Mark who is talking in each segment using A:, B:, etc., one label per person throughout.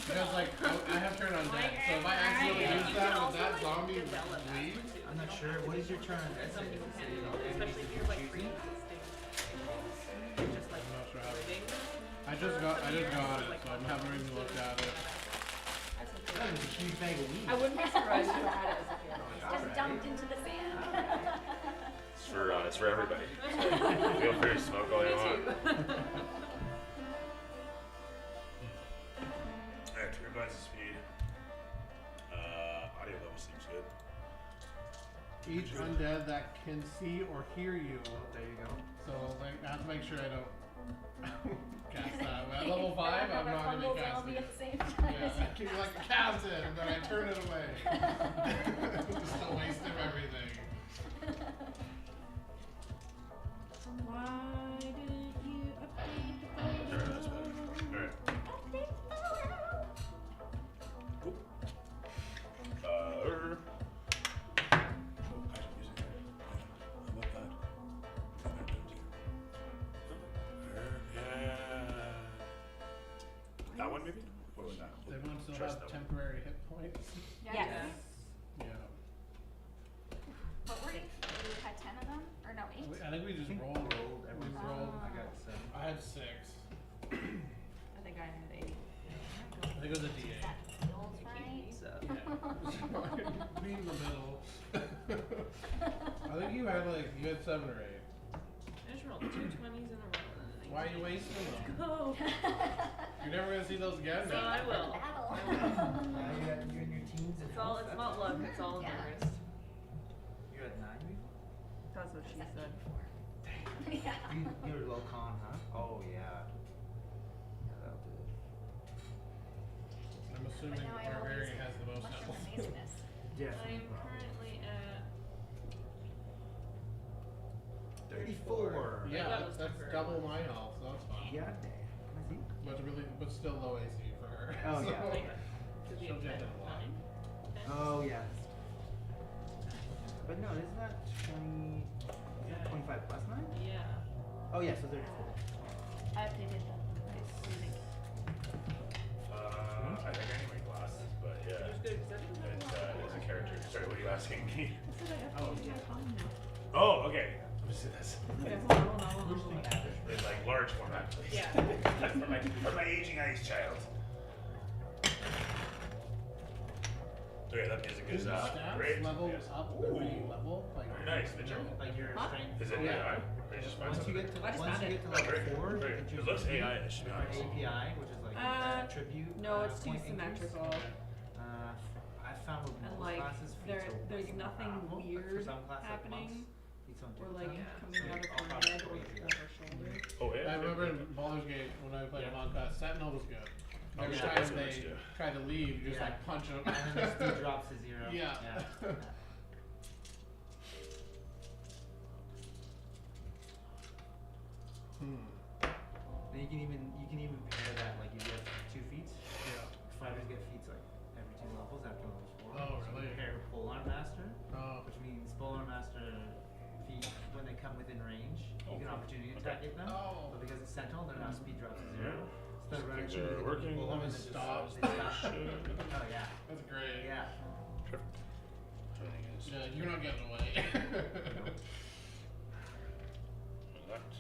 A: Because like I have turn on deck, so if I accidentally use that, would that zombie leave?
B: I'm not sure. What is your turn on deck?
C: Especially if you're like pre-existing. Just like
A: I'm not sure how.
C: living.
A: I just got it, so I haven't even looked at it.
B: That was a huge bag of weed.
C: I wouldn't be surprised if you had it as a kid.
D: Just dumped into the sand.
E: It's for everybody. So feel free to smoke all you want. Alright, to revise the speed. Audio level seems good.
A: Each undead that can see or hear you.
B: There you go.
A: So like, I have to make sure I don't cast that. At level 5, I'm not going to be casting
D: at
A: it.
D: the same time.
A: Yeah, I can like cast it, and then I turn it away. Just a waste of everything.
C: Why didn't you update the
E: Alright, that's better. Alright. Cool. That one maybe? What was that?
A: Does everyone still
E: Trust
A: have
E: that one.
A: temporary hit points?
D: Yes.
C: Yes.
A: Yeah.
D: What were you? You had 10 of them? Or no, 8?
A: I think we just rolled. We rolled.
B: I got 7.
A: I had 6.
C: I think I had 8.
A: I think it was a D8.
D: That feels right.
C: So.
A: Yeah. Me in the middle. I think you had 7 or 8.
C: I just rolled 2 20s in a row.
A: Why are you wasting them?
C: Go.
A: You're never gonna see those again.
C: So I will.
D: Battle.
B: You're in your teens and
C: It's all. It's not luck. It's all
D: Yeah.
C: embarrassed.
B: You're at 9 maybe?
C: That's what she said.
D: Yeah.
B: You're low con, huh? Oh yeah. Yeah, that'll do it.
A: I'm
D: But
A: assuming
D: now I have all
A: Cormyrean
D: these
A: has the most
D: mushroom
A: health.
D: amazingness.
B: Definitely.
C: I'm currently at
B: 34.
A: Yeah,
C: That
A: that's
C: was temporary.
A: double my health, so that's fine.
B: Yeah, damn.
A: But still low AC for her.
B: Oh,
A: So,
B: yeah.
C: to be
A: she'll
C: at
A: get it a lot.
C: 9.
B: Oh yeah. But no, isn't that 20? Is that 25 plus 9?
C: Yeah.
B: Oh yeah, so 34.
D: I updated them.
E: I think I need my glasses, but yeah.
C: Just good, 'cause that's
E: It's a character. Sorry, what are you asking me?
C: Oh, yeah.
E: Oh, okay. Let me see this.
C: Okay, hold on.
E: In like large format, please.
C: Yeah.
E: for my aging eyes, child. Okay, that music is
A: Stats
E: great.
A: level
E: Yes.
A: up
E: Ooh.
A: every level. Like,
E: Very nice. Did you?
B: Like your
C: Huh?
B: strength.
E: Is it
A: Yeah.
E: AI? Or you just find
B: Once you
E: something?
B: get to
C: I just
B: once
C: found
B: you
C: it.
B: get to
E: Oh,
B: level
E: very good,
B: 4,
E: very
B: you
E: good.
B: can
E: It looks
B: choose
E: AI-ish, to be
B: or
E: honest.
B: API, which is like attribute.
C: No, it's too
B: point increase.
C: symmetrical.
B: I found with
C: And,
B: most
C: like,
B: classes
C: there-
B: feats are
C: there's
B: way more
C: nothing
B: powerful, but for
C: weird
B: some classes, like
C: happening,
B: monks, feats don't do
C: Or like
B: that.
C: coming out of
B: I'll
C: her
B: probably
C: head
B: go
C: or
B: easier.
C: her shoulder.
E: Oh, yeah.
A: I remember in Baldur's Gate when I played
B: Yeah.
A: Monk, Sentinel was good.
E: Oh,
A: Every
E: yeah,
A: time
E: that's what
A: they
E: it's do.
A: tried to leave, you just
B: Yeah.
A: like punch them.
B: And then the speed drops to 0.
A: Yeah.
B: Then you can even pair that, like you get 2 feats.
A: Yeah.
B: Fighters get feats like every 2 levels after level 4.
A: Oh,
B: So
A: really?
B: you pair Polearm Master,
A: Oh.
B: which means Polearm Master feat when they come within range, you can opportunity attack at them.
A: Oh.
B: But because it's Sentinel, their now speed drops to 0. So they're running
E: Things are working.
B: Polearm and then
A: Stop.
B: just stop. Oh yeah.
A: That's great.
B: Yeah.
E: Everything is
A: Yeah, you're not getting away.
E: locked.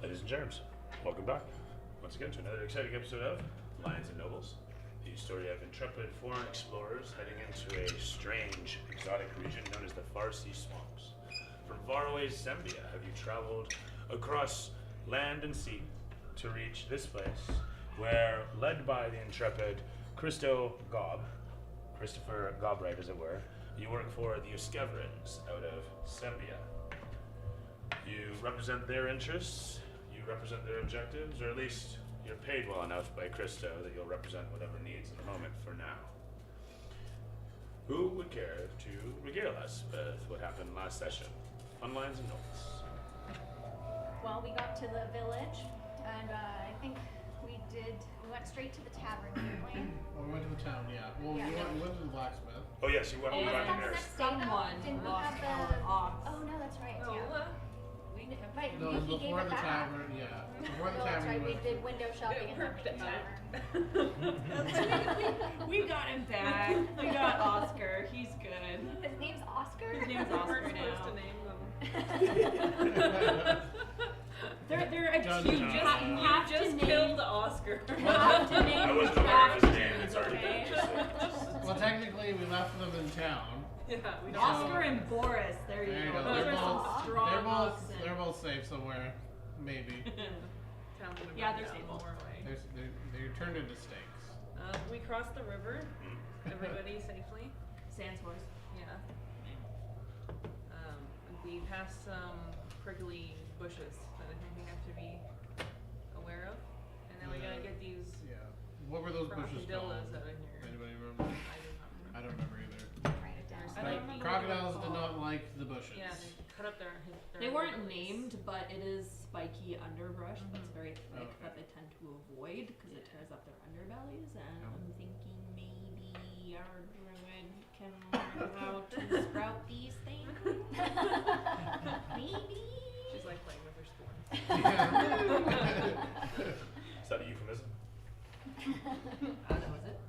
E: Ladies and germs, welcome back once again to another exciting episode of Lions and Nobles, the story of intrepid foreign explorers heading into a strange, exotic region known as the Far Sea Swamps. From faraway Zambia, have you traveled across land and sea to reach this place, where, led by the intrepid Christo Gobb, Christopher Gobbright as it were, you work for the Uskeverans out of Zambia. You represent their interests, you represent their objectives, or at least you're paid well enough by Christo that you'll represent whatever needs in the moment for now. Who would care to regale us with what happened last session on Lions and Nobles?
D: Well, we got to the village, and I think we We went straight to the tavern, didn't we?
A: Well, we went to the town, yeah. Well,
D: Yeah.
A: we went to the blacksmith.
E: Oh yes, you went.
D: Oh,
E: You
D: wasn't
E: went in
D: that the
E: there.
D: next day though?
F: Someone
D: Didn't we
F: lost
D: have
F: our
D: the...
F: ox.
D: Oh, no, that's right,
C: Oh,
D: yeah. Right,
A: No, it was
D: he gave
A: before
D: it
A: the
D: back.
A: tavern, yeah. Before the
D: Oh, that's
A: tavern.
D: right, we
A: went-
D: did window shopping in the
C: worked out.
D: tavern.
F: We got him back. We got Oscar. He's good.
D: His name's Oscar?
F: His name's
C: We're
F: Oscar
C: supposed to
F: now.
C: name them.
F: They're a
A: Dun,
F: cute.
A: dun,
F: You
A: dun.
F: have
C: You
F: to
C: just
F: name.
C: killed Oscar.
F: You have to name
E: I wasn't
F: the
E: aware of his
F: draft.
E: name. It's already
F: Okay.
E: been
A: Well, technically, we left them in town.
C: Yeah, we don't.
F: Oscar and Boris. There you
A: There you
F: go.
A: go.
F: Those
A: They're
F: are some
A: both-
F: strong oxen.
A: They're both safe somewhere, maybe.
C: Town would have
F: Yeah,
C: been
F: they're
C: down
F: stable.
C: more away.
A: They're turned into steaks.
C: We crossed the river.
E: Mm.
C: Everybody safely.
F: Sans horse.
C: Yeah. We passed some prickly bushes that I think we have to be aware of. And then we gotta get these
A: Yeah. What were those bushes called?
C: crocodillas out of here.
A: Anybody remember?
C: I
A: I don't remember either.
D: Write it down.
C: I
A: But
C: don't remember
A: crocodiles
C: what
A: did
C: they're
A: not like the bushes.
C: Yeah, they cut up their
F: They weren't
C: bellies.
F: named, but it is spiky underbrush that's
C: Mhm.
F: very thick
A: Okay.
F: that they tend to avoid because it tears up their underbellies. And
A: Yep.
F: I'm thinking maybe our druid can learn how to sprout these things. Maybe.
C: She's like playing with her sports.
E: Is that a euphemism?
F: I don't know, is it?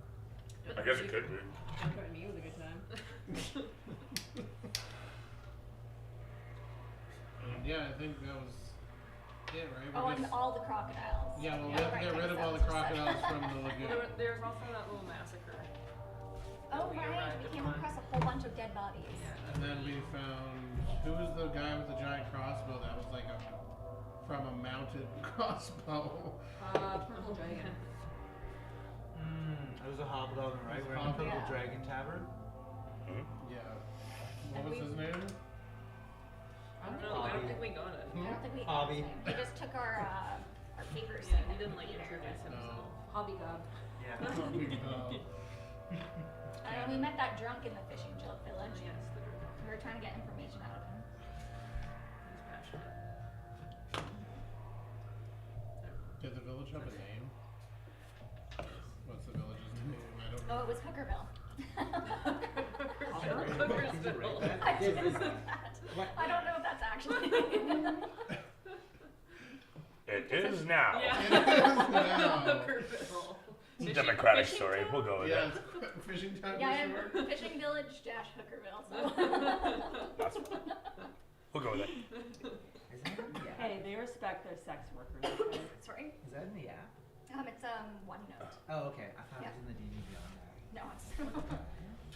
E: I guess it could be.
F: I'm trying me, it was a good time.
A: And yeah, I think that was it, right?
D: Oh,
A: We're
D: and
A: just-
D: all the crocodiles.
A: Yeah, well, we
D: Yeah,
A: have to
D: right,
A: get rid of
D: that
A: all the
D: was just
A: crocodiles
D: like-
A: from the
C: Well,
A: lagoon.
C: there was also that little massacre.
D: Oh,
C: we
D: right,
C: arrived
D: we came
C: upon.
D: across a whole bunch of dead bodies.
C: Yeah.
A: And then we found, who was the guy with the giant crossbow that was like from a mounted crossbow?
F: Purple dragon.
B: It was a hobgoblin, right? We're in the
A: Hobgoblin.
B: Purple
D: Yeah.
B: Dragon Tavern.
E: Hmm?
A: Yeah.
D: And
A: What was
D: we-
A: his name?
C: I don't know. I don't think we got it.
D: I don't think we
B: Hobby.
D: He just took our papers.
C: Yeah,
D: saying
C: he
D: that
C: didn't
D: we'd
C: like
D: be there.
C: introduce
A: No.
C: himself.
F: Hobby gob.
B: Yeah.
D: And we met that drunk in the fishing village.
C: Yes, the drink.
D: We were trying to get information out of him.
C: He's passionate.
A: Did the village have a name? What's the village's name? I don't know.
D: Oh, it was Hookerville.
C: Hookersville.
D: I didn't know that. I don't know if that's actually.
E: It is now.
C: Yeah.
A: now.
C: Hookerville.
E: It's a
C: Fishing-
E: democratic
C: fishing
E: story.
C: town?
E: We'll go with
A: Yeah,
E: it.
A: it's fishing time
D: Yeah,
A: for sure.
D: I'm fishing village dash Hookerville. So.
E: That's fine. We'll go with it.
B: Is that in the app?
F: Hey, they respect their sex workers. Okay?
D: Sorry.
B: Is that in the app?
D: It's OneNote.
B: Oh, okay. I thought
D: Yeah.
B: it was in the D&D Beyond app.
D: No, it's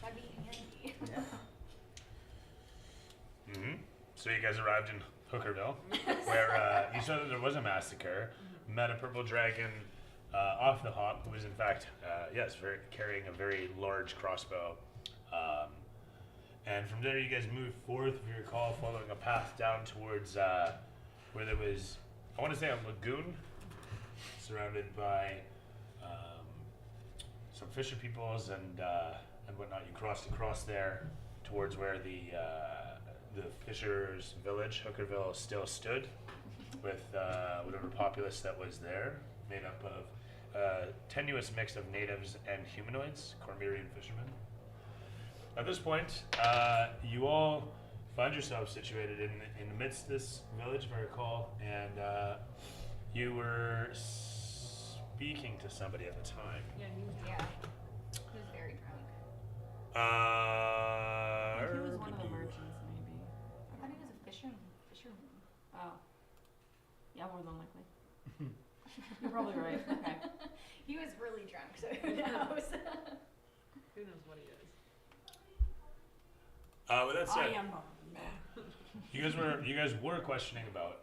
D: that'd be handy.
B: Yeah.
E: Hmm. So you guys arrived in Hookerville, where you saw that there was a massacre. Met a purple dragon off the hop, who was in fact, carrying a very large crossbow. And from there, you guys moved forth, if you recall, following a path down towards where there was, I want to say, a lagoon surrounded by some fisher peoples and whatnot. You crossed across there towards where the fishers' village, Hookerville, still stood, with whatever populace that was there, made up of a tenuous mix of natives and humanoids, Cormyrean fishermen. At this point, you all find yourselves situated in the midst of this village, if I recall, and you were speaking to somebody at the time.
C: Yeah, he was
D: Yeah. He was very drunk.
F: I think he was one of the merchants, maybe.
D: I thought he was a fisherman.
F: Oh. Yeah, more than likely. You're probably right. Okay.
D: He was really drunk, so who knows?
C: Who knows what he is?
E: With that
F: I
E: said,
F: am.
E: you guys were questioning about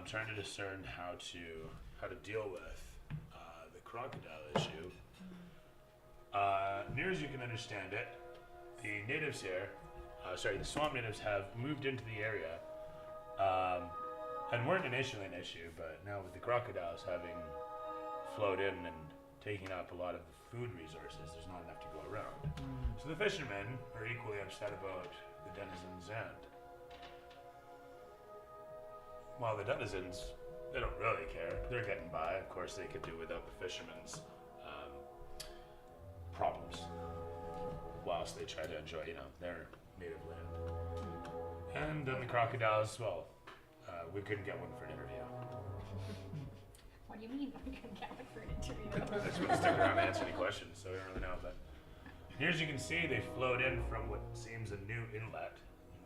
E: trying to discern how to deal with the crocodile issue. Near as you can understand it, the natives here, the swamp natives have moved into the area and weren't initially an issue, but now with the crocodiles having flowed in and taking up a lot of the food resources, there's not enough to go around. So the fishermen are equally upset about the denizens, and while the denizens They don't really care. They're getting by. Of course, they could do without the fishermen's problems, whilst they try to enjoy, their native land. And then the crocodiles. Well, we couldn't get one for an interview.
D: What do you mean we couldn't get one for an interview?
E: I just want to stick around and answer any questions, so we don't really know. But here, as you can see, they flowed in from what seems a new inlet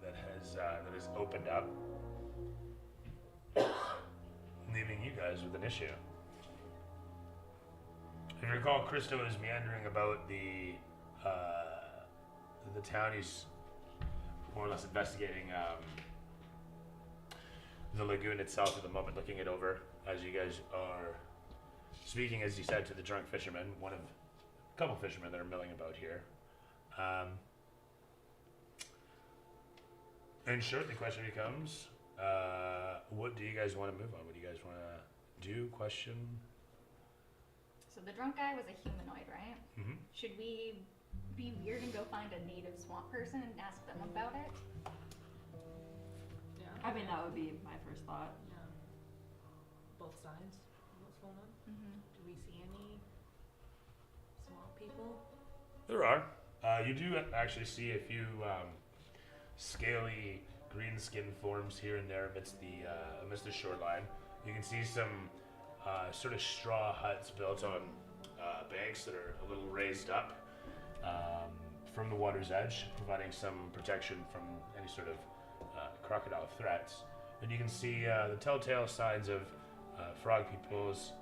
E: that has opened up, leaving you guys with an issue. If you recall, Christo is meandering about the town. He's more or less investigating the lagoon itself at the moment, looking it over as you guys are speaking, as you said, to the drunk fisherman, one of a couple fishermen that are milling about here. In short, the question becomes, what do you guys want to move on? What do you guys want to do? Question?
D: So the drunk guy was a humanoid, right?
E: Mm-hmm.
D: Should we be weird and go find a native swamp person and ask them about it?
C: Yeah.
F: I mean, that would be my first thought.
C: Yeah. Both sides of what's going on.
D: Mm-hmm.
C: Do we see any swamp people?
E: There are. You do actually see a few scaly green-skinned forms here and there amidst the shoreline. You can see some sort of straw huts built on banks that are a little raised up from the water's edge, providing some protection from any sort of crocodile threats. And you can see the telltale signs of frog people's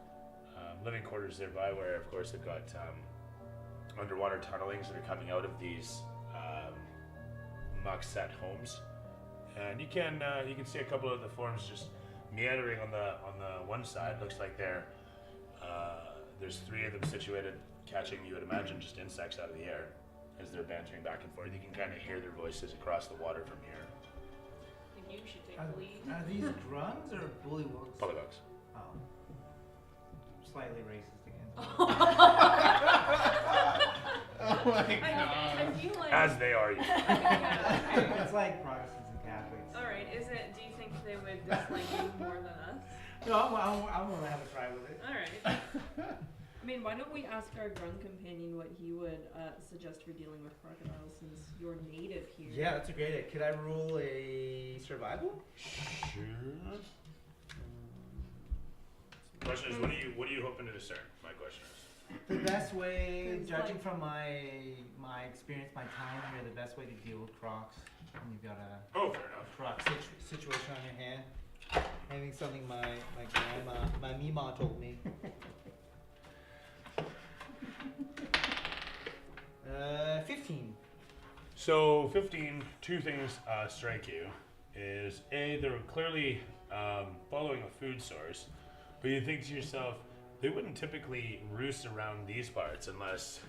E: living quarters nearby, where of course they've got underwater tunnelings that are coming out of these muck-set homes. And you can see a couple of the forms just meandering on the one side. Looks like there's 3 of them situated, catching, you would imagine, just insects out of the air as they're bantering back and forth. You can kind of hear their voices across the water from here.
C: I think you should take the lead.
B: Are these grunts or bullywugs?
E: Polybugs.
B: Oh. Slightly racist again.
A: Oh my
C: I
A: god.
C: feel like.
E: As they are.
C: Yeah,
B: It's like Protestants and Catholics.
C: okay. Alright, do you think they would dislike you more than us?
B: No, I'm gonna have a try with it.
C: Alright.
F: I mean, why don't we ask our grunt companion what he would suggest for dealing with crocodiles, since you're native here?
B: Yeah, that's a great idea. Could I roll a survival?
E: Sure. Question is, what are you hoping to discern? My question is.
B: The best way,
F: It's
B: judging
F: like-
B: from my experience, my time here, the best way to deal with crocs when you've got a
E: Oh, fair enough.
B: croc situation on your hand. I think something my grandma, my Mima told me. 15.
E: So 15, 2 things strike you. Is A, they're clearly following a food source, but you think to yourself, they wouldn't typically roost around these parts unless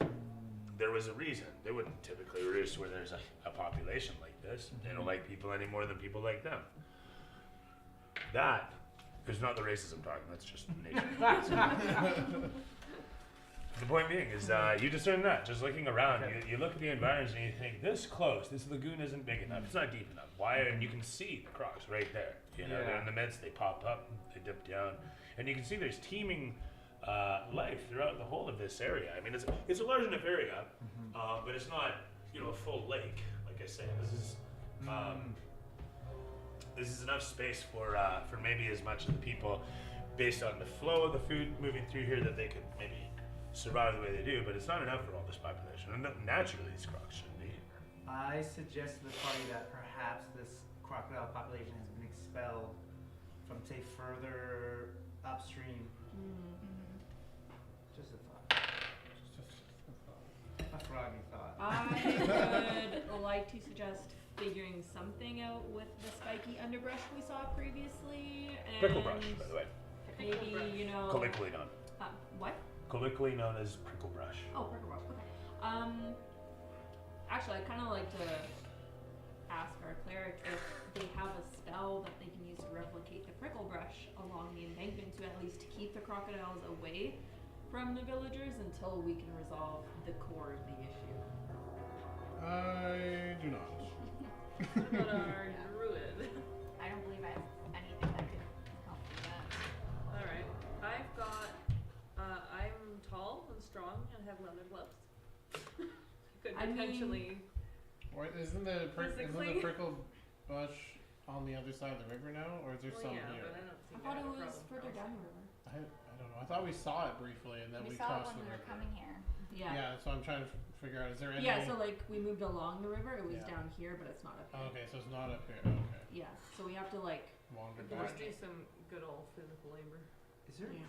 E: there was a reason. They wouldn't typically roost where there's a population like this. They don't like people any more than people like them. That is not the racism talking, that's just nature. The point being is, you discern that, just looking around, you look at the environment and you think, this close, this lagoon isn't big enough, it's not deep enough. Why? And you can see the crocs right there. They're in the midst, they pop up, they dip down. And you can see there's teeming life throughout the whole of this area. I mean, it's a large enough area, but it's not, a full lake, like I say. This is enough space for maybe as much of the people, based on the flow of the food moving through here, that they could maybe survive the way they do, but it's not enough for all this population. And naturally, these crocs shouldn't be.
B: I suggest to the party that perhaps this crocodile population has been expelled from, say, further upstream. Just a thought. A froggy thought.
F: I would like to suggest figuring something out with the spiky underbrush we saw previously. And
E: Prickle brush, by the way.
F: maybe,
E: Colloquially known.
F: What?
E: Colloquially known as prickle brush.
F: Oh, prickle brush. Okay. Actually, I'd kind of like to ask our cleric if they have a spell that they can use to replicate the prickle brush along the embankment to at least keep the crocodiles away from the villagers until we can resolve the core of the issue.
A: I do not.
C: What about our druid?
D: I don't believe I have anything that could help with that.
C: potentially.
A: Or isn't the
C: Physically.
A: prickle bush on the other side of the river now, or is there
C: Well,
A: some
C: yeah,
A: here?
C: but I don't
F: I
C: think
F: thought
C: I
F: it
C: have a
F: was
C: problem
F: further
C: crossing.
F: down the river.
A: I don't know. I thought we saw it briefly and then
D: We
A: we
D: saw it
A: crossed
D: when
A: the
D: we were
A: river.
D: coming here.
F: Yeah.
A: Yeah, so I'm trying to figure out. Is there any?
F: Yeah, so like we moved along the river. It was
A: Yeah.
F: down here, but it's not up here.
A: Oh, okay, so it's not up here. Okay,
F: Yeah, so we have to like.
A: wander
C: We'll
A: back.
C: just do some good old physical labor.
B: Is there
F: Yeah.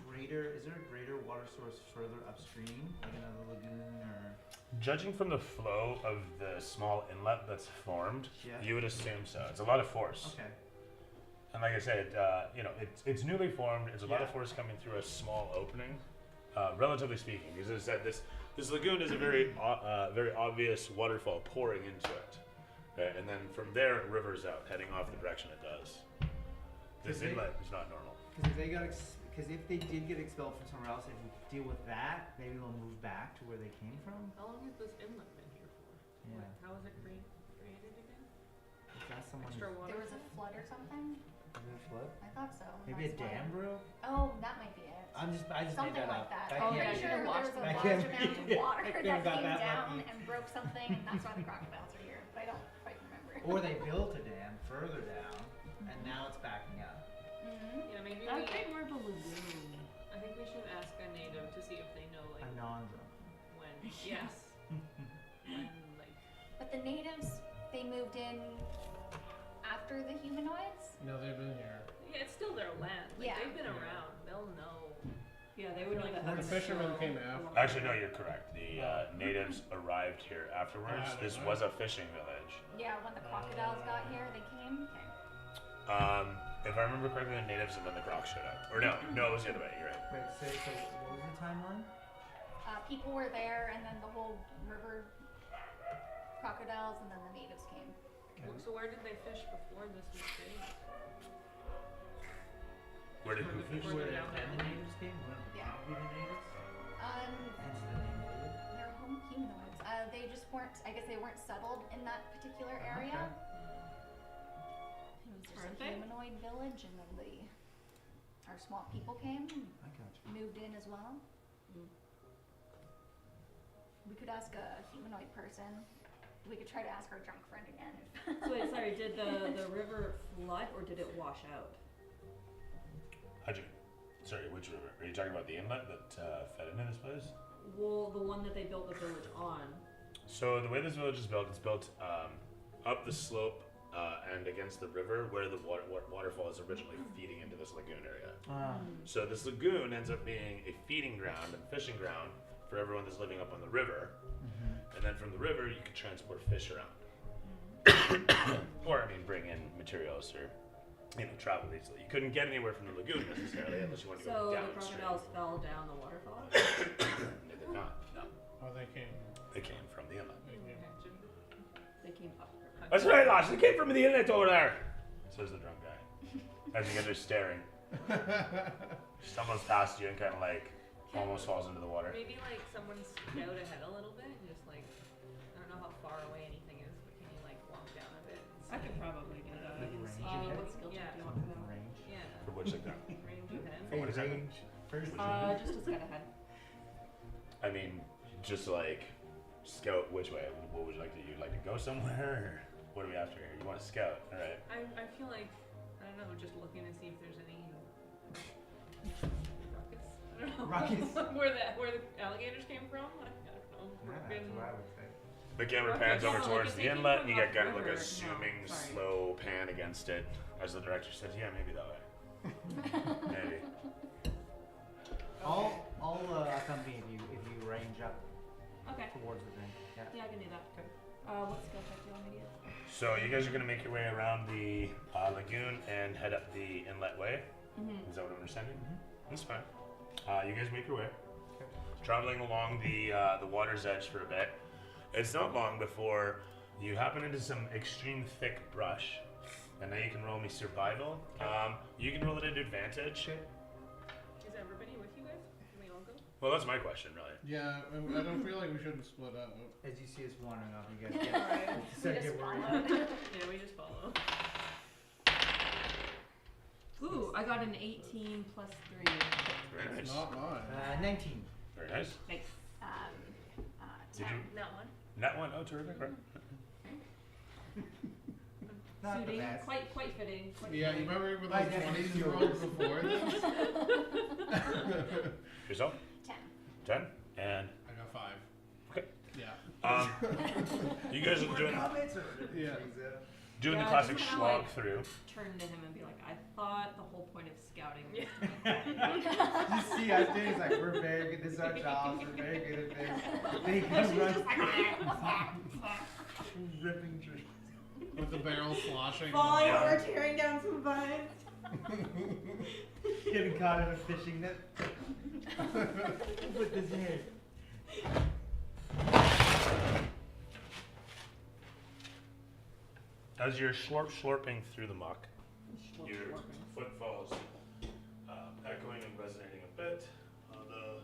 B: a greater water source further upstream, like another lagoon or?
E: Judging from the flow of the small inlet that's formed,
B: Yeah.
E: you would assume so. It's a lot of force.
B: Okay.
E: And like I said, it's newly formed. It's a lot of
B: Yeah.
E: force coming through a small opening, relatively speaking. Because as I said, this lagoon is a very obvious waterfall pouring into it, and then from there it rivers out, heading off the direction it does. This
B: Okay.
E: inlet is not normal.
B: Because if they did get expelled from somewhere else, if we deal with that, maybe they'll move back to where they came from.
C: How long has this inlet been here for?
B: Yeah.
C: Like, how was it created again?
B: Is that someone?
C: Extra water.
D: There was a flood or something?
B: Is it a flood?
D: I thought so.
B: Maybe a
D: That's why-
B: dam broke.
D: Oh, that might be it.
B: I just made
D: Something
B: that
D: like
B: up.
D: that.
B: That
F: Oh,
D: I'm
F: yeah,
B: can't
D: pretty
F: you
B: be-
D: sure
F: should've
D: there was
F: watched
D: a
B: that.
D: large
B: That
D: amount
B: can't
D: of
B: be-
D: water
B: I
D: that
B: could've got
D: came
B: that
D: down
B: lucky.
D: and broke something, and that's why the crocodiles are here. But I don't quite remember.
B: Or they built a dam further down, and now it's backing up.
D: Mhm.
C: Yeah, maybe
F: I
C: we.
F: think more of a lagoon.
C: I think we should ask a native to see if they know like
B: A non-drum.
C: when. Yes. When like.
D: But the natives, they moved in after the humanoids?
A: No, they've been here.
C: Yeah, it's still their land. Like,
D: Yeah.
C: they've been
A: Yeah.
C: around. They'll know.
F: Yeah, they would know that.
A: The
F: that's
A: fishermen
F: still
A: came
F: a
A: after.
F: long
E: Actually, no,
F: way.
E: you're correct. The natives arrived here afterwards.
A: Ah,
E: This
A: right.
E: was a fishing village.
D: Yeah, when the crocodiles got here, they came. Okay.
E: If I remember correctly, the natives and then the crocs showed up. Or no, it was the other way. You're right.
B: Wait, so what was the timeline?
D: People were there, and then the whole river crocodiles, and then the natives came.
C: So where did they fish before this was big?
E: Where did who fish?
C: Further
B: Where
C: down
B: then the
C: the
B: natives came? Wouldn't
D: Yeah.
B: be the natives? Hence the name native.
D: They're home humanoids. They just weren't. I guess they weren't settled in that particular area.
B: Okay.
D: It was just
F: Weren't
D: a
F: they?
D: humanoid village, and then our swamp people came,
B: I got you.
D: moved in as well.
F: Mm.
D: We could ask a humanoid person. We could try to ask our drunk friend again.
F: So wait, sorry, did the river flood or did it wash out?
E: Sorry, which river? Are you talking about the inlet that fed into this place?
F: Well, the one that they built the village on.
E: So the way this village is built, it's built up the slope and against the river where the waterfall is originally feeding into this lagoon area. So this lagoon ends up being a feeding ground and fishing ground for everyone that's living up on the river. And then from the river, you could transport fish around. Or, bring in materials or, travel easily. You couldn't get anywhere from the lagoon necessarily unless you wanted to
F: So
E: go
F: the
E: downstream.
F: crocodiles fell down the waterfall?
E: They did not. No.
A: Oh, they came.
E: They came from the inlet.
A: They came.
C: Imagine.
F: They came up the river.
E: That's right, Lash. They came from the inlet over there. Says the drunk guy. As you guys are staring. Stumbles past you and kind of almost falls into the water.
C: Maybe like someone scout ahead a little bit and just I don't know how far away anything is, but can you walk down a bit? And
F: I could probably do that.
B: Like range
F: What
B: ahead?
F: skill check
C: Yeah.
F: do you want for that?
B: Range.
C: Yeah.
E: For which like that?
C: Range ahead.
E: For what exactly?
B: Range. First.
F: Just to scout ahead.
E: Just scout which way? What would you like to do? You'd like to go somewhere? Or what are we after here? You want to scout? All right.
C: I feel like, I don't know, just looking to see if there's any rockets. I don't know.
B: Rockets.
C: where the alligators came from? I don't know.
B: Yeah, that's what I would say.
E: The camera
C: Okay,
E: pans
F: yeah,
E: over
F: like
E: towards
F: if
E: the
F: they came
E: inlet,
F: from
E: and you get kind of
F: upriver,
E: a zooming,
F: no, sorry.
E: slow pan against it, as the director says, "Yeah, maybe that way. Maybe."
B: I'll accompany if you range up
F: Okay.
B: towards the thing. Yeah.
F: Yeah, I can do that.
B: Okay.
F: What skill check do you want me to get?
E: So you guys are gonna make your way around the lagoon and head up the inlet way.
F: Mm-hmm.
E: Is that what I'm understanding?
B: Mhm.
E: That's fine. You guys make your way,
B: Okay.
E: traveling along the water's edge for a bit. It's not long before you happen into some extreme thick brush, and now you can roll me survival. You can roll it at advantage.
C: Is everybody with you guys? Can we all go?
E: Well, that's my question, really.
A: Yeah, I don't feel like we shouldn't split up.
B: As you see us wandering off, you guys get
C: Alright.
B: start
D: We just
B: get worried.
D: followed.
C: Yeah, we just follow.
F: Ooh, I got an 18 plus 3.
E: Very nice.
A: Not mine.
B: 19.
E: Very nice.
F: Nice.
E: Did you?
C: That one.
E: That one, oh, terrific, right?
B: Not the
F: Suiting,
B: best.
F: quite fitting. Quite
A: Yeah, you
F: fitting.
A: remember with
B: My
A: those
B: definition
A: 20-year-olds
B: of
A: before this?
E: Yourself?
D: 10.
E: 10? And,
A: I got 5.
E: okay.
A: Yeah.
E: You guys are doing
A: Yeah.
E: the
F: Yeah,
E: classic
F: just
E: slog
F: kinda like-
E: through.
F: Turn to him and be like, I thought the whole point of scouting was
B: You see us doing, it's like, we're very good, this is our jobs, we're very good at this. They come run, ripping trees.
A: With the barrel sloshing.
B: Falling
E: Yeah.
B: over, tearing down some vines. Getting caught in a fishing net. With his head.
E: As you're slurping through the muck,
F: Slurp,
E: your
F: slurping.
E: footfalls echoing and resonating a bit on the.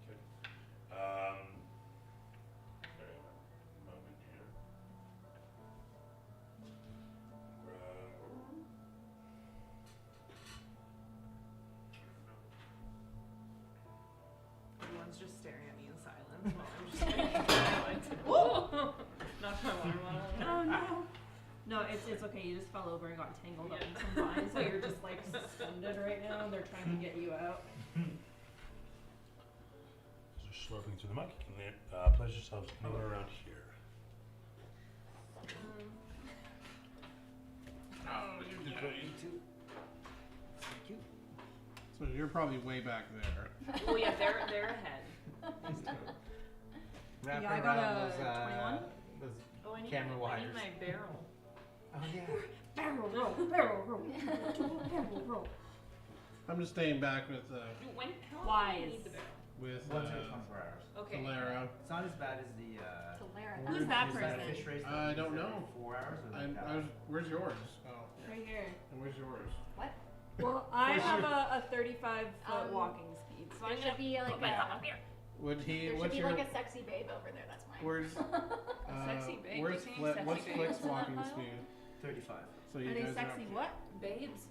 E: Okay. Sorry, a moment here.
C: Everyone's just staring at me in silence while I'm just like, whoa! Knocked my water bottle.
F: Oh no. No, it's okay. You just fell over and got tangled up in some vines, so you're just like suspended right now. They're trying to get you out.
E: As you're slurping through the muck, you can place yourselves anywhere around here.
A: Oh, you did it. So you're probably way back there.
C: Oh yeah, they're ahead.
B: Wrap
F: Yeah, I got
B: around
F: a
B: those,
F: 21.
B: those
C: Oh, I need
B: camera
C: I
B: wires.
C: need my barrel.
B: Oh yeah.
F: Barrel roll, barrel roll, barrel roll.
A: I'm just staying back with
C: When? How
F: Why
C: long do you
F: is-
C: need the barrel?
B: Once every 24 hours.
C: Okay.
A: Valera.
B: It's not as bad as the
D: Valera.
F: Who's that
B: is
F: person?
B: a fish race that
A: I
B: is
A: don't
B: every
A: know.
B: 4 hours or like that?
A: I was. Where's yours? Oh,
F: Right here.
A: and where's yours?
D: What?
F: Well, I
B: Where's
F: have
B: your-
F: a 35-foot walking speed, so
D: There
F: I'm
D: should be like a.
A: Would he?
D: There should
A: What's
D: be
A: your?
D: like a sexy babe over there. That's mine.
A: Where's?
C: Sexy babe,
A: Where's
C: you
A: Flip?
C: saying
A: What's
C: sexy
A: Flick's
C: babes in that
A: walking
C: pile?
A: speed?
B: 35.
A: So you
F: Are they
A: guys
F: sexy
A: are.
F: what?
C: Babes.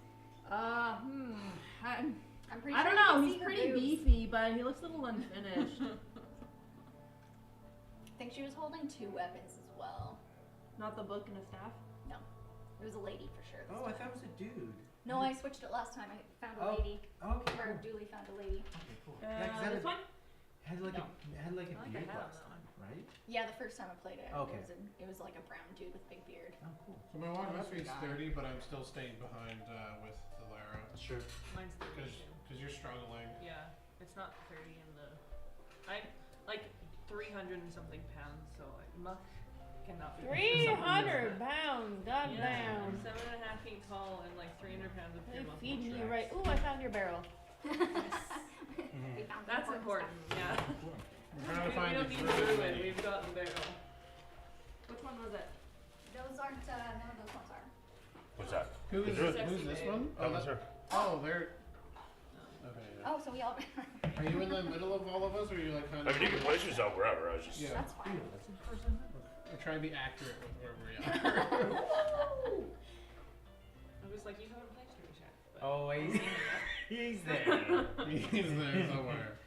D: I'm pretty
F: I don't
D: sure you
F: know,
D: can
F: he's
D: see her
F: pretty
D: boobs.
F: beefy, but he looks a little unfinished.
D: I think she was holding 2 weapons as well.
F: Not the book and a staff?
D: No, it was a lady for sure. This
B: Oh, I
D: time.
B: thought it was a dude.
D: No, I switched it last time. I found a
B: Oh.
D: lady,
B: Okay,
D: or
B: cool.
D: Dooley found a lady.
B: Okay, cool. Yeah, 'cause
F: This one?
B: had like
D: No.
B: a had like a
C: I like
B: beard
C: I have
B: last
C: that
B: time, right?
D: Yeah, the first time I played it,
B: Okay.
D: it was like a brown dude with big beard.
B: Oh, cool.
A: So my walking
D: That was
A: speed's
D: the guy.
A: 30, but I'm still staying behind with Valera
B: Sure.
C: Mine's 32.
A: because you're struggling.
C: Yeah, it's not 30 in the. I'm like 300 and something pounds, so like muck cannot be.
F: 300 pounds,
C: Yeah,
F: goddamn.
C: I'm 7.5 feet tall and like 300 pounds of pure
F: They're
C: muscle.
F: feeding you
C: tracks.
F: right. Ooh, I found your barrel.
D: We found
C: That's
D: the
C: important.
D: stuff.
C: Yeah.
A: I'm trying to
C: we
A: find
C: don't
A: the
C: need to
A: druid
C: do it.
A: lady.
C: We've got the barrel.
F: Which one was it?
D: Those aren't, none of those ones are.
E: What's that?
A: Who is
E: The druid.
C: Sexy
A: who's this
C: babe.
A: one?
E: That was her.
A: Oh, they're. Okay. Yeah.
D: Oh, so we all.
A: Are you in the middle of all of us, or are you like kind
E: I
A: of?
E: mean, you can place yourself wherever. I was just.
A: Yeah.
D: That's fine.
B: Dude, that's the first time ever.
A: I'm trying to be accurate with where we are.
C: I was like, you haven't played Street Chat. But
B: Oh, he's, he's there.
A: He's there somewhere.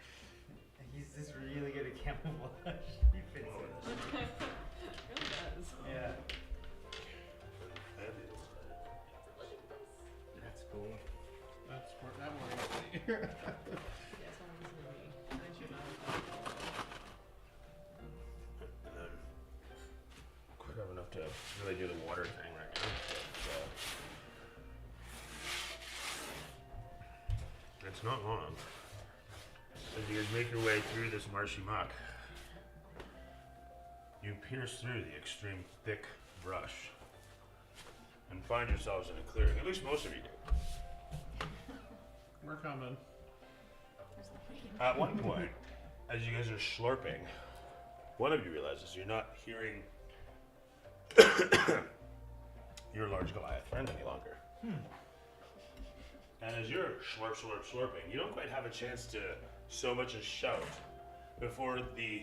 B: He's just really good at camouflage. He fits
E: Oh,
B: in.
C: it really does.
B: Yeah.
C: Look at this.
B: That's cool.
A: That's that worries me.
C: Yeah, someone's gonna be. I should not have done
E: And then quite have enough to really do the water thing right now. So, it's not long. As you guys make your way through this marshy muck, you pierce through the extreme thick brush and find yourselves in a clearing. At least most of you do.
A: We're coming.
D: There's a lady.
E: At one point, as you guys are slurping, one of you realizes you're not hearing your large Goliath friend any longer. And as you're slurping, you don't quite have a chance to so much as shout before the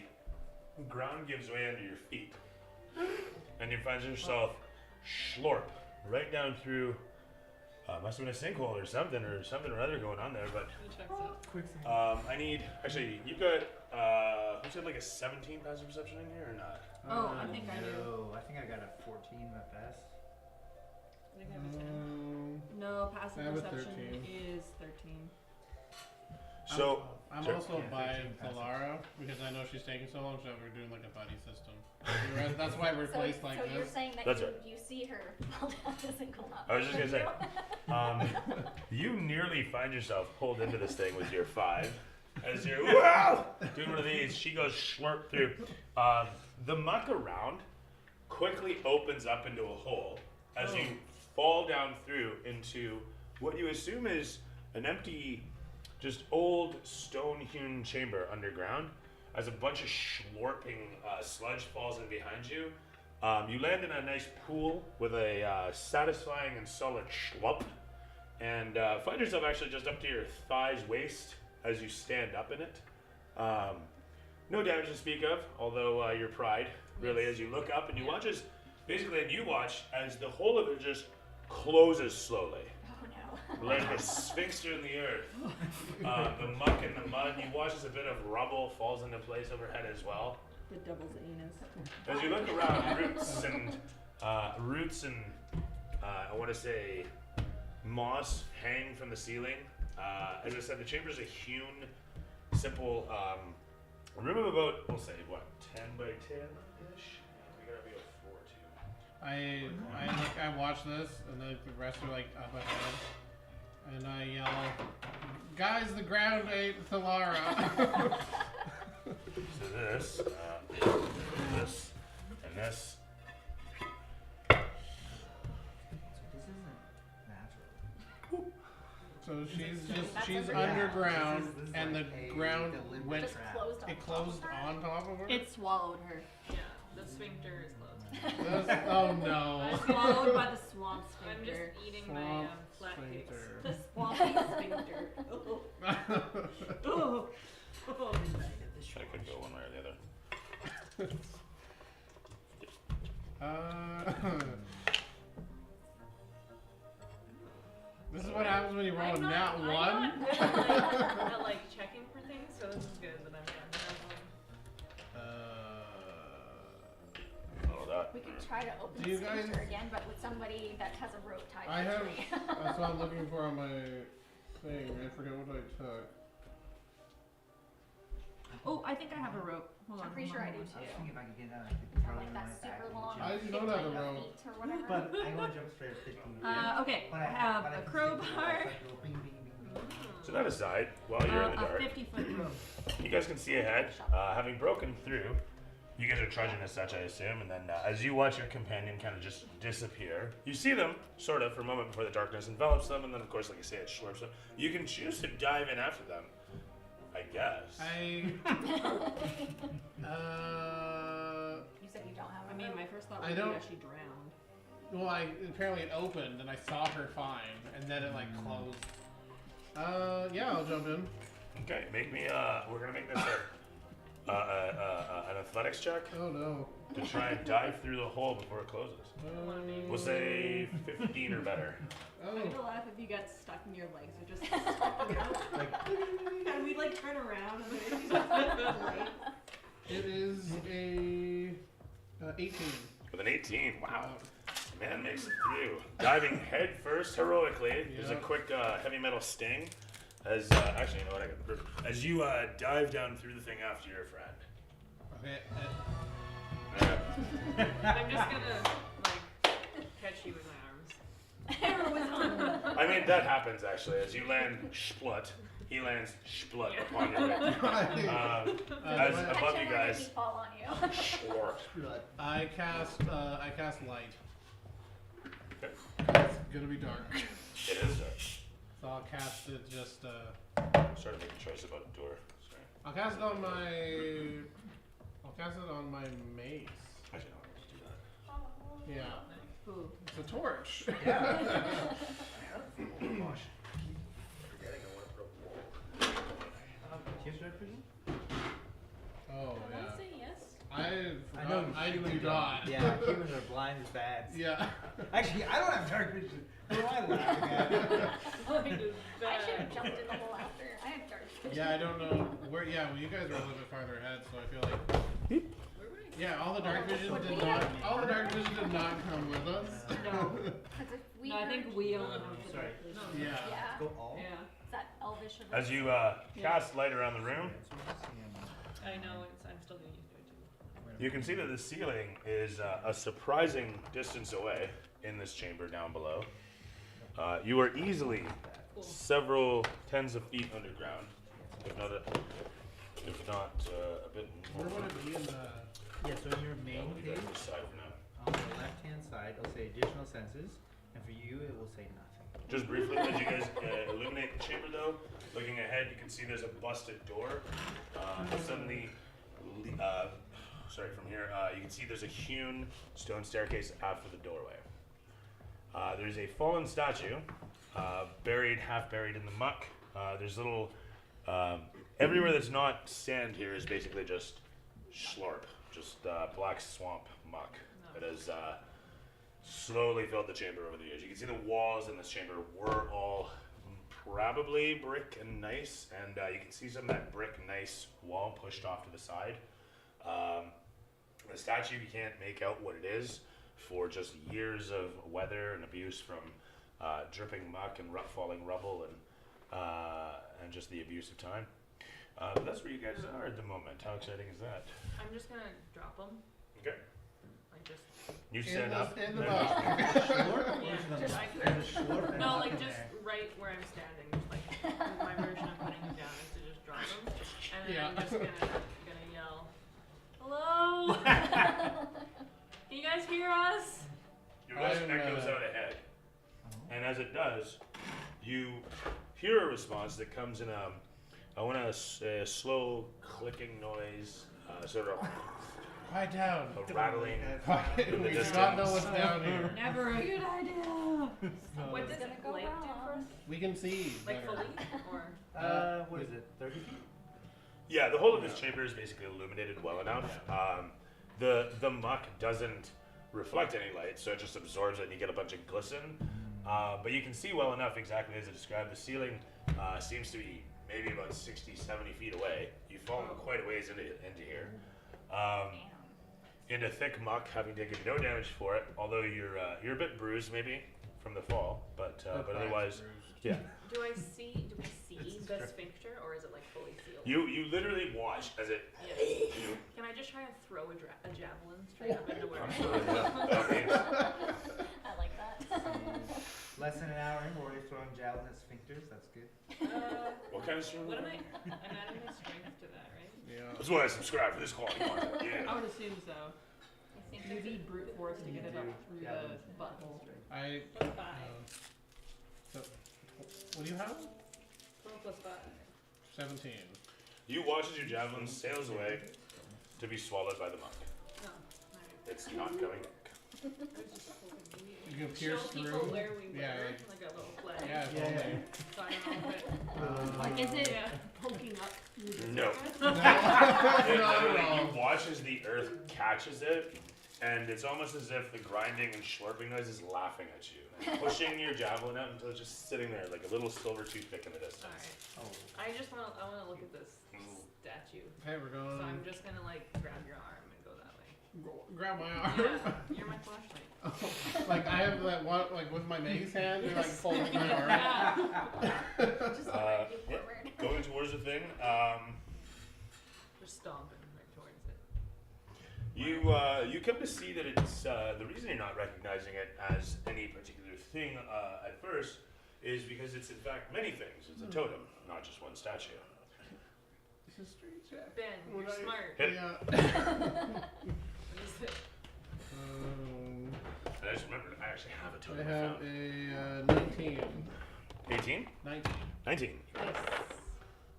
E: ground gives way under your feet. And you find yourself slurp right down through Must have been a sinkhole or something or other going on there. But
C: He checks out.
B: Quicksand.
E: I need actually. You've got who's got like a 17 passive perception in here or not?
F: Oh, I think I do.
B: No, I think I got a 14 at best.
C: I think I have a 10.
F: No,
A: I
F: passive
A: have a
F: perception
A: 13.
F: is 13.
E: So
A: I'm
E: Sure.
A: also
B: Yeah,
A: by
B: 13 passive.
A: Talara because I know she's taking so long, so we're doing like a buddy system. That's why we're
D: So,
A: placed like
D: so you're
A: this.
D: saying that
E: That's
D: you,
E: right.
D: you see her fall down the single knot.
E: I was just gonna say, you nearly find yourself pulled into this thing with your 5. As you're wow, doing one of these, she goes slurp through. The muck around quickly opens up into a hole as you fall down through into what you assume is an empty, just old stone-hewn chamber underground. As a bunch of slurping sludge falls in behind you, you land in a nice pool with a satisfying and solid schlump, and find yourself actually just up to your thighs waist as you stand up in it. No damage to speak of, although your pride really as you look up and you watch as as the whole of it just closes slowly.
D: Oh no.
E: Like a sphinxter in the earth. The muck and the mud, you watch as a bit of rubble falls into place overhead as well.
F: The devil's anus.
E: As you look around, roots and I want to say moss hang from the ceiling. As I said, the chamber is a hewn, simple room of about, we'll say, what, 10 by 10-ish? We gotta be a 4 too.
A: I watch this, and then the rest are like up ahead, and I yell, "Guys, the ground ate Talara!"
E: So this, and this.
B: So this isn't natural.
A: So
D: That's
A: she's
D: underground.
A: underground,
B: This is
A: and
B: like
A: the
B: a
A: ground
B: deliberate
A: went.
D: Just
B: trap.
D: closed on
A: It
D: top
A: closed
D: of her?
A: on top of her.
F: It swallowed her.
C: Yeah, the sphincter is closed.
A: Oh no!
F: Swallowed by the swamp
C: I'm just
F: sphincter.
C: eating my
A: Swamp
C: flat cakes.
A: sphincter.
F: The swampy sphincter. Oh. Oh. Oh.
E: I could go one way or the other.
A: This is what happens when you roll a
C: I'm
A: nat
C: I'm
A: one.
C: not good at like checking for things, so this is good that I'm
E: All that.
D: We could try to open
A: Do
D: the
A: you guys-
D: sphincter again, but with somebody that has a rope tied
A: I
D: to a
A: have.
D: tree.
A: That's what I'm looking for on my thing. I forget what I took.
F: Oh, I think I have a rope. Hold on.
D: I'm pretty
F: hold
D: sure
F: on,
D: I do
F: hold
B: I was
D: too.
B: thinking if I could get down, I could
D: Or
B: probably
D: like that
B: run it back
D: super
B: and
D: long
B: jump.
A: I don't have a rope.
D: feet or whatever.
B: But I want to jump straight at 15 feet.
F: Okay,
B: But
F: I have
B: but
F: a
B: can
F: crowbar,
B: stick to it, so bing, bing, bing, bing.
E: So that aside, while you're in the
F: a
E: dark,
F: 50-foot rope.
E: you guys can see ahead. Having broken through, you guys are trudging as such, I assume, and then as you watch your companion kind of just disappear, you see them, sort of, for a moment before the darkness envelops them, and then, of course, like I say, it slurps them. You can choose to dive in after them, I guess.
A: You
D: You said you don't have a
F: I mean,
D: rope.
F: my first thought
A: I
F: would be
A: don't-
F: that she drowned.
A: Well, apparently it opened and I saw her fine, and then it like closed. Yeah, I'll jump in.
E: Okay, make me, we're gonna make this an athletics check
A: Oh no.
E: to try and dive through the hole before it closes. We'll say 15 or better.
F: I'm
A: Oh,
F: gonna laugh if you got stuck in your legs or just stuck out. And we like turn around and then she's just like,
A: it is a 18.
E: With an 18, wow. Man makes it through. Diving head first heroically. There's a
A: Yeah.
E: quick heavy metal sting. As actually, you know what? As you dive down through the thing after your friend.
A: Okay.
C: I'm just gonna like catch you with my arms.
F: heroism.
E: I mean, that happens actually. As you land splut, he lands splut
C: Yeah.
E: upon your head. As
A: Catch
E: above
D: Catch
E: you
D: him when he
E: guys,
D: fall on you.
E: swart.
A: I cast light.
E: Okay.
A: It's gonna be dark,
E: It is dark.
A: so I'll cast it just.
E: Started making choice about a door. Sorry.
A: I'll cast it on my. I'll cast it on my mace.
E: Actually, no, I'll just do that.
A: Yeah,
F: Ooh.
A: it's a torch.
B: Yeah.
E: Oh gosh. Forgetting I want to put a wall.
B: Here's your prison?
A: Oh
C: I
A: yeah.
C: wanna say yes.
B: I know
A: I do
B: humans
A: not.
B: Yeah, humans are blind as bats.
A: Yeah.
B: Actually, I don't have dark vision. What am I laughing at?
D: I should have jumped in the hole after. I have dark vision.
A: Yeah, I don't know where. Yeah, well, you guys are a little bit farther ahead, so I feel like. Yeah, all the dark vision
D: Would
A: did
D: we
A: not.
D: have-
A: All the dark vision did not come with us.
F: No.
D: 'Cause if we
F: No, I think
D: heard-
F: we only have the
B: Sorry.
F: dark vision.
A: Yeah.
D: Yeah.
B: Go all?
F: Yeah.
D: Is that elvish of
E: As
D: us?
E: you cast light around the room,
C: I know, I'm still getting used to it too.
E: you can see that the ceiling is a surprising distance away in this chamber down below. You are easily
C: Cool.
E: several tens of feet underground, if not a bit more.
A: Where would it be in the?
B: Yeah, so in your
E: Yeah,
B: main
E: we'll leave that
B: page,
E: to the side for now.
B: on the left-hand side, it'll say additional senses, and for you, it will say nothing.
E: Just briefly, as you guys illuminate the chamber though, looking ahead, you can see there's a busted door. Suddenly, from here, you can see there's a hewn stone staircase after the doorway. There's a fallen statue, half buried in the muck. There's little, everywhere that's not sand here is basically just slurp, just black swamp muck that has slowly filled the chamber over the years. You can see the walls in this chamber were all probably brick and gneiss, and you can see some of that brick gneiss wall pushed off to the side. The statue, you can't make out what it is for just years of weather and abuse from dripping muck and falling rubble and just the abuse of time. But that's where you guys are at the moment. How exciting is that?
C: I'm just gonna drop them.
E: Okay.
C: Like just.
E: You stand up.
A: In the
E: then-
A: box.
B: There's a schlorp and
C: No,
B: muck
C: like
B: in
C: just
B: there.
C: right where I'm standing. Just like my version of putting them down is to just drop them, and then
A: Yeah.
C: I'm just gonna yell, "Hello! Can you guys hear us?"
E: Your voice
A: I'm,
E: echoes out ahead, and as it does, you hear a response that comes in a slow clicking noise, sort of
A: Quiet down.
E: a rattling.
A: Quiet.
E: In the
A: We do not know
E: distance.
A: what's down here.
F: Never a good idea.
C: What does
D: gonna
C: it
D: go
C: light do
D: wrong.
C: for us?
A: We can see.
C: Like
A: better.
C: fully, or
B: What is it, 30 feet?
E: Yeah, the whole of this chamber is basically illuminated well enough. The muck doesn't reflect any light, so it just absorbs it and you get a bunch of glisten. But you can see well enough exactly as I described. The ceiling seems to be maybe about 60, 70 feet away. You've fallen quite a ways into here. Into thick muck, having taken no damage for it, although you're a bit bruised maybe from the fall, but otherwise, yeah.
C: do we see the sphincter, or is it like fully sealed?
E: You literally watch as it.
C: Yes. Can I just try and throw a javelin straight up into where?
E: Absolutely, yeah. That means-
D: I like that.
B: Less than an hour in, we're already throwing javelin at sphincters, that's good.
E: What kind of stream?
C: What am I? I'm adding my strength to that, right?
A: Yeah.
E: That's why I subscribe for this quality content. Yeah.
F: I would assume so.
D: I think
F: You need brute force to get it up through the butthole.
A: I.
C: Plus 5.
A: So, what do you have?
C: 12 plus 5.
A: 17.
E: You watch as your javelin sails away to be swallowed by the muck.
C: No. Alright.
E: It's not coming back.
C: I was just hoping we
A: You can
C: show
A: pierce
C: people
A: through.
C: where we were,
A: Yeah,
C: like a little flag.
A: Yeah, if
B: Yeah,
A: only.
C: So I don't know if it,
F: Like, is it
C: Yeah.
F: poking up through the
E: No.
F: surface?
A: Not at
E: Literally,
A: all.
E: you watch as the earth catches it, and it's almost as if the grinding and slurping noise is laughing at you, and pushing your javelin out until it's just sitting there like a little silver toothpick in the distance.
C: Alright.
B: Oh.
C: I wanna look at this statue.
A: Okay, we're going.
C: So I'm just gonna like grab your arm and go that way.
A: Grab my arm.
C: Yeah, you're my flashlight.
A: Like I have that one, like with my mace hand, you're like holding my arm.
C: Yeah.
D: just
E: Uh,
D: move
E: yeah.
D: forward.
E: Going towards the thing,
C: Just stomping right towards it.
E: you come to see that it's the reason you're not recognizing it as any particular thing at first is because it's in fact many things. It's a totem, not just one statue.
A: It's a street check.
C: Ben,
A: Would
C: you're
A: I-
C: smart.
E: Hit.
A: Yeah.
C: What is it?
E: And I just remembered I actually have a
A: I
E: totem.
A: have a 19.
E: 18?
A: 19.
E: 19.
C: Nice.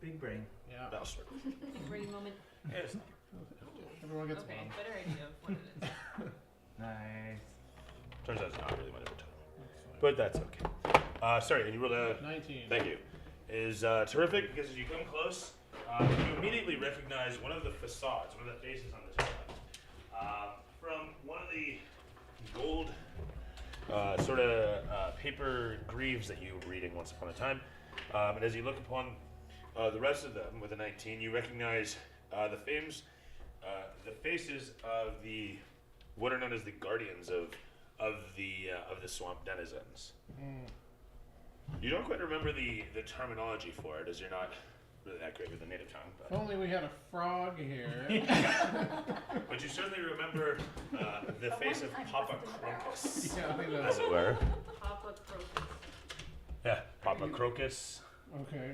B: Big brain.
A: Yeah.
E: That'll sort.
F: Big brain moment.
E: Yes.
A: Everyone gets
C: Okay,
A: one.
C: better idea of what it is.
B: Nice.
E: Turns out it's not really much of a totem. But that's okay. Sorry, and you rolled a
A: 19.
E: thank you. Is terrific because as you come close, you immediately recognize one of the facades, one of the faces on the totem. From one of the gold sort of paper greaves that you were reading once upon a time. And as you look upon the rest of them with a 19, you recognize the faces of the what are known as the guardians of the swamp denizens. You don't quite remember the terminology for it, as you're not really that great with the native tongue.
A: If
E: But,
A: only we had a frog here.
E: but you certainly remember the face of Papa Crocus,
A: Yeah, I know.
E: as it were.
C: Papa Crocus.
E: Yeah, Papa Crocus,
A: Okay.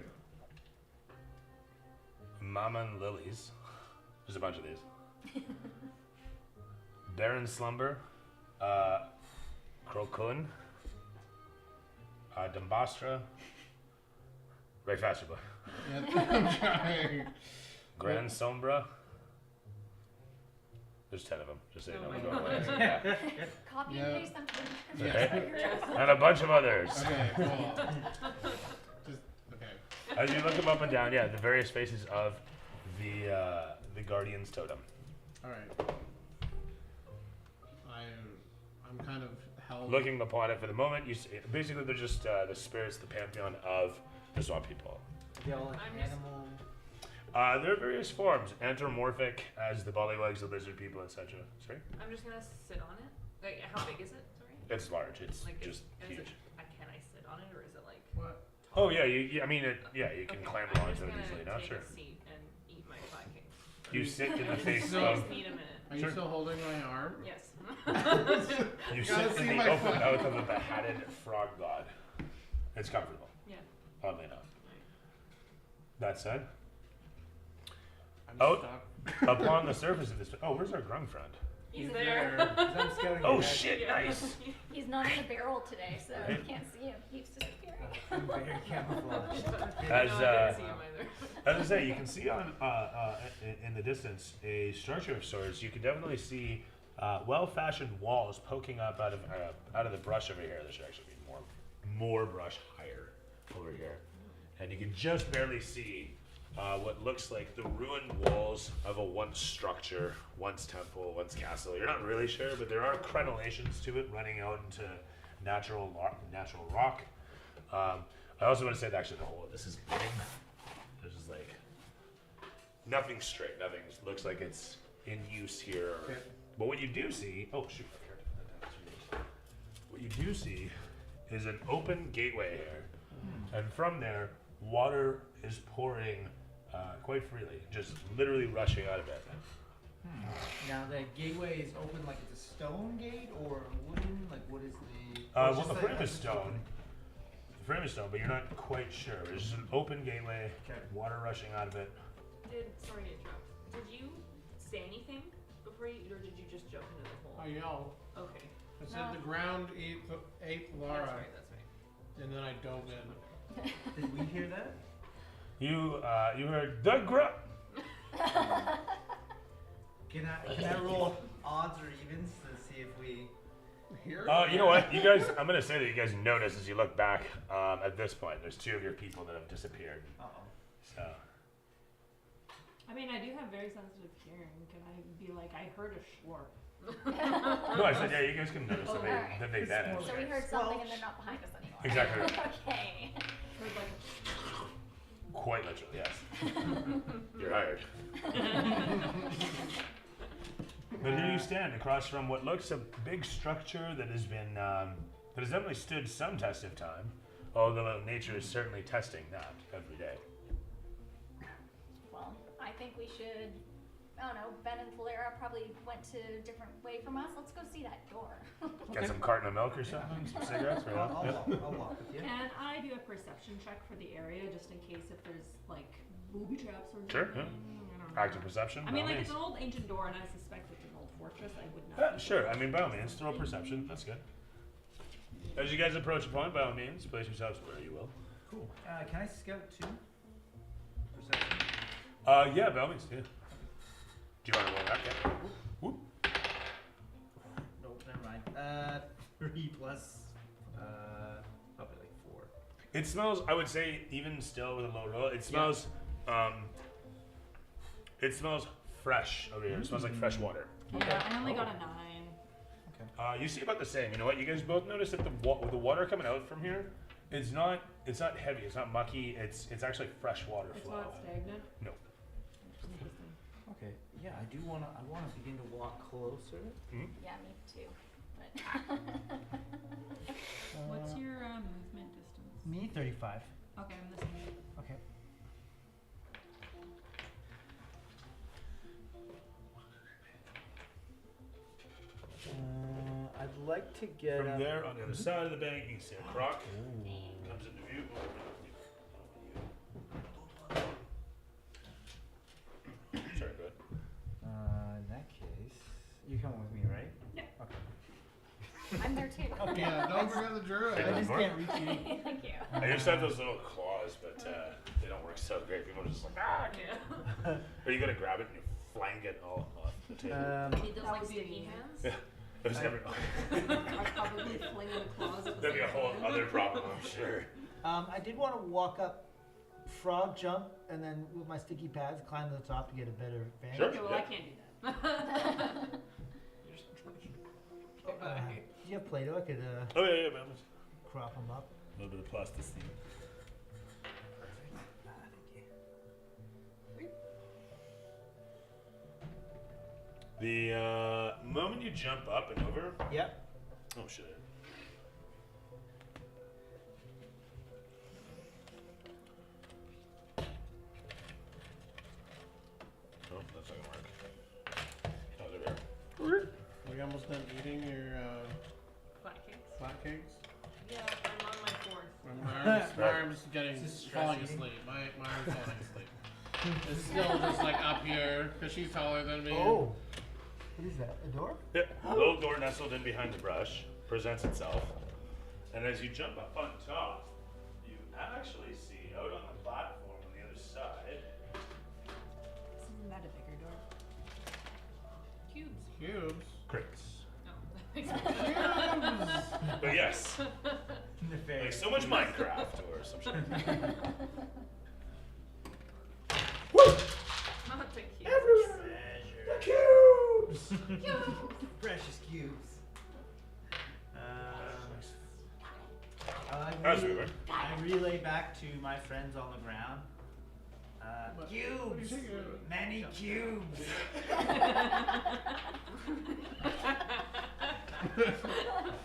E: Mammon Lilies. There's a bunch of these. Baron Slumber, Crocun, Dumbastra. Right faster, boy.
A: Yeah, I'm trying.
E: Grand Sombra. There's 10 of them. Just so you
C: Oh
E: know.
C: my
E: We're going
C: God.
E: away. Yeah.
D: Copy
A: Yeah.
D: and paste them to the
E: Okay. And a bunch of others.
A: Okay, well. Just, okay.
E: As you look them up and down, yeah, the various faces of the Guardian's totem.
A: Alright. I'm kind of held.
E: Looking upon it for the moment, you see, basically they're just the spirits, the pantheon of the swamp people.
B: They all like
C: I'm just-
B: animal.
E: There are various forms, anthropomorphic as the bullywugs, the lizard people, etc. Sorry?
C: I'm just gonna sit on it. Like, how big is it? Sorry.
E: It's large. It's
C: Like,
E: just
C: is
E: huge.
C: it? Can I sit on it, or is it like?
A: What?
E: Oh yeah, I mean, you can
C: Okay,
E: clamber
C: I'm
E: onto
C: just
E: it
C: gonna
E: easily. Now,
C: take
E: sure.
C: a seat and eat my pancake.
E: You sit in the face
A: So-
E: of.
C: Just need a minute.
A: Are you
E: Sure.
A: still holding my arm?
C: Yes.
E: You
A: Gotta
E: sit
A: see
E: in the
A: my
E: open
A: foot.
E: mouth of a beheaded frog god. It's comfortable,
C: Yeah.
E: oddly enough. That said,
A: I'm
E: Oh.
A: stuck.
E: upon the surface of this, oh, where's our grung friend?
C: He's
A: there.
C: there.
B: 'Cause I'm scouting
E: Oh
B: ahead.
E: shit,
C: Yeah.
E: nice.
D: He's not in the barrel today, so you can't see him. He's disappearing.
B: I'm very camouflaged.
E: As,
C: No, I didn't see him either.
E: As I say, you can see on in the distance a structure of sorts. You can definitely see well-fashioned walls poking up out of the brush over here. There should actually be more brush higher over here, and you can just barely see what looks like the ruined walls of a once structure, once temple, once castle. You're not really sure, but there are crenellations to it running out into natural rock. I also want to say that actually the whole of this is big. There's just like nothing straight. Nothing looks like it's in use here.
B: Okay.
E: But what you do see, oh shoot, what you do see is an open gateway here, and from there, water is pouring quite freely, just literally rushing out of it.
B: Now the gateway is open like it's a stone gate or wooden. Like what is the?
E: Well,
B: it's just
E: the
B: like-
E: frame is stone. The frame is stone, but you're not quite sure. There's just an open gateway,
B: Okay.
E: water rushing out of it.
C: Sorry to interrupt. Did you say anything before you, or did you just jump into the
A: I
C: hole?
A: yelled.
C: Okay.
A: I said
D: No.
A: the ground ate Laura,
C: That's right. That's right.
A: and then I dove in.
B: Did we hear that?
E: You heard the grunt.
B: Can I roll odds or evens to see if we?
A: Here?
E: You know what? You guys, I'm gonna say that you guys notice as you look back. At this point, there's two of your people that have disappeared.
B: Uh oh.
E: So
F: I mean, I do have very sensitive hearing. Can I be like, I heard a schlorp?
E: no, I said yeah. You guys can notice that they
D: Alright.
E: that they
B: It's
E: vanished.
B: more
D: So we heard something and they're not behind us anymore.
E: Exactly right.
D: Okay.
F: Heard like
E: Quite literally, yes. You're hired. But here you stand across from what looks a big structure that has been that has definitely stood some test of time, although nature is certainly testing that every day.
D: Well, I think we should. I don't know. Ben and Valera probably went to a different way from us. Let's go see that door.
E: Get some carton of milk or something, some cigarettes, right?
B: I'll
E: Yeah.
B: walk with you.
F: Can I do a perception check for the area just in case if there's like booby traps or
E: Sure,
F: something?
E: yeah.
F: I don't know.
E: Active perception.
F: I mean,
E: by all
F: like it's
E: means.
F: an old ancient door, and I suspect it's an old fortress. I would not.
E: Yeah,
F: be
E: sure. I
F: surprised.
E: mean, by all means, throw perception. That's good. As you guys approach a point, by all means, place yourselves where you will.
B: Cool. Can I scout too? Perception.
E: Yeah, by all means, yeah. Do you want to roll that? Yeah. Whoop.
B: Nope, never mind. 3 plus, probably like 4.
E: It smells. I would say, even still with a low roll, it smells. It smells fresh over here. It smells like fresh water.
F: Yeah, I only
B: Oh.
F: got a 9.
B: Okay.
E: You see about the same. You know what? You guys both notice that the water coming out from here, it's not heavy. It's not mucky. It's actually fresh water
F: It's
E: flow.
F: not stagnant.
E: No.
F: Interesting.
B: Okay. Yeah, I wanna begin to walk closer.
D: Yeah, me too. But
F: What's your movement distance?
B: Me 35.
F: Okay, I'm the same.
B: Okay. I'd like to get
E: From
B: up.
E: there, on the other side of the bank, you can see a croc comes into view. Sorry, go ahead.
B: In that case, you come with me, right?
F: Yeah.
B: Okay.
D: I'm there too.
A: Yeah, don't forget the druid.
E: Hey,
B: I just
E: Mark.
B: can't reach you.
D: Thank you.
E: I used to have those little claws, but they don't work so great. People are just like, ah, I can't. Or you gotta grab it and you flank it all off the table.
F: Need those
C: That
F: like
C: would be
F: sticky
C: me.
F: hands.
E: Yeah. There's never.
F: I'd probably fling the claws at the
E: That'd be a
F: same
E: whole
F: time.
E: other problem, I'm sure.
B: I did want to walk up, frog jump, and then with my sticky pads climb to the top to get a better vantage.
E: Sure.
F: Okay, well I can't do that.
B: Do you have Play-Doh? I could
E: Oh yeah, man.
B: crop them up.
E: A little bit of plasticine. The moment you jump up and over.
B: Yep.
E: Oh shit. Oh, that's not gonna work. Oh, there we are.
A: Are you almost done eating your
C: Flat cakes.
A: flat cakes?
C: Yeah, I'm on my fourth.
A: My arm's getting
B: Is this
A: falling
B: stress
A: asleep. My arm's falling asleep. It's still just like up here because she's taller than me.
B: Oh. What is that? A door?
E: Yep. The little door nestled in behind the brush presents itself. And as you jump up on top, you actually see out on the platform on the other side.
F: Isn't that a bigger door?
C: Cubes.
A: Cubes.
E: Crates.
C: No.
E: But yes, like
B: Nefarious.
E: so much Minecraft or some shit.
C: Not the cubes.
B: The cubes! Precious cubes.
E: How's it going?
B: I relay back to my friends on the ground.
A: What-
B: Cubes!
A: what do you think of-
B: Many cubes!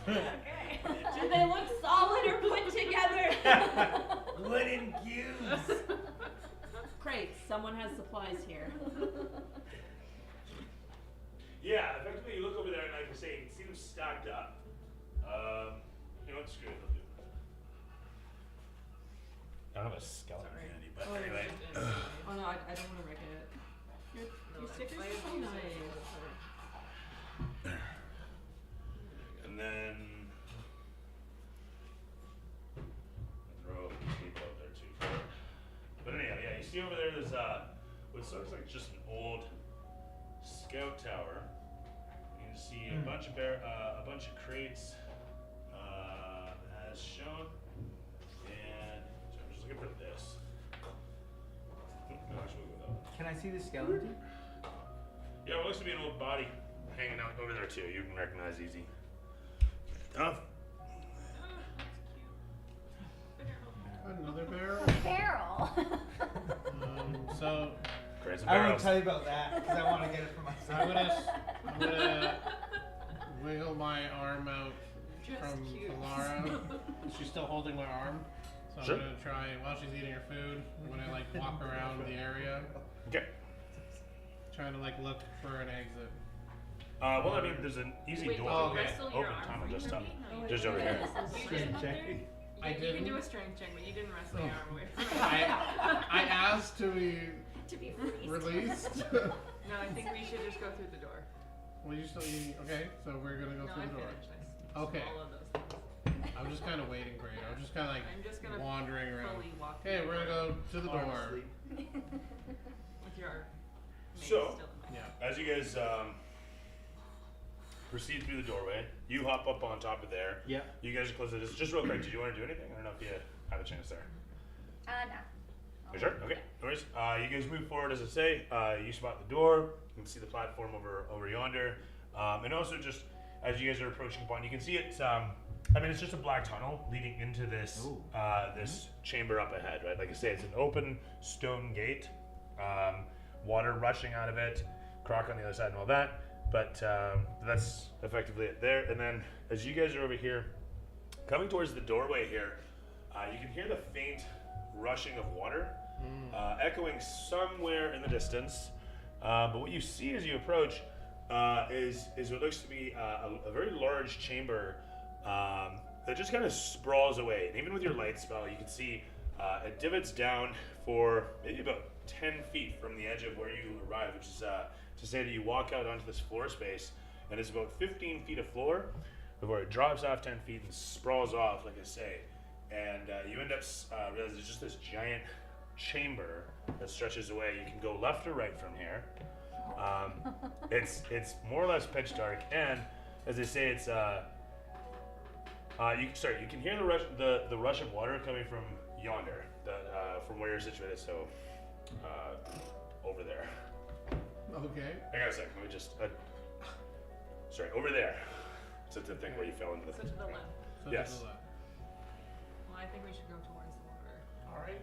C: Okay.
F: Do they look solid or put together?
B: Wooden cubes!
F: Crates, someone has supplies here.
E: Yeah, effectively you look over there and like I say, you can see them stacked up. You know what, screw it, I'll do it. I don't have a skeleton
C: Sorry.
E: handy, but
F: Oh,
E: anyway.
F: Oh no, I don't want to wreck it. Your stickers are so nice.
E: And then throw these people out there too. But anyhow, yeah, you see over there there's what looks like just an old scout tower. You can see a bunch of crates as shown. And so I'm just looking for this. No, actually we'll go with that one.
B: Can I see the skeleton?
E: Yeah, well, it looks to be an old body hanging out over there too. You can recognize easy. Tough.
A: Another barrel.
D: Barrel.
A: So
E: Crates and
B: I won't
E: barrels.
B: tell you about that because I want to get it for
A: I'm
B: myself.
A: gonna wiggle my arm out
C: Just
A: from
C: cubes.
A: Lara. She's still holding my arm. So
E: Sure.
A: I'm gonna try while she's eating her food. I'm gonna like walk around the area,
E: Okay.
A: trying to like look for an exit.
E: Well, I mean, there's an easy
C: Wait,
E: door.
A: oh,
C: did you
A: okay.
C: wrestle
E: Open
C: your arm
E: tunnel
C: free
E: just
C: from
E: up.
C: me? No, you
E: Just
C: didn't.
E: over here.
C: You
B: Strength
C: didn't.
B: check.
A: I
C: You can
A: didn't?
C: do a strength check, but you didn't wrestle your arm away from me.
A: I asked to be
D: To be freezed.
A: released.
C: No, I think we should just go through the door.
A: Well, you still eating? Okay, so we're gonna go
C: No, I
A: through the door.
C: finished. I
A: Okay.
C: swallowed those things.
A: I'm just kind of waiting for you. I'm just kind of like
C: I'm just gonna
A: wandering around.
C: fully walk
A: Okay,
C: through
A: we're
C: the
A: gonna
C: door
A: go to the
B: Arm
A: door.
B: asleep.
C: with your mace
E: So-
C: still in my hand.
A: Yeah.
E: As you guys proceed through the doorway, you hop up on top of there.
B: Yeah.
E: You guys are close to this. Just real quick, did you want to do anything? I don't know if you have a chance there.
D: No.
E: You sure? Okay. No worries. You guys move forward, as I say. You spot the door. You can see the platform over yonder. And also just as you guys are approaching the pond, you can see it's it's just a black tunnel leading into this this chamber up ahead, right? Like I say, it's an open stone gate, water rushing out of it, croc on the other side and all that. But that's effectively it there. And then as you guys are over here, coming towards the doorway here, you can hear the faint rushing of water, echoing somewhere in the distance. But what you see as you approach is what looks to be a very large chamber that just kind of sprawls away. And even with your light spell, you can see it divots down for maybe about 10 feet from the edge of where you arrive, which is to say that you walk out onto this floor space, and it's about 15 feet of floor before it drops off 10 feet and sprawls off, like I say. And you end up realizing it's just this giant chamber that stretches away. You can go left or right from here. It's more or less pitch dark, and as they say, it's you can hear the rush of water coming from yonder, from where you're situated. So over there.
A: Okay.
E: Hang on a second. Let me just. Over there. So to think where you fell into the.
C: So to the left.
A: So
E: Yes.
A: to the left.
C: Well, I think we should go towards the water.
A: All right.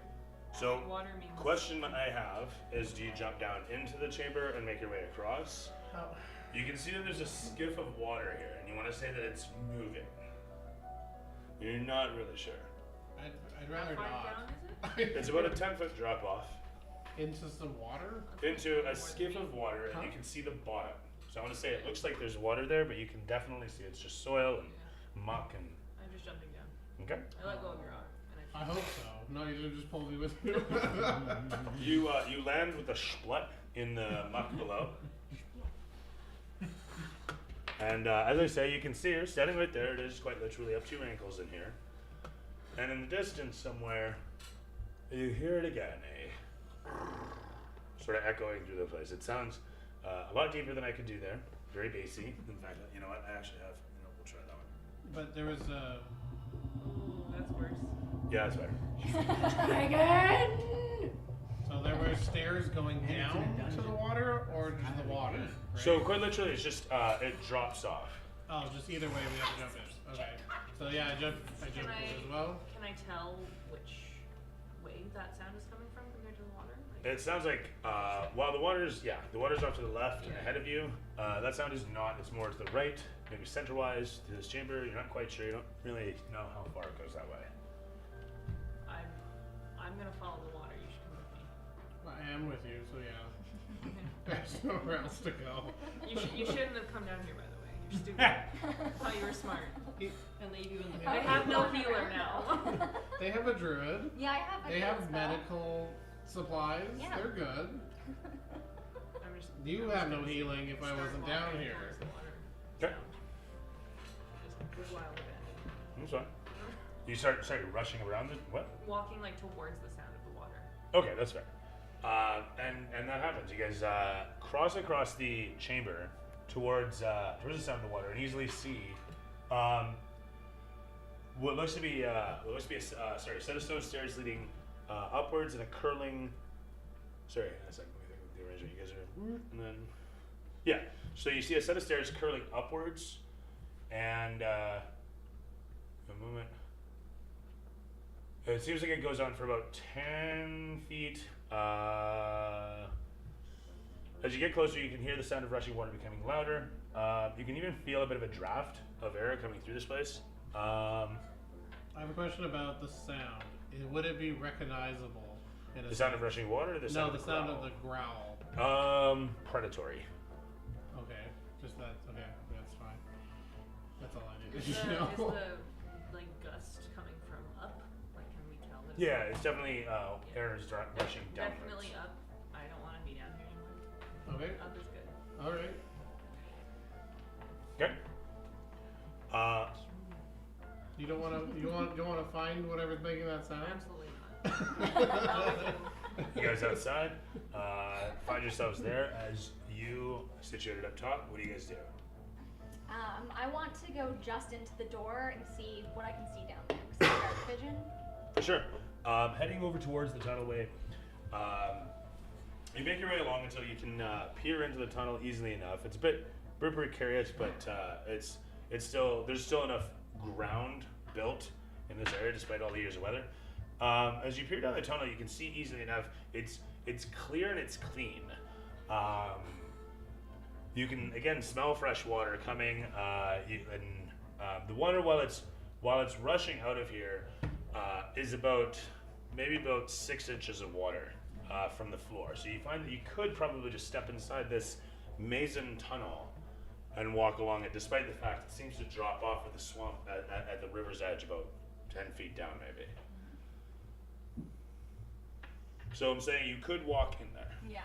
E: So,
C: Water means.
E: question I have is, do you jump down into the chamber and make your way across?
A: How-
E: You can see that there's a skiff of water here, and you want to say that it's moving. You're not really sure.
A: I'd
C: How
A: rather
C: far
A: not.
C: down is it?
E: It's about a 10-foot drop off
A: Into some water?
E: into a skiff of water, and you can see the bottom. So I want to say it looks like there's water there, but you can definitely see it's just soil and muck and.
C: I'm just jumping down.
E: Okay.
C: I let go of your arm. And
A: I hope so. No, you didn't just pull me with you.
E: You land with a splut in the muck below. And as I say, you can see her standing right there. It is quite literally up to your ankles in here. And in the distance somewhere, you hear it again, sort of echoing through the place. It sounds a lot deeper than I could do there. Very bassy. In fact, you know what? I actually have. We'll try that one.
A: But there was a.
C: Ooh, that's worse.
E: Yeah, that's better.
F: Again!
A: So there were stairs going down to the water, or just the water? Right?
E: So quite literally, it's just it drops off.
A: Oh, just either way we have to jump in. Okay. So yeah, I jumped in as well.
C: Can I tell which way that sound is coming from compared to the water?
E: It sounds like while the water's off to the left and ahead of you. That sound is not. It's more to the right, maybe center-wise to this chamber. You're not quite sure. You don't really know how far it goes that way.
C: I'm gonna follow the water. You should come with me.
A: I am with you, so yeah. There's nowhere else to go.
C: You shouldn't have come down here, by the way. You're stupid. I thought you were smart.
F: And leave you in the
C: I have no healer now.
A: They have a druid.
D: Yeah, I have a
A: They
D: heal
A: have
D: spell.
A: medical supplies.
D: Yeah.
A: They're good.
C: I'm just,
A: You
C: I'm
A: have
C: just
A: no
C: gonna
A: healing if I
C: start
A: wasn't
C: walking
A: down here.
C: towards the water.
E: Okay.
C: Just wild abandon.
E: That's fine. You start rushing around it. What?
C: Walking like towards the sound of the water.
E: Okay, that's fair. And that happens. You guys cross across the chamber towards the sound of the water and easily see what looks to be a set of stone stairs leading upwards and a curling. Sorry, a second. Let me think of the arrangement. You guys are, and then yeah. So you see a set of stairs curling upwards, and a movement. It seems like it goes on for about 10 feet. As you get closer, you can hear the sound of rushing water becoming louder. You can even feel a bit of a draft of air coming through this place.
A: I have a question about the sound. Would it be recognizable? In
E: The sound of rushing water or the sound
A: No,
E: of
A: the sound
E: growl?
A: of the growl.
E: Predatory.
A: Okay, just that. Okay, that's fine. That's all I
C: Is
A: needed
C: the,
A: to know.
C: is the like gust coming from up? Like, can we tell that?
E: Yeah, it's definitely air is rushing downwards.
C: Definitely up. I don't want to be down here anymore.
A: Okay,
C: Up is good.
A: all right.
E: Okay.
A: You don't want to find whatever's making that sound.
C: Absolutely not.
E: You guys outside, find yourselves there as you situated up top. What do you guys do?
D: I want to go just into the door and see what I can see down there. Because I have dark vision.
E: For sure. Heading over towards the tunnelway, you make your way along until you can peer into the tunnel easily enough. It's a bit precarious, but it's there's still enough ground built in this area despite all the years of weather. As you peer down the tunnel, you can see easily enough it's clear and it's clean. You can again smell fresh water coming. The water while it's rushing out of here is maybe about 6 inches of water from the floor. So you find that you could probably just step inside this mason tunnel and walk along it, despite the fact it seems to drop off at the swamp at the river's edge about 10 feet down maybe. So I'm saying you could walk in there.
D: Yeah.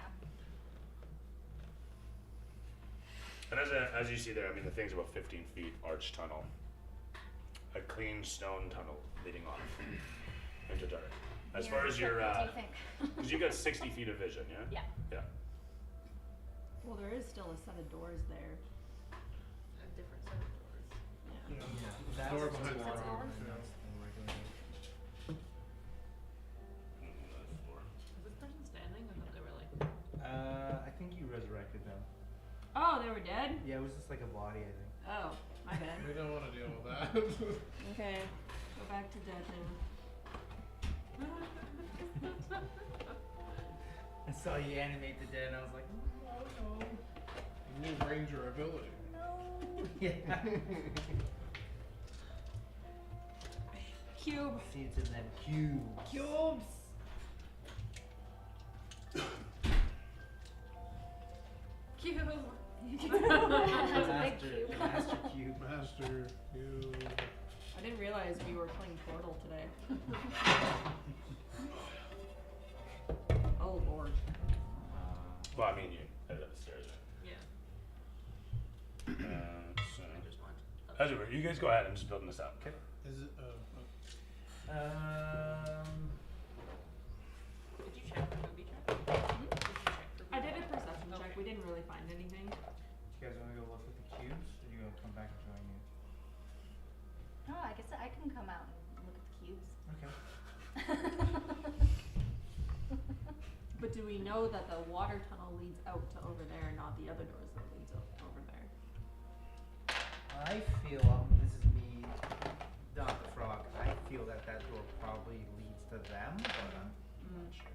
E: And as you see there, I mean the thing's about 15 feet arch tunnel. A clean stone tunnel leading off into dark. As
D: Yeah,
E: far as your,
D: what do you think?
E: because you got 60 feet of vision, yeah?
D: Yeah.
E: Yeah.
F: Well, there is still a set of doors there.
C: A different set of doors.
F: Yeah.
B: That's
A: Door
B: the
A: behind
B: door.
A: the door.
B: That's the regular.
C: Is this person standing? I thought they were like.
B: I think you resurrected them.
F: Oh, they were dead?
B: Yeah, it was just like a body, I think.
F: Oh, my bad.
A: We don't want to deal with that.
F: Okay, go back to dead now.
B: I saw you animate the dead, and I was like, oh
A: New ranger ability.
B: no. Yeah.
F: Cube.
B: See, it's in them cubes.
F: Cubes.
C: Cute.
D: That's a big cube.
B: Master cube.
A: Master, you.
F: I didn't realize we were playing Portal today. Oh lord.
E: Well, I mean, you headed up the stairs.
C: Yeah.
E: So,
C: I just want.
E: as it were, you guys go ahead. I'm just building this out. Okay.
A: Is it?
C: Did you check for booby trap? Did you check for
F: I
C: booby
F: did a
C: trap?
F: perception check. We didn't really find anything.
B: You guys want to go look at the cubes, or you want to come back and join you?
D: Oh, I guess I can come out and look at the cubes.
B: Okay.
F: But do we know that the water tunnel leads out to over there, not the other doors that leads out over there?
B: I feel, this is me, Doc the Frog, I feel that door probably leads to them, but I'm not sure.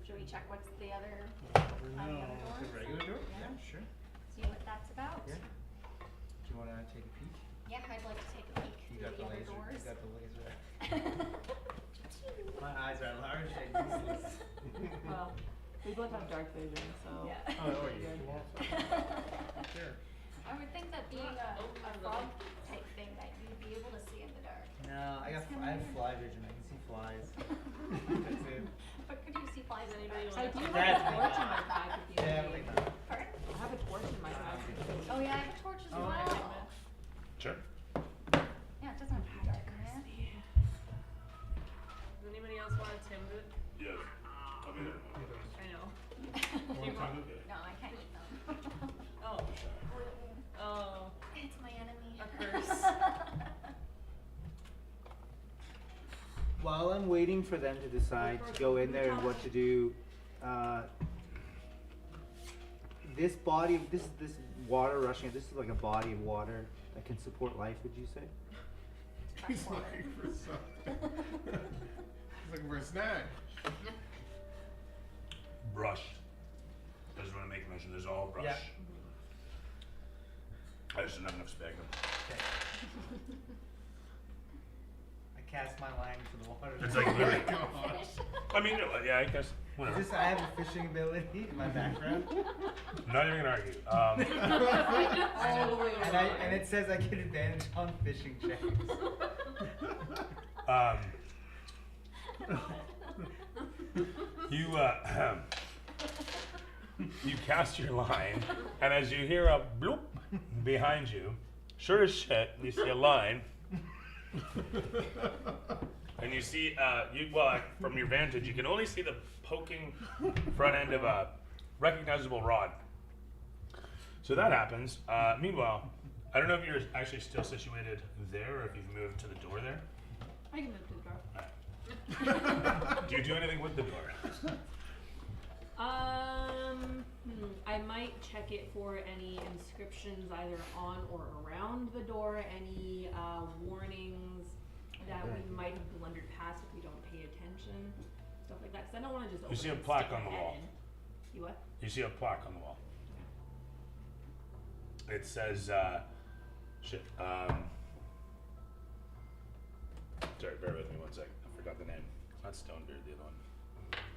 D: Should we check what's the other on the
A: No.
D: other
B: The
D: doors?
B: regular door?
D: Yeah.
B: Yeah, sure.
D: See what that's about?
B: Yeah. Do you want to take a peek?
D: Yeah, I'd like to take a peek
B: You got
D: through
B: the
D: the other
B: laser.
D: doors.
B: You got the laser. My eyes are large and useless.
F: Well, we both have dark vision, so.
D: Yeah.
B: Oh, or you.
A: Here.
D: I would think that being a frog type thing that you'd be able to see in the dark.
B: No, I have fly vision. I can see flies. That's it.
D: But could you see flies in the
C: Anybody
D: dark?
F: I do have
B: That's
F: a
B: me.
F: torch in my bag if you
B: Yeah,
F: need.
B: like that.
D: Pardon?
F: I have a torch in my bag if you need.
D: Oh yeah, I have a torch as
B: Oh.
D: well.
E: Sure.
D: Yeah, it doesn't have to be dark in there.
C: Does anybody else want a Timbit?
E: Yeah. I'll be there.
C: I know.
A: Want some?
D: No, I can't eat them.
C: Oh. Oh.
D: It's my enemy.
C: A curse.
B: While I'm waiting for them to decide to go in there and what to do, this water rushing, this is like a body of water that can support life, would you say?
A: He's looking for something. He's looking for a snack.
E: Brush. I just want to make mention. There's all brush.
B: Yeah.
E: I just don't have enough sphagnum.
B: Okay. I cast my line into the water.
E: It's like literally.
D: Finish.
E: I mean, yeah, I guess. Whatever.
B: Is this, I have a fishing ability in my background.
E: I'm not even gonna argue.
F: All the way
B: And it says I get advantage on fishing checks.
E: You you cast your line, and as you hear a bloop behind you, sure as shit, you see a line, and you see from your vantage, you can only see the poking front end of a recognizable rod. So that happens. Meanwhile, I don't know if you're actually still situated there, or if you've moved to the door there.
F: I can move to the door.
E: Do you do anything with the door?
F: I might check it for any inscriptions either on or around the door, any warnings that we might have blundered past if we don't pay attention, stuff like that. Because I don't want to just.
E: You see a
F: open and
E: plaque
F: stick
E: on
F: my
E: the
F: head
E: wall.
F: in. You what?
E: You see a plaque on the wall. It says, shit. Sorry, bear with me one sec. I forgot the name. It's not Stonebeard, the other one.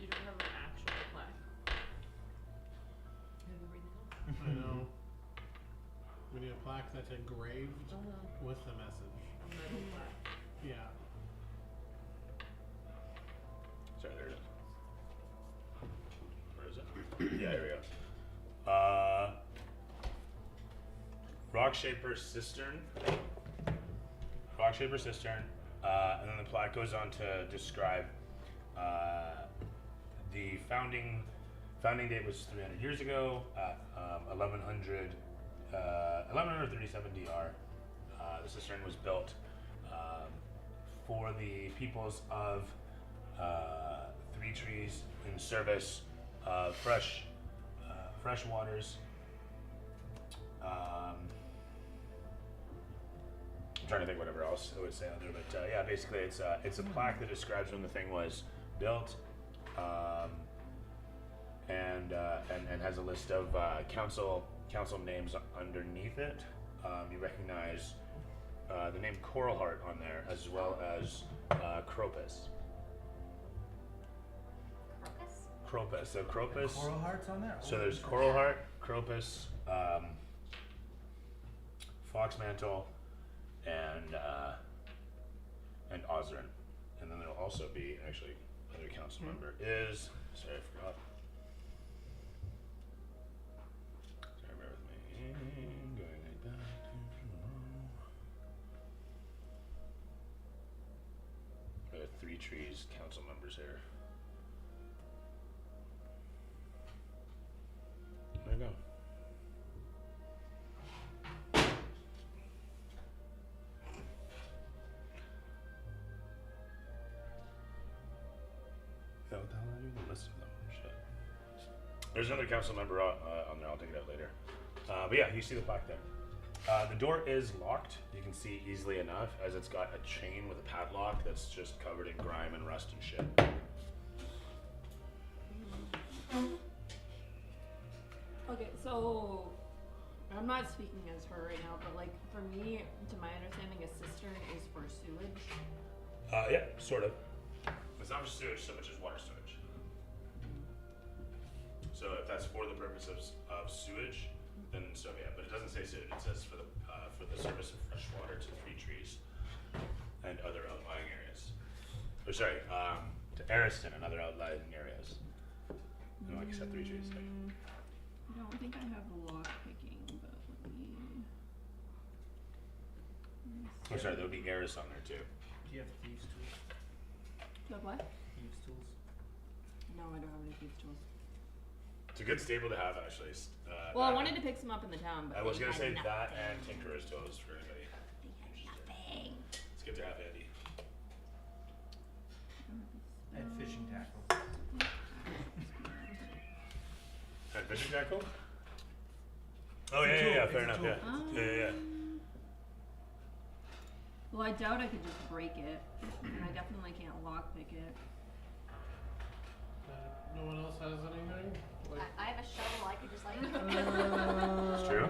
C: You don't have an actual plaque. You have everything else.
A: I know. We need a plaque that's engraved with the message.
C: A metal plaque.
A: Yeah.
E: Sorry, there it is. Where is it? Yeah, here we go. Rock Shaper Cistern. Rock Shaper Cistern. And then the plaque goes on to describe the founding date was 300 years ago at 1137 DR. The cistern was built for the peoples of Three Trees in service of fresh waters. I'm trying to think whatever else I would say on there, but yeah, basically it's a plaque that describes when the thing was built, and has a list of council names underneath it. You recognize the name Coralheart on there, as well as Cropus.
D: Crocus?
E: So Cropus.
B: Coral hearts on there.
E: So there's Coralheart, Cropus, Foxmantle, and Ozrin. And then there'll also be actually another council member is, sorry, I forgot. Sorry, bear with me. Going like that. There are Three Trees council members here. There you go. Yeah, what the hell are you? The list of them. Shit. There's another council member on there. I'll take it out later. But yeah, you see the plaque there. The door is locked. You can see easily enough as it's got a chain with a padlock that's just covered in grime and rust and shit.
F: Okay, so I'm not speaking as her right now, but like for me, to my understanding, a cistern is for sewage.
E: Yeah, sort of. It's not for sewage so much as water storage. So if that's for the purpose of sewage, then so yeah. But it doesn't say sewage. It says for the service of fresh water to Three Trees and other outlying areas. Or sorry, to Ariston and other outlying areas. And like I said, Three Trees. Like,
F: I don't think I have the lock picking, but let me.
E: oh, sorry, there'll be Eris on there too.
B: Do you have thieves tools?
F: Do you have what?
B: Thieves tools?
F: No, I don't have any thieves tools.
E: It's a good stable to have, actually.
F: Well, I wanted to pick some up in the town, but
E: I was
F: they
E: gonna
F: had
E: say
F: nothing.
E: that and Tinkerer's Tools for anybody.
F: They had nothing.
E: It's good to have handy.
B: And fishing tackle.
E: And fishing tackle? Oh yeah, fair enough. Yeah. Yeah.
F: Well, I doubt I could just break it, and I definitely can't lockpick it.
A: No one else has anything? Like,
D: I have a shovel. I could just like.
E: It's true.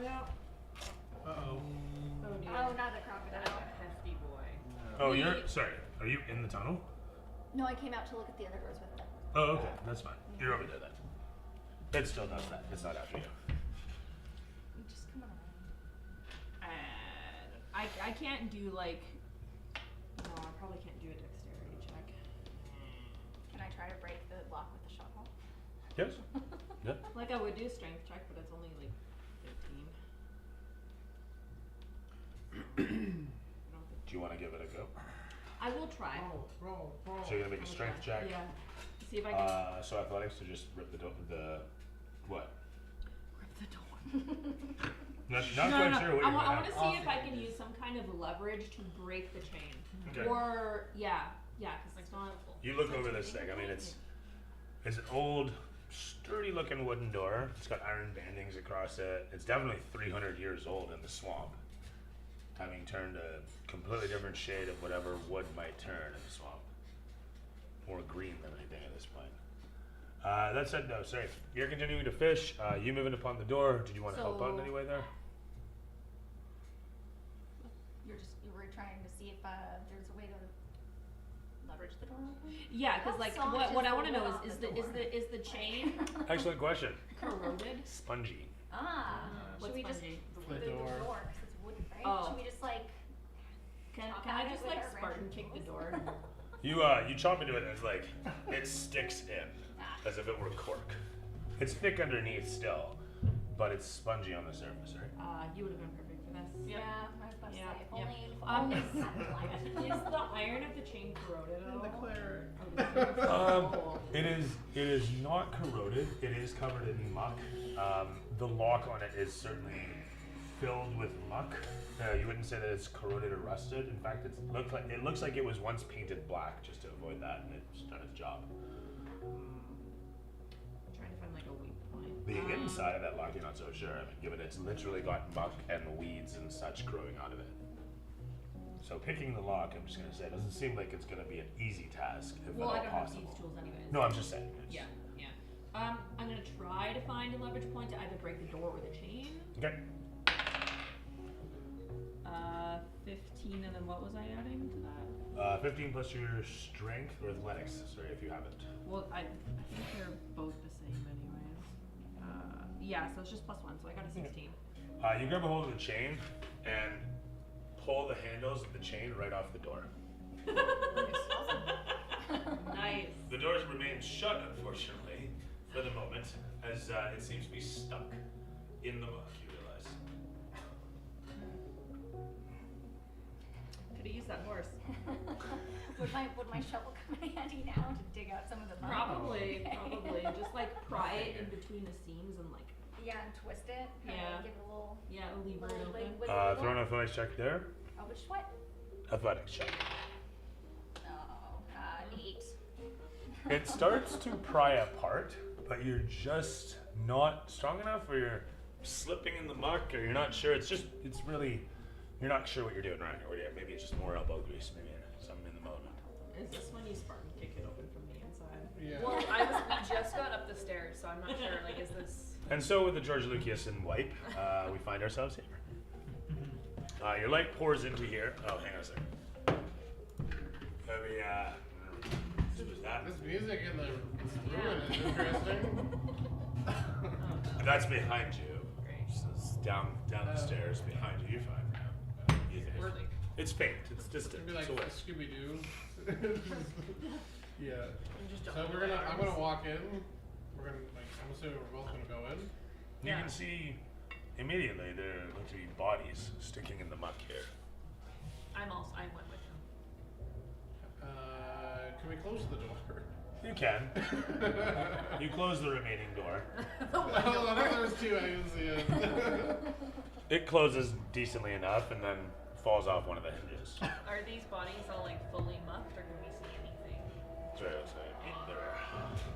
F: Yeah.
A: uh-oh.
C: Oh dear.
D: Oh, not a
C: That's
D: crocodile.
C: a hefty boy.
E: Oh, you're sorry. Are you in the tunnel?
D: No, I came out to look at the other doors with them.
E: Oh, okay, that's fine. You're over there then. It still does that. It's not after you.
D: You just come around.
F: I can't do like. No, I probably can't do a dexterity check.
D: Can I try to break the lock with the shovel?
E: Yes. Yeah.
F: Like I would do a strength check, but it's only like 15. I don't think.
E: Do you want to give it a go?
F: I will try.
A: Roll.
E: So you're gonna make a strength check.
F: Yeah. See if I can
E: So athletics to just rip the what?
F: rip the door.
E: Not
F: No,
E: quite
F: no,
E: sure
F: no.
E: what
F: I
E: you're
F: want
E: gonna
F: to see if I can use some kind of leverage to break the chain.
E: Okay.
F: Or, yeah, because it's not.
E: You look over this thing. I mean, it's an old, sturdy-looking wooden door. It's got iron bandings across it. It's definitely 300 years old in the swamp, having turned a completely different shade of whatever wood might turn in the swamp. More green than anything at this point. That said, no, sorry. You're continuing to fish. You moving upon the door. Did you want to help out in
D: So-
E: any way there?
D: You were trying to see if there's a way to leverage the door open?
F: Yeah, because
D: How
F: like
D: soft
F: what
D: is
F: I
D: the
F: want to know
D: wood on
F: is
D: the door?
F: the chain
E: Excellent question.
F: corroded?
E: Spongy.
F: What's
D: Should we just
F: spongy?
A: The door.
D: because it's wooden, right?
F: Oh.
D: Should we just like
F: Can
D: Chop
F: I
D: at it
F: just
D: with
F: like
D: our
F: Spartan
D: random
F: kick the
D: tools?
F: door?
E: You chop into it and it's like it sticks in as if it were cork. It's thick underneath still, but it's spongy on the surface, right?
F: You would have been perfect for this.
D: Yeah, I was about to
F: Yeah,
D: say. If
F: yeah.
D: only
F: Is the iron of the chain corroded at
A: And the
F: all?
A: cleric.
E: It is not corroded. It is covered in muck. The lock on it is certainly filled with muck. You wouldn't say that it's corroded or rusted. In fact, it looks like it was once painted black just to avoid that, and it's done its job.
F: I'm trying to find like a weak point.
E: The inside of that lock, you're not so sure. I mean, given it's literally got muck and weeds and such growing out of it. So picking the lock, I'm just gonna say, doesn't seem like it's gonna be an easy task, if
F: Well,
E: at
F: I
E: all
F: don't have
E: possible.
F: thieves' tools anyways.
E: No, I'm just saying.
F: Yeah, yeah. I'm gonna try to find a leverage point to either break the door or the chain.
E: Okay.
F: 15, and then what was I adding to that?
E: 15 plus your strength or athletics. Sorry if you haven't.
F: Well, I think they're both the same anyways. Yeah, so it's just +1, so I got a 16.
E: You grab a hold of the chain and pull the handles of the chain right off the door.
F: Nice.
E: The doors remain shut, unfortunately, for the moment, as it seems to be stuck in the muck, you realize.
F: Could have used that horse.
D: would my shovel come in handy now to dig out some of the mud?
F: Probably. Just like pry it in between the seams and like,
D: Yeah, and twist it. Kinda
F: Yeah.
D: Give it a little.
F: yeah, lever it
D: Little
F: open.
D: wig- wiggle,
E: Throw an
D: wiggle.
E: athletics check there.
D: Oh, which what?
E: Athletics check.
D: Oh, 8.
E: It starts to pry apart, but you're just not strong enough, or you're slipping in the muck, or you're not sure. It's really, you're not sure what you're doing right, or maybe it's just more elbow grease, maybe something in the moment.
F: Is this when you Spartan kick it open from the inside?
A: Yeah.
C: Well, we just got up the stairs, so I'm not sure. Like, is this?
E: And so with the George Lucas and wipe, we find ourselves here. Your light pours into here. Oh, hang on a second. What was that?
A: This music in the ruin is interesting.
E: That's behind you.
C: Great.
E: So it's down the stairs behind you. You're fine. You think
C: We're like,
E: it's faint. It's distant.
A: It'd be like
E: It's away.
A: Scooby Doo. Yeah.
C: I'm just
A: So
C: jumping
A: we're gonna.
C: my
A: I'm gonna
C: arms.
A: walk in. We're gonna. Like, I'm assuming we're both gonna go in.
E: You
C: Yeah.
E: can see immediately there look to be bodies sticking in the muck here.
C: I went with him.
A: Can we close the door?
E: You can. You close the remaining door.
A: Oh, I thought there was 2. I didn't see it.
E: It closes decently enough and then falls off one of the hinges.
C: Are these bodies all like fully mucked, or can we see anything
E: Sorry, I'll say in there.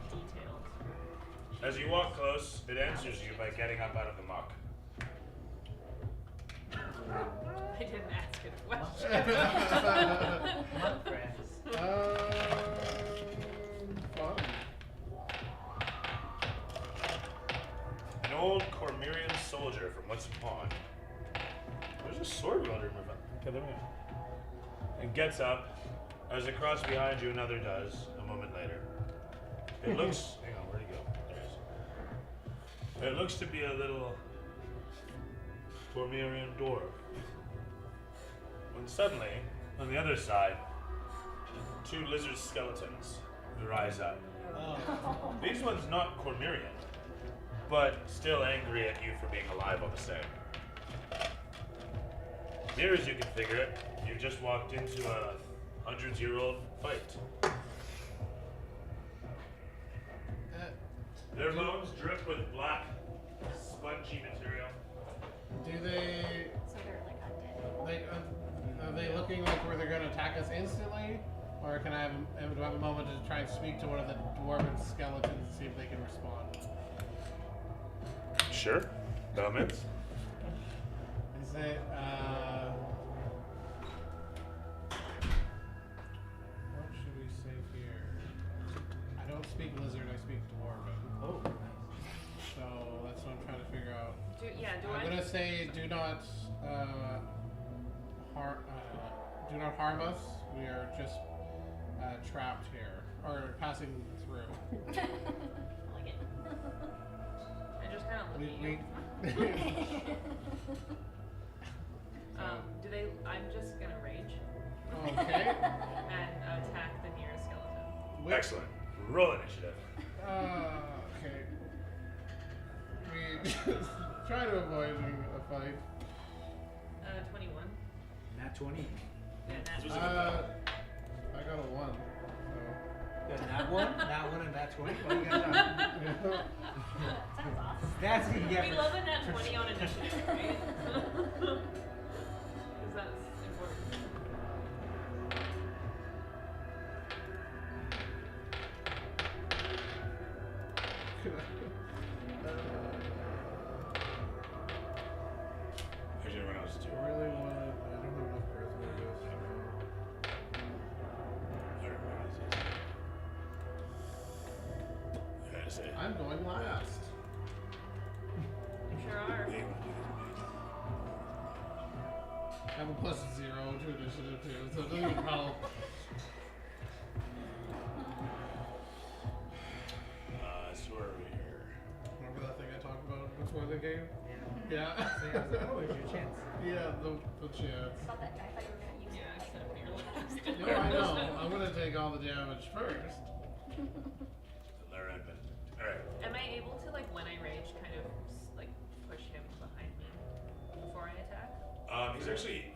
C: detailed?
E: As you walk close, it answers you by getting up out of the muck.
C: I didn't ask it a question.
B: Muck grass.
A: Fun.
E: An old Cormyrean soldier from once upon. There's a sword wielder movement. Okay, there we go. And gets up. As it crosses behind you, another does a moment later. It looks. Hang on, where'd he go? There he is. It looks to be a little Cormyrean dwarf. When suddenly, on the other side, 2 lizard skeletons rise up.
A: Oh.
E: These ones not Cormyrean, but still angry at you for being alive all the same. Near as you can figure it, you've just walked into a 100-year-old fight. Their bones drip with black, spongy material.
A: Do they?
D: So they're like undead people.
A: Are they looking like where they're gonna attack us instantly, or can I have do I have a moment to try and speak to one of the dwarven skeletons and see if they can respond?
E: Sure. Moments.
A: Is it? What should we say here? I don't speak lizard. I speak dwarven.
B: Oh.
A: So that's what I'm trying to figure out.
C: Do
A: I'm
C: I?
A: gonna say do not do not harm us. We are just trapped here or passing through.
D: I like it.
C: I just kind of look at you. Do they? I'm just gonna rage
A: Okay.
C: and attack the nearest skeleton.
E: Excellent. Roll initiative.
A: Okay. We try to avoid a fight.
C: 21.
B: Nat 20.
C: Yeah,
E: This was
C: that.
E: a good battle.
A: I got a 1.
B: Yeah, nat 1, and nat 20. What do you guys got?
D: Sounds awesome.
B: That's what you get
C: We
B: for-
C: love a nat 20 on initiative, right? Because that's important.
E: Here's everyone else too.
A: I really want. I don't have enough charisma to do this.
E: Everyone else is. I gotta say.
A: I'm going last.
C: You sure are.
E: They will do this.
A: I have a +0 to initiative too, so it doesn't even help.
E: So where are we here?
A: Remember that thing I talked about before the game?
B: Yeah.
A: Yeah.
B: So yeah, I was like, oh, here's your chance.
A: Yeah, the chance.
D: I thought you were gonna use
C: Yeah,
D: it.
C: except for your last.
A: No, I know. I'm gonna take all the damage first.
E: Lara and Benedict. Alright.
C: Am I able to, like, when I rage, kind of, like, push him behind me before I attack?
E: He's actually,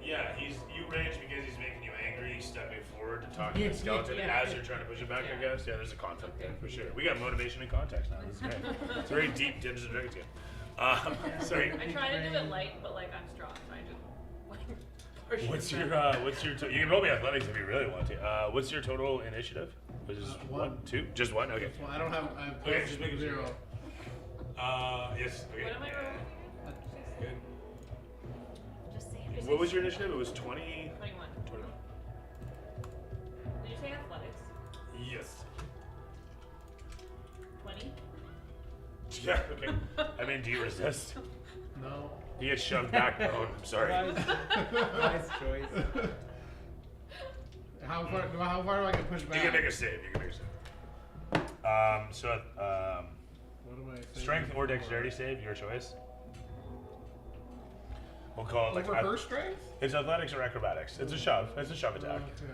E: yeah, you rage because he's making you angry, stepping forward to talk to the skeleton as you're trying to push him back, I guess. Yeah, there's a conflict there for sure. We got motivation and context now. This is great. It's a very deep Dungeons and Dragons game. Sorry.
C: I try to do it light, but, like, I'm strong, so I just, like, push him
E: What's your
C: back.
E: you can roll me athletics if you really want to. What's your total initiative? Was it
A: One.
E: 2? Just 1? Okay.
A: Well, I don't have. I have
E: Okay, just making sure.
A: 0.
E: Yes. Okay.
C: What am I rolling?
E: Good.
D: Just saying.
E: What was your initiative? It was 20.
C: 21.
E: 21.
C: Did you say athletics?
E: Yes.
C: 20?
E: Yeah. Okay. I mean, do you resist?
A: No.
E: He gets shoved back. Oh, I'm sorry.
B: Nice choice.
A: How far do I get pushed back?
E: You can make a save.
A: What am I saying?
E: Strength or dexterity save, your choice. We'll call it
A: Like for her strength?
E: It's athletics or acrobatics. It's a shove. It's a shove attack.
A: Okay.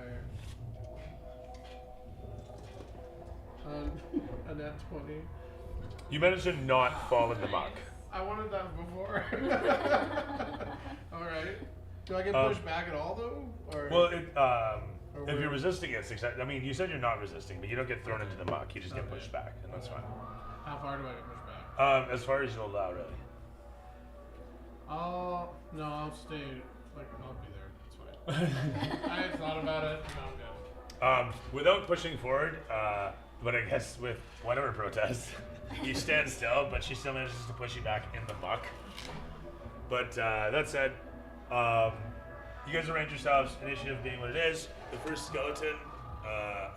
A: A nat 20.
E: You managed to not fall in the muck.
A: I wanted that before. Alright. Do I get pushed back at all though? Or
E: Well, if
A: where-
E: you're resisting it, success. I mean, you said you're not resisting, but you don't get thrown into the muck. You just get
A: Okay.
E: pushed back, and that's fine.
A: how far do I get pushed back?
E: As far as you'll allow, really.
A: I'll stay. Like I'll be there. It's fine. I had thought about it. No, I'm good.
E: Without pushing forward, but I guess with whatever protest, you stand still, but she still manages to push you back in the muck. But that said, you guys arrange yourselves, initiative being what it is. The first skeleton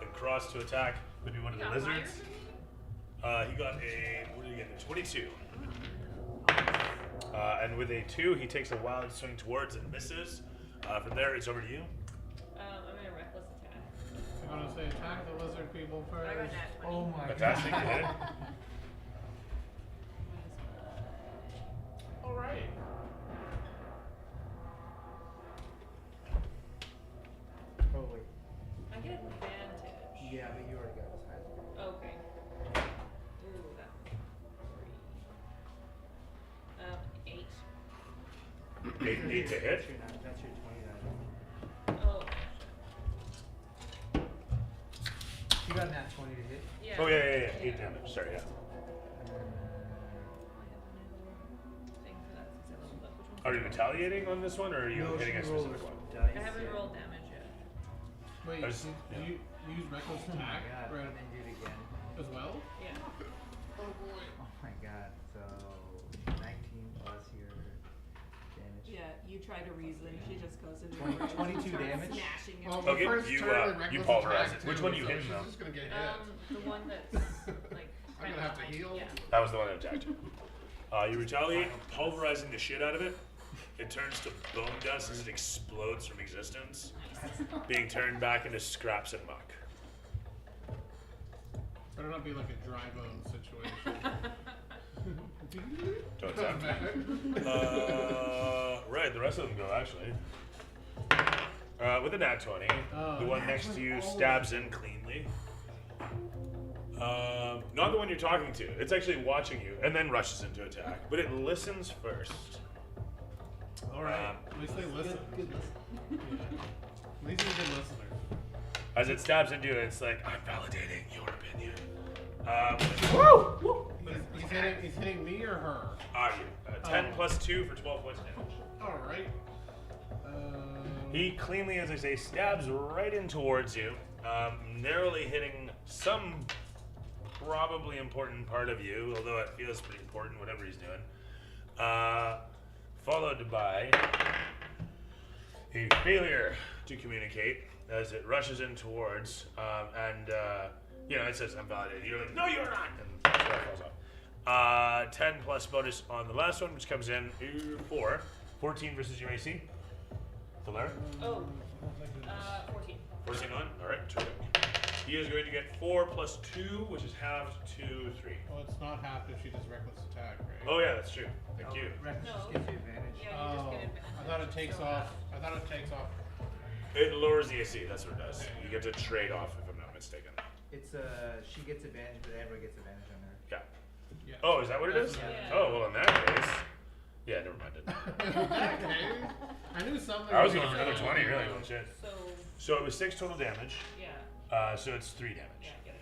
E: across to attack would be one of the lizards. He got what did he get? A 22. And with a 2, he takes a wild swing towards and misses. From there, it's over to you.
C: I'm gonna reckless attack.
A: I'm gonna say attack the lizard people first.
C: I got nat 20.
B: Oh my
E: Fantastic, you
B: god.
E: hit it.
A: Alright.
B: Oh wait.
C: I get advantage.
B: Yeah, but you already got this high.
C: Okay. Ooh, that's 3. 8.
E: 8 to hit.
B: That's your 29.
C: Oh.
B: You got nat 20 to hit.
C: Yeah.
E: Oh, yeah. 8 damage. Sorry, yeah.
C: I have no thing
E: Are you retaliating on this one, or are you
B: No,
E: hitting
B: she
E: a
B: rolled
E: specific one?
B: dice.
C: I haven't rolled damage yet.
A: Wait,
E: I was-
A: do you use reckless
B: Oh my
A: attack
B: god,
A: right,
B: and then do it again.
A: as well?
C: Yeah.
A: Oh boy.
B: Oh my god, so 19 plus your damage.
F: Yeah, you try to reason. She just goes into
B: 20
F: a rage and
B: 22
F: starts
B: damage?
F: smashing it.
A: Well,
F: with
A: the
E: Okay,
A: first
E: you,
A: turn,
E: uh,
A: the
E: you
A: reckless
E: pulverize
A: attack
E: it. Which
A: too,
E: one are you
A: so
E: hitting,
A: she's
E: though?
A: just gonna get hit.
C: The one that's like.
A: I'm gonna have to heal.
C: Yeah.
E: That was the one that attacked you. You retaliate, pulverizing the shit out of it. It turns to bone dust as it explodes from existence, being turned back into scraps and muck.
A: Better not be like a dry bone situation.
E: Don't attack. Right, the rest of them go actually. With a nat 20,
A: Oh,
E: the one
A: nat
E: next to
A: 20,
E: you
A: all of
E: stabs
A: them.
E: in cleanly. Not the one you're talking to. It's actually watching you and then rushes into attack. But it listens first.
A: Alright, at least they listen.
B: Good
A: Yeah. At least he's a good listener.
E: As it stabs into you, it's like, I'm validating your opinion.
A: He's hitting me or her?
E: You. 10 plus 2 for 12 points of damage.
A: Alright.
E: He cleanly, as I say, stabs right in towards you, narrowly hitting some probably important part of you, although it feels pretty important, whatever he's doing. Followed by a failure to communicate as it rushes in towards, it says, I'm validated. You're like, no, you're not! And so that falls off. 10 plus bonus on the last one, which comes in 4. 14 versus your AC. Valer?
C: Oh. 14.
E: 14 on? Alright, terrific. He is going to get 4 plus 2, which is halved to 3.
A: Well, it's not half if she does reckless attack, right?
E: Oh, yeah, that's true. Thank you.
B: Reckless
C: No.
B: just gives you advantage.
C: Yeah, you just get advantage.
A: I thought it takes
C: So,
A: off. I thought it takes off.
E: It lowers the AC, that's what it does. You get to trade off, if I'm not mistaken.
B: It's she gets advantage, but everyone gets advantage on her.
E: Yeah.
A: Yeah.
E: Oh, is that what it is?
C: Yeah.
E: Oh, well, in that case. Yeah, never mind it.
A: Okay. I knew something.
E: I was going for another 20, really. Well, shit.
C: So,
E: So it was 6 total damage.
C: yeah.
E: So it's 3 damage.
C: Yeah, get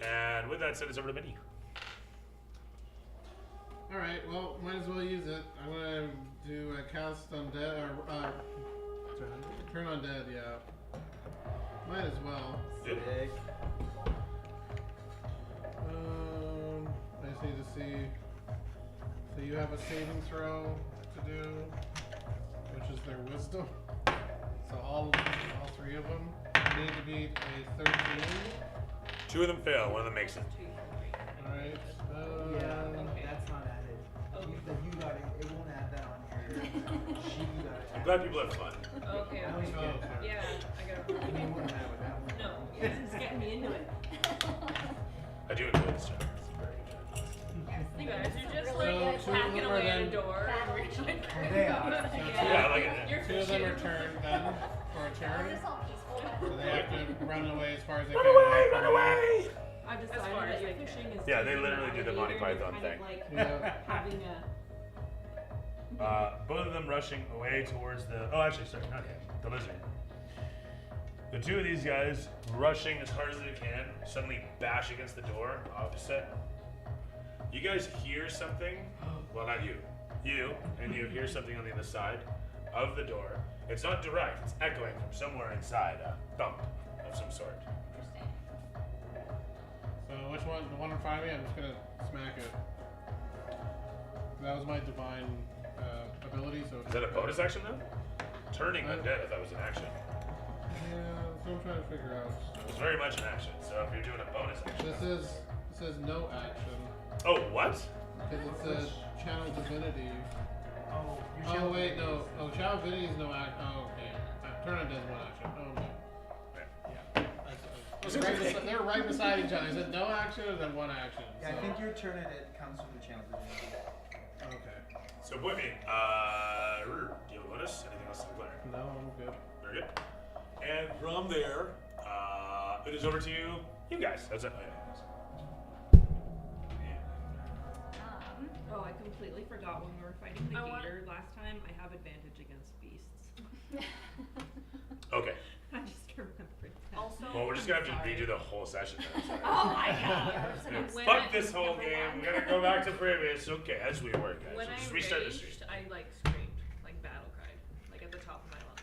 C: it.
E: And with that said, it's over to Minnie.
A: Alright, well, might as well use it. I'm gonna do a cast undead, or, turn undead, yeah. Might as well.
E: Yep.
B: Sick.
A: I just need to see. So you have a saving throw to do, which is their wisdom. So all 3 of them need to be a 13.
E: 2 of them fail, one of them makes it.
C: 2, 3.
A: Alright.
B: Yeah,
C: Okay.
B: that's not added.
C: Okay.
B: You got it. It won't add that on here. She got it.
E: I'm glad people have fun.
C: Okay,
B: I always
C: okay.
B: get
A: Oh,
B: that.
C: Yeah, I got
B: I mean,
C: it.
B: you wouldn't have it that one.
C: No.
F: This is getting me into it.
E: I do enjoy this job. It's a very good job.
C: You guys are just
D: Really
C: like
D: good.
C: hacking
A: So,
C: away at a
A: then-
C: door. And we're like,
B: They are.
E: Yeah, I like it.
C: You're
A: 2 of them are
C: fishing.
A: turned then, for a
D: Oh,
A: turn.
D: it's all peaceful.
A: So they have to run away as far as they
E: Run
A: can.
E: away! Run away!
F: I've
C: As
F: decided
C: far
F: that
C: as
F: your
C: I can.
F: fishing is
E: Yeah, they
F: taking
E: literally do the Monty
F: alligator and
E: Python
F: kind
E: thing.
F: of like
A: Yeah.
F: having a
E: Both of them rushing away towards the. Oh, actually, sorry, not him. The lizard. The 2 of these guys rushing as hard as they can, suddenly bash against the door opposite. You guys hear something. Well, not you. You, and you hear something on the other side of the door. It's not direct, it's echoing from somewhere inside. A thump of some sort.
D: Interesting.
A: So which one? The one in front of me? I'm just gonna smack it. That was my divine ability. So
E: Is that a bonus action though? Turning undead, I thought was an action.
A: Yeah, that's what I'm trying to figure out.
E: It's very much an action, so if you're doing a bonus action.
A: This says no action
E: Oh, what?
A: because it says channel divinity.
B: Oh, your
A: Oh
B: channel
A: wait,
B: is-
A: no. Oh, channel divinity is no action. Oh, okay. Turn on does 1 action. Oh no. Yeah. They're right beside each other. Is it no action or then 1 action?
B: Yeah, I
A: So-
B: think your turn at it comes from the channel divinity.
A: Okay.
E: So, Whitney, do you have a bonus? Anything else to declare?
A: No, I'm good.
E: Very good. And from there, it is over to you guys. That's it.
F: Oh, I completely forgot when we were fighting the
C: I want-
F: gator last time. I have advantage against beasts.
E: Okay.
F: I just remembered that.
C: Also,
E: Well, we're just gonna have to
F: Sorry.
E: redo the whole session then. Sorry.
F: Oh my god.
E: Yeah,
C: When
E: fuck
C: I-
E: this whole
D: Number
E: game.
D: one.
E: We're gonna go back to previous. Okay, as we were, guys.
C: when
E: We'll
C: I
E: just restart the stream.
C: raged, I like screamed, like battle cried, like at the top of my lungs.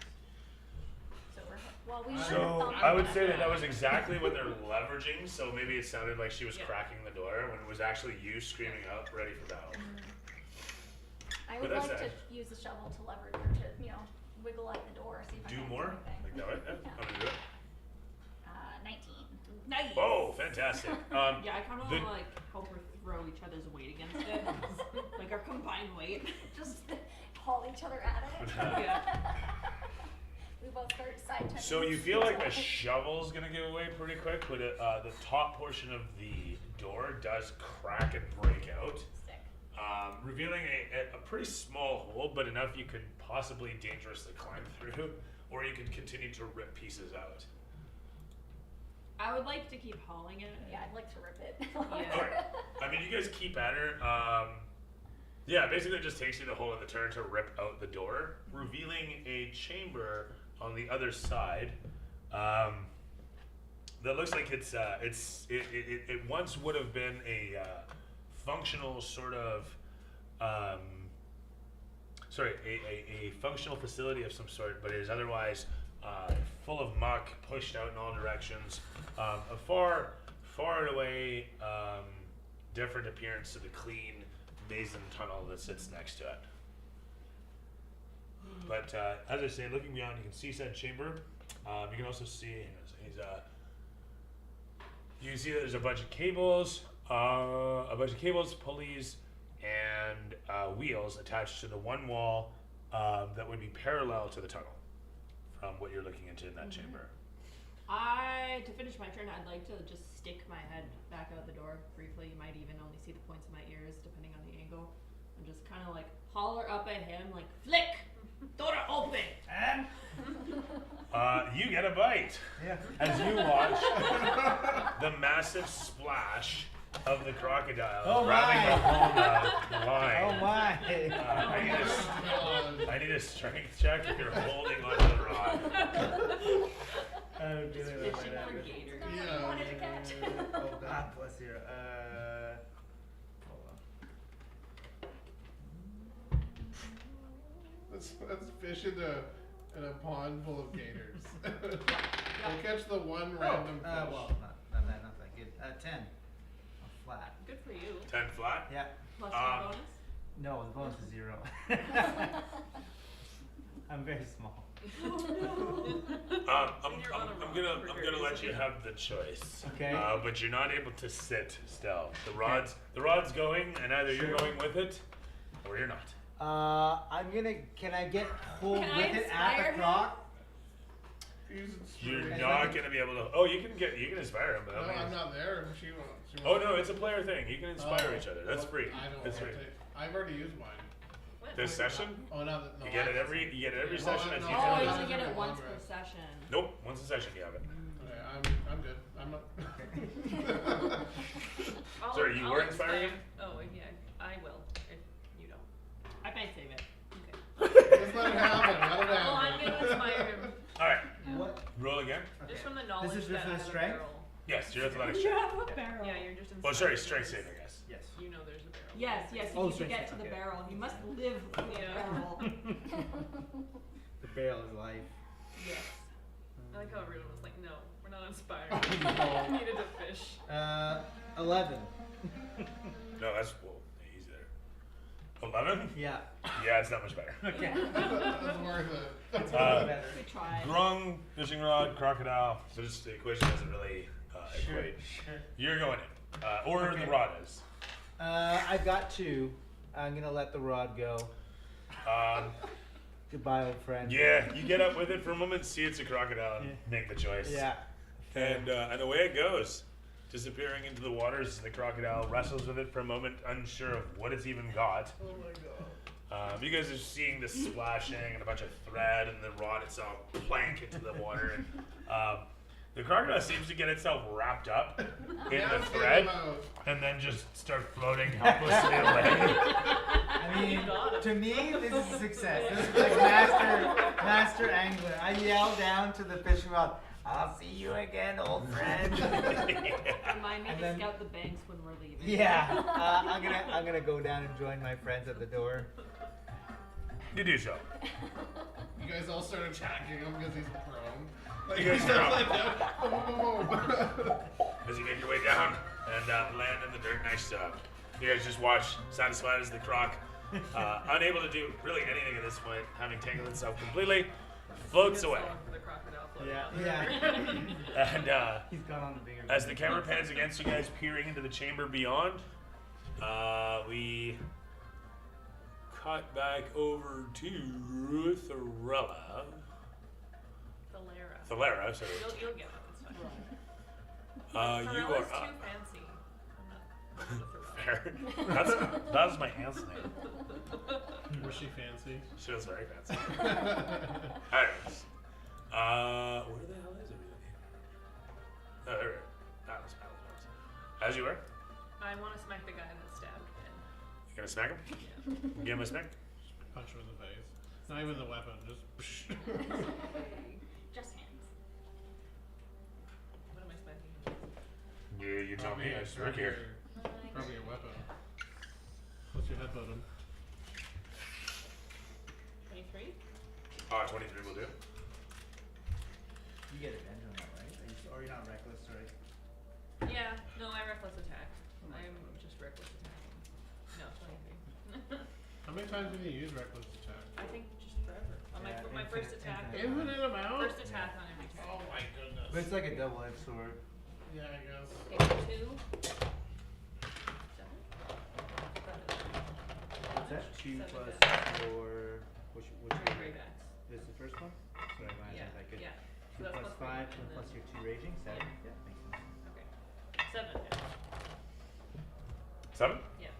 D: So well, we
A: So,
D: should have thumbed
E: I would
D: that.
E: say that was exactly what they're leveraging. So maybe it sounded like she was
C: Yeah.
E: cracking the door when it was actually you screaming out, ready for battle.
D: I
E: But
D: would
E: that's
D: like to
E: it.
D: use the shovel to leverage or to, wiggle at the door, see if I
E: Do
D: can
E: more?
D: do anything.
E: Like that, right? Yeah,
D: Yeah.
E: I'm gonna do it.
D: 19.
F: Nice.
E: Oh, fantastic.
F: Yeah, I kind of
E: the-
F: want to like help her throw each other's weight against it, like our combined weight.
D: Just haul each other at it.
F: Yeah.
D: We both start side turning.
E: So you feel like the shovel's gonna give away pretty quick, but the top portion of the door does crack and break out,
D: Sick.
E: revealing a pretty small hole, but enough you could possibly dangerously climb through, or you could continue to rip pieces out.
F: I would like to keep hauling it.
D: Yeah, I'd like to rip it.
F: Yeah.
E: Alright. I mean, you guys keep at her. Yeah, basically it just takes you the whole of the turn to rip out the door, revealing a chamber on the other side. That looks like it once would have been a functional sort of a functional facility of some sort, but it is otherwise full of muck, pushed out in all directions. A far and away different appearance to the clean mason tunnel that sits next to it. But as I say, looking beyond, you can see said chamber. You can also see you can see that there's a bunch of cables, pulleys, and wheels attached to the one wall that would be parallel to the tunnel from what you're looking into in that chamber.
F: To finish my turn, I'd like to just stick my head back out the door briefly. You might even only see the points of my ears, depending on the angle, and just kind of like holler up at him, like flick, door open.
B: And
E: You get a bite
B: yeah.
E: as you watch the massive splash of the crocodile
B: Oh
E: grabbing
B: my.
E: the whole line.
B: Oh my.
E: I need a strength check if you're holding onto the rod.
B: Oh,
F: Just
B: doing that
F: fishing
B: right
F: for
B: now.
F: gators.
D: Not what
A: Yeah.
D: you wanted to catch.
B: Oh God bless you. Hold on.
A: Let's fish in a pond full of gators. We'll catch the one random fish.
B: Well, not that good. 10. A flat.
C: Good for you.
E: 10 flat.
B: Yeah.
F: Plus your bonus.
B: No, the bonus is 0. I'm very small.
E: I'm gonna let you have the choice.
B: Okay.
E: But you're not able to sit still. The rod's going, and either you're
B: Sure.
E: going with it, or you're not.
B: Can I get hold
F: Can I
B: with it at
F: inspire
B: the
F: him?
B: croc?
A: He's
E: You're
A: inspired.
E: not gonna be able to. Oh, you can inspire him, but
A: No,
E: I don't think
A: I'm
E: it's-
A: not there. She won't.
E: Oh no, it's a player thing. You can inspire
A: Oh,
E: each other. That's
A: well,
E: free.
A: I don't
E: That's
A: want
E: free.
A: to. I've already used mine.
C: What?
E: This session,
A: Oh, now that no.
E: you get it every
A: Well,
E: session as
A: no,
E: you
F: Oh,
A: no,
F: you
E: do.
A: no,
F: only get
A: no,
F: it
A: no,
F: once
A: no.
F: per session.
E: Nope, once a session you have it.
A: Okay, I'm good. I'm not.
E: Sorry, you were inspiring him?
C: Oh, yeah, I will, if you don't.
F: I might save it.
C: Okay.
A: Just let it happen. Let it
C: Well, I'm
A: happen.
C: gonna inspire him,
E: Alright,
B: What?
E: roll again.
C: just
B: Okay.
C: from the knowledge
B: This is
C: that
B: for
C: I
B: the
C: have
B: strength?
C: a barrel.
E: Yes, your athletics
F: You
E: check.
F: have a barrel.
C: Yeah, you're just inspiring.
E: Well, sorry, strength saving, I guess.
B: Yes.
C: You know there's a barrel.
F: Yes, yes.
B: Oh,
F: You need to
B: strength
F: get to
B: save,
F: the
B: okay.
F: barrel. You must live with the
C: Yeah.
F: barrel.
B: The barrel is life.
F: Yes.
C: I like how everyone was like, no, we're not inspired.
B: No.
C: We needed to fish.
B: 11.
E: No, that's whoa, he's there. 11?
B: Yeah.
E: Yeah, it's not much better.
B: Okay.
A: That's worth it.
B: It's
E: Uh,
B: better.
F: Good try.
E: Grung, fishing rod, crocodile. So just the equation doesn't really
B: Sure.
E: equate.
B: Sure.
E: You're going in. Or
B: Okay.
E: the rod is.
B: I've got 2. I'm gonna let the rod go. Goodbye, old friend.
E: Yeah, you get up with it for a moment, see it's a crocodile, and
B: Yeah.
E: make the choice.
B: Yeah.
E: And away it goes, disappearing into the waters as the crocodile wrestles with it for a moment, unsure of what it's even got.
A: Oh my god.
E: You guys are seeing the splashing and a bunch of thread, and the rod itself plank into the water. And the crocodile seems to get itself wrapped up in the thread, and then just start floating helplessly away.
B: I mean, to me, this is a success. This is like master angler. I yell down to the fishing rod, I'll see you again, old friend.
F: Remind me
B: And
F: to
B: then-
F: scout the banks when we're leaving.
B: Yeah, I'm gonna go down and join my friends at the door.
E: You do so.
A: You guys all start attacking him because he's prone. Like,
E: You guys
A: he's
E: are
A: like that. Boom.
E: As you make your way down and land in the dirt, nice job. You guys just watch, satisfied as the croc, unable to do really anything at this point, having tangled itself completely, floats away.
C: For the crocodile floating
B: Yeah,
C: out the
B: yeah.
C: river.
E: And
B: He's gone on the bigger.
E: as the camera pans against you guys peering into the chamber beyond, we cut back over to Thalera. Thalera, sorry.
C: You'll get it. It's fine.
E: You
C: Pharrell
E: are
C: is too
E: up.
C: fancy. I'm not
E: Fair. That's my aunt's name.
A: Was she fancy?
E: She was very fancy. Anyways, where the hell is everybody? Oh, there we are. Palace. As you were,
C: I want to smack the guy that stabbed Ben.
E: you gonna smack him?
C: Yeah.
E: Give him a smack.
A: Punch him in the face. Not even the weapon, just.
D: Just hands.
C: What am I smacking him with?
E: You tell me. I just work here.
A: Probably your weapon. What's your headbutt him?
C: 23?
E: 23 will do.
B: You get advantage on that, right? Or you're not reckless, sorry.
C: Yeah, no, I reckless attack. I'm just reckless attacking. No, 23.
A: How many times did you use reckless attack?
C: I think just forever. On my,
B: Yeah,
C: my first attack.
A: Infinite amount?
C: First attack on every turn.
A: Oh my goodness.
B: But it's like a double-edged sword.
A: Yeah, I guess.
C: Okay, 2. 7?
B: Is that 2
C: Seven
B: plus
C: damage.
B: 4? Which
C: Great axe.
B: is the first one? Sorry, my
C: Yeah,
B: eyes aren't that good.
C: yeah.
B: 2
C: So that's
B: plus
C: plus
B: 5
C: three, and
B: plus
C: then-
B: your 2 raging? 7?
C: Yeah.
B: Yeah, makes sense.
C: Okay. 7 damage.
E: 7?
C: Yeah.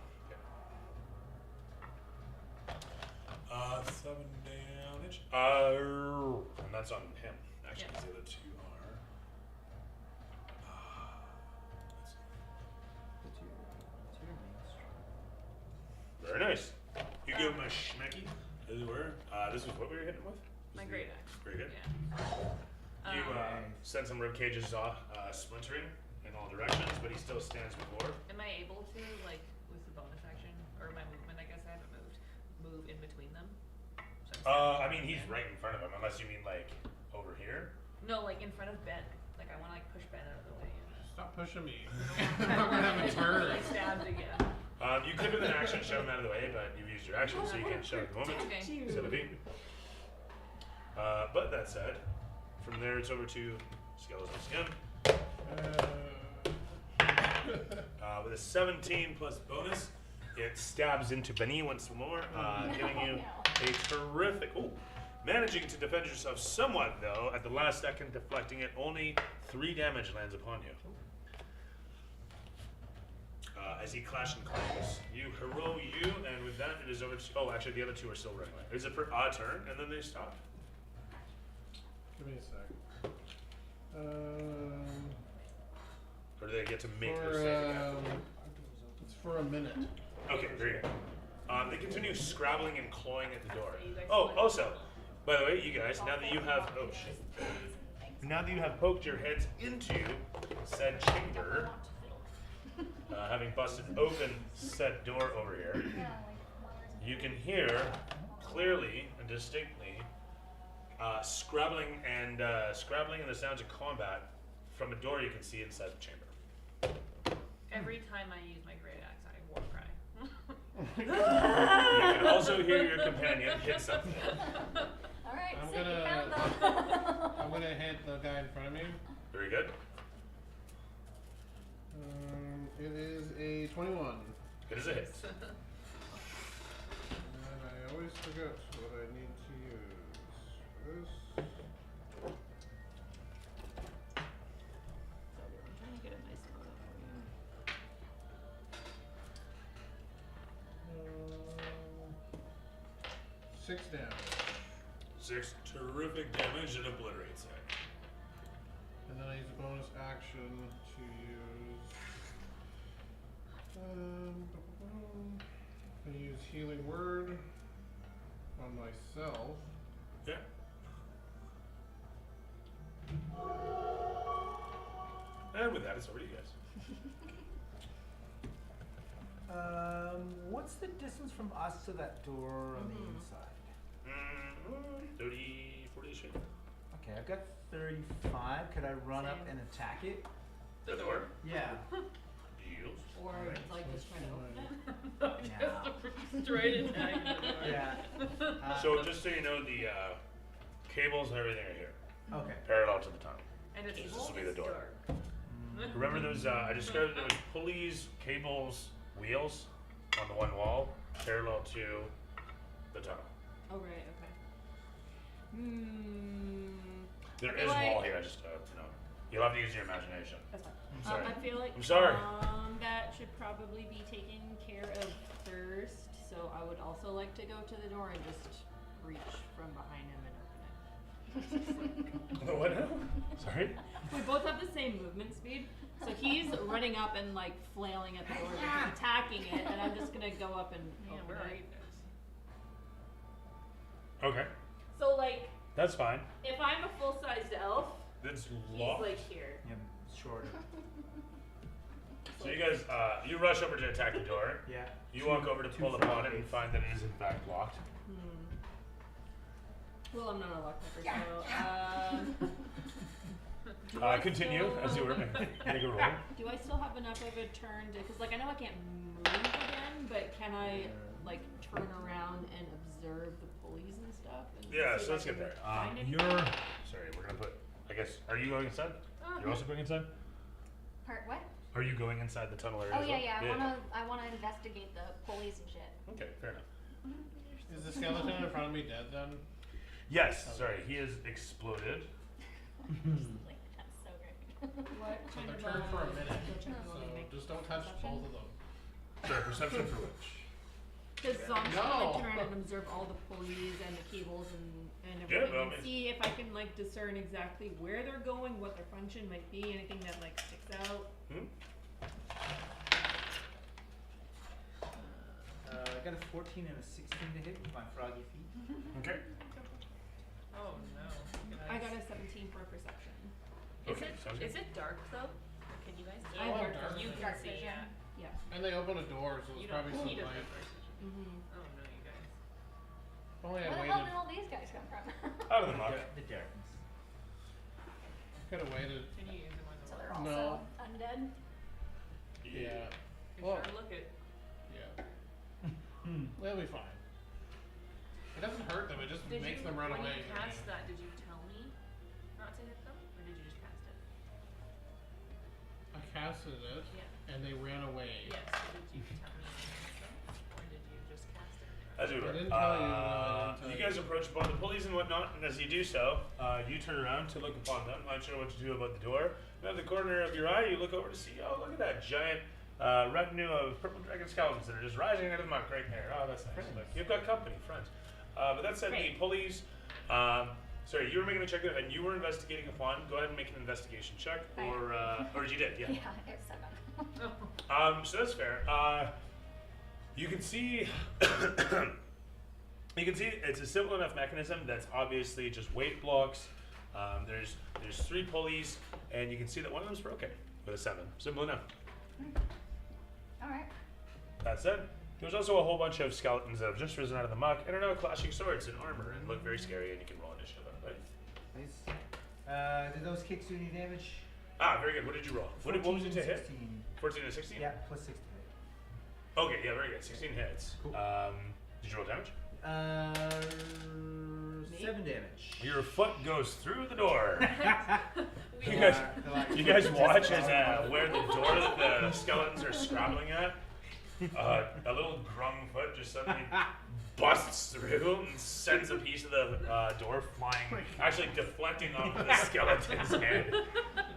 E: 7 damage. And that's on him. Actually,
C: Yeah.
E: the other 2 are. Let's see.
B: What's your main strength?
E: Very nice. You give him a schmecky, as it were. This is what we were hitting with?
C: My great axe.
E: Very good.
C: Yeah.
E: You
B: Nice.
E: send some rib cages splintering in all directions, but he still stands before.
C: Am I able to, like, with the bonus action, or my movement, I guess I haven't moved, move in between them? So I'm
E: I mean, he's right in front of him, unless you mean like over here.
C: No, like in front of Ben. Like I want to like push Ben out of the way.
A: Stop pushing me. I'm not gonna have a turn.
C: I stabbed again.
E: You could with an action shove him out of the way, but you've used your action, so you can't shove at the moment.
C: Okay.
E: Instead of being. But that said, from there it's over to Skeleton's again. With a 17 plus bonus, it stabs into Benny once more, giving you a terrific. Ooh, managing to defend yourself somewhat though. At the last second, deflecting it, only 3 damage lands upon you. As he clash and clangs, you hero you, and with that it is over to. Oh, actually, the other 2 are still running. Is it for a turn, and then they stop?
A: Give me a sec.
E: Or do they get to make their
A: For,
E: saving after?
A: it's for a minute.
E: Okay, very good. They continue scrabbling and clawing at the door.
C: So you guys
E: Oh,
C: select-
E: also, by the way, you guys, now that you have now that you have poked your heads into said chamber, having busted open said door over here, you can hear clearly and distinctly scrabbling and the sounds of combat from a door you can see inside the chamber.
C: Every time I use my great axe, I war cry.
E: You can also hear your companion hit something.
D: Alright,
A: I'm
D: so you
A: gonna-
D: found them.
A: I'm gonna hit the guy in front of me.
E: Very good.
A: It is a 21.
E: It is a hit.
A: And I always forget what I need to use. This.
F: I'm trying to get a nice photo for you.
A: 6 damage.
E: 6 terrific damage and obliterates it.
A: And then I use a bonus action to use. I use healing word on myself.
E: Yeah. it's over to you guys.
B: What's the distance from us to that door on the inside?
E: 30, 40 feet.
B: Okay, I've got 35. Could I run up
F: Same.
B: and attack it?
E: The door.
B: Yeah.
E: Deals.
F: Or
B: Alright,
F: like
B: so
F: just try to
B: it's
F: open it.
B: Yeah.
C: Straight attack.
B: Yeah.
E: So just so you know, the cables and everything are here,
B: Okay.
E: parallel to the tunnel.
C: And it's
E: This will be the door.
C: dark.
E: Remember those? I described there was pulleys, cables, wheels on the one wall, parallel to the tunnel.
F: Oh right, okay.
E: There
F: I
E: is
F: feel
E: a wall
F: like-
E: here. I just you'll have to use your imagination.
F: That's fine.
E: I'm sorry.
F: I feel like
E: I'm sorry.
F: that should probably be taken care of first. So I would also like to go to the door and just reach from behind him and open it.
E: What now? Sorry.
F: We both have the same movement speed, so he's running up and like flailing at the door, like, attacking it, and I'm just gonna go up and
C: Man,
F: open
C: where are
F: it.
C: you guys?
E: Okay,
F: So like,
E: that's fine.
F: if I'm a full-sized elf,
E: It's
F: he's
E: locked.
F: like here.
B: Yeah, shorter.
E: So you guys, you rush over to attack the door.
B: Yeah.
E: You walk over to pull upon it and find that it is in fact locked.
F: Well, I'm not a lockpicker, so do I
E: Continue
F: still-
E: as you were make a roll.
F: Do I still have enough of a turn to? Because like I know I can't move again, but can I like turn around and observe the pulleys and stuff? And
E: Yeah,
F: see
E: so
F: if
E: let's
F: I
E: get
F: can
E: there.
F: find anything?
E: You're sorry. We're gonna put. I guess. Are you going inside? You're also going inside.
D: Part what?
E: Are you going inside the tunnel area?
D: Oh
E: as
D: yeah,
E: well?
D: yeah. I wanna investigate the pulleys and shit.
E: Okay, fair enough.
A: Is the skeleton in front of me dead then?
E: Yes. Sorry, he is exploded.
D: Like, that's so great.
F: What
A: So
F: kind
A: they're
F: of
A: turned for a minute.
F: skill check do you
A: So
F: want me to make?
A: just don't touch
F: Perception?
A: both of them.
E: Sorry, perception for which?
F: Because I'm just
A: No.
F: gonna turn around and observe all the pulleys and the cables and
E: Yeah,
F: everything,
E: but I
F: and
E: mean-
F: see if I can like discern exactly where they're going, what their function might be, anything that like sticks out.
B: I got a 14 and a 16 to hit with my froggy feet.
E: Okay.
C: Oh no.
F: I got a 17 for perception.
E: Okay, sounds good.
C: Is it dark though? Can you guys see?
F: I have
A: Oh,
F: dark
A: dark
C: You
A: vision.
C: can
D: Dark
C: see,
D: vision.
C: yeah.
F: Yeah.
A: And they open a door, so
C: You
A: there's probably
C: don't.
A: some
C: He doesn't
A: light.
C: have dark vision.
F: Mm-hmm.
C: Oh no, you guys.
A: If only I
D: Where the hell
A: waited.
D: did all these guys come from?
E: Out of the muck.
B: The darkness.
A: Could have waited.
C: Can you use them on
D: So
C: the
D: they're
C: wall?
D: also
A: No.
D: undead.
A: Yeah.
C: Be
A: Well,
C: sure to look it.
A: yeah. They'll be fine. It doesn't hurt them. It just
C: Did
A: makes
C: you,
A: them run
C: when
A: away.
C: you cast that, did you tell me not to hit them, or did you just cast it?
A: I casted it,
C: Yeah.
A: and they ran away.
C: Yes. So did you tell me to cast them, or did you just cast it?
E: As we
A: I
E: were.
A: didn't tell you, no, I didn't tell
E: You
A: you.
E: guys approach upon the pulleys and whatnot, and as you do so, you turn around to look upon them, not sure what to do about the door. And at the corner of your eye, you look over to see, oh, look at that giant retinue of purple dragon skeletons that are just rising out of the muck right there. Oh, that's nice.
B: Friends.
E: Look, you've got company, friends. But that said, the
D: Great.
E: pulleys. Sorry, you were making a check, and you were investigating upon. Go ahead and make an investigation check,
D: I
E: or you did, yeah.
D: Yeah, it's 7.
E: So that's fair. You can see, you can see it's a simple enough mechanism that's obviously just weight blocks. There's 3 pulleys, and you can see that one of them's broken with a 7. Simple enough.
D: Alright.
E: That said, there's also a whole bunch of skeletons that have just risen out of the muck and are now clashing swords and armor and look very scary, and you can roll initiative on it.
B: Nice. Did those kicks do any damage?
E: Ah, very good. What did you roll? What was it to hit?
B: 16.
E: 14 to 16?
B: Yeah, plus 6 to hit.
E: Okay, yeah, very good. 16 hits.
B: Cool.
E: Did you roll damage?
B: 7 damage.
E: Your foot goes through the door.
C: We
E: You
C: are-
E: guys, you guys watch as where the door that the skeletons are scrabbling at, a little grung foot just suddenly busts through and sends a piece of the door flying, actually deflecting off of the skeleton's head.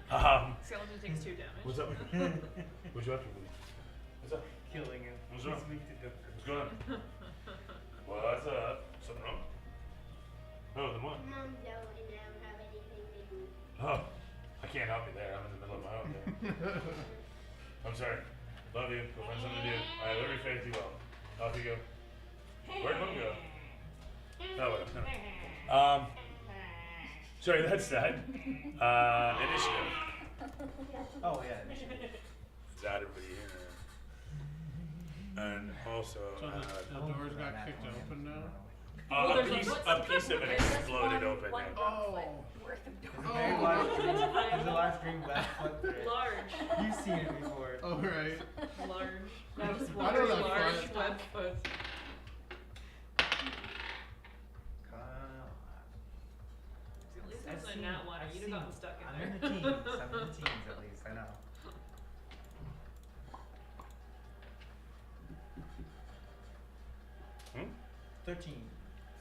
C: Skeleton takes 2 damage.
E: What's up? What'd you have to do? What's up?
B: Killing him.
E: What's wrong?
B: He's weak to death.
E: What's going on? What's up? Something wrong? Oh, then what?
G: Mom don't and I don't have anything to do.
E: Oh, I can't help you there. I'm in the middle of my own thing. I'm sorry. Love you. Go find something to do. I literally faith you well. Off you go. Where'd Mom go? Oh, whatever. Sorry, that's that. Initiative.
B: Oh yeah. Initiative.
E: Is that everybody here? And also,
A: So the doors got kicked open now?
C: Well,
E: a
C: there's
E: piece
C: a-
E: of it
D: There's just
E: exploded open.
D: one
E: Yeah.
D: foot worth of
B: There's
D: doors.
B: a very large green, there's a large green glass foot there.
C: Large.
B: You've seen it before.
A: Oh, right.
C: Large. That was
A: I know that
C: large
A: foot.
C: web foot.
B: Come on.
C: At least
B: I've
C: it's
B: seen-
C: not water.
B: I've
C: You'd have gotten
B: seen-
C: stuck in
B: I'm
C: there.
B: in the teens. I'm in the teens at least. I know.
E: Hmm?
B: 13.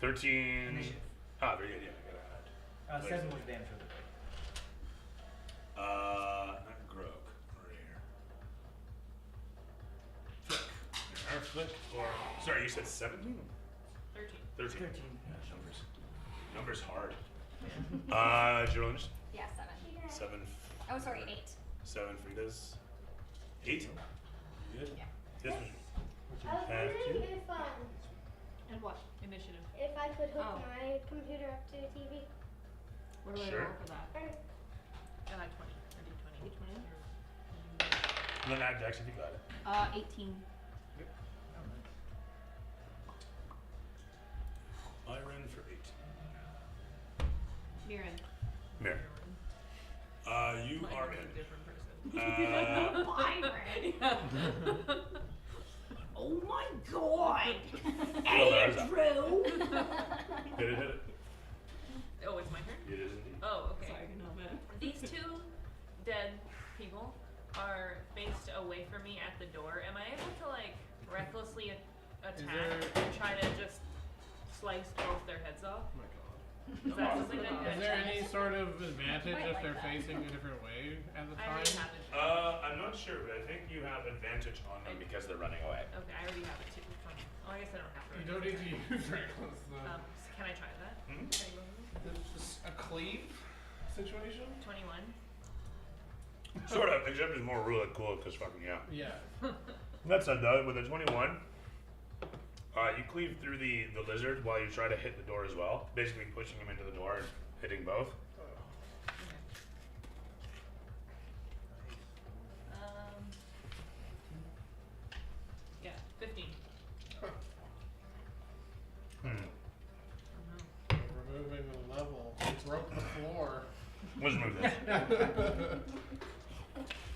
E: 13.
B: Initiative.
E: Ah, very good. Yeah, I gotta add.
B: 7 was damage with it.
E: Not Grog. Right here. Flick. Or flick. Or sorry, you said 17?
C: 13.
E: 13.
B: 13.
E: Yeah, numbers hard. Jerome.
D: Yeah, 7.
E: 7.
D: Oh, sorry, 8.
E: 7 Frida's. 8. Good.
D: Yeah.
E: This one.
G: I was
E: Have
G: wondering
E: to.
F: And what?
C: Initiative.
G: if I could hook
F: Oh.
G: my computer up to the TV.
F: What do I
E: Sure.
F: roll for that?
C: I like 20. I did 20.
F: Which one?
E: And then add Dex if you got it.
F: 18.
E: I ran for 8.
F: Mirren.
E: Mir. You
C: Mine
E: are
C: was a
E: in.
C: different person.
F: Byron. Oh my god!
E: Well, there's that.
F: Andrew!
E: Hit it.
C: Oh, it's my turn?
E: It is indeed.
C: Oh, okay.
F: Sorry, no man.
C: These two dead people are faced away from me at the door. Am I able to, like, recklessly attack
A: there-
C: and try to just slice both their heads off?
A: Oh my god.
C: Is that something that
A: Is there any sort of advantage
D: Might
A: if
D: like
A: they're
D: that.
A: facing a different way at the
C: I
A: time?
C: already have it.
E: I'm not sure, but I think you have advantage on them because they're running away.
C: Okay, I already have it too. Fine. Oh, I guess I don't have to.
A: You don't need to use reckless though.
C: Can I try that?
E: Hmm?
C: Can I go with it?
A: It's just a cleave situation?
C: 21.
E: Sort of, except it's more really cool because fucking yeah.
A: Yeah.
E: That said though, with a 21, you cleave through the lizard while you try to hit the door as well, basically pushing him into the door and hitting both.
C: Okay. Yeah, 15.
A: We're removing the level. It broke the floor.
E: Let's move this.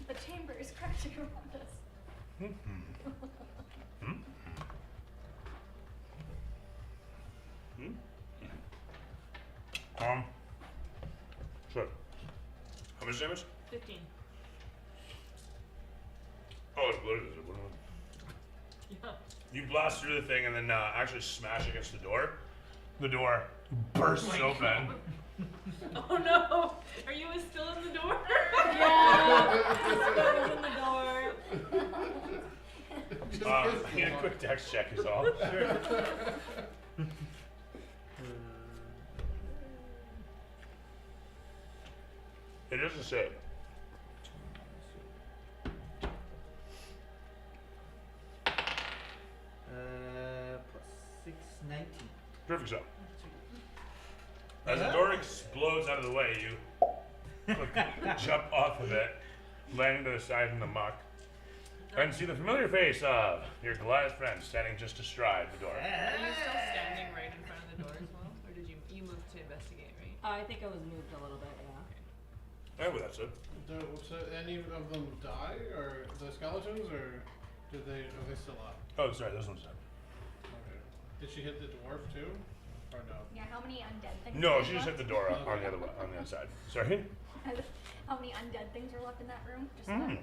D: The chamber is crashing around us.
E: Sure. How much damage?
C: 15.
E: Oh, it's bloated.
C: Yeah.
E: You blast through the thing and then actually smash against the door. The door bursts open.
C: Oh no! Are you still in the door?
F: Yeah! in the door.
A: Just
E: I
A: kiss
E: need
A: the
E: a
A: wall.
E: quick dex check is all. It is a save.
B: Plus 6, 19.
E: Perfect shot. As the door explodes out of the way, you quickly jump off of it, landing to the side in the muck, and see the familiar face of your Goliath friend standing just astride the door.
C: Are you still standing right in front of the door as well? Or did you move to investigate, right?
F: I think I was moved a little bit, yeah.
E: Oh, well, that's it.
A: So any of them die, or the skeletons, or are they still up?
E: Oh, sorry, this one's done.
A: Okay. Did she hit the dwarf too, or no?
D: Yeah, how many undead things?
E: No,
D: are
E: she just hit
D: left?
E: the door on the other on the other side. Sorry.
D: How many undead things are left in that room? Just
E: Mm.
D: one.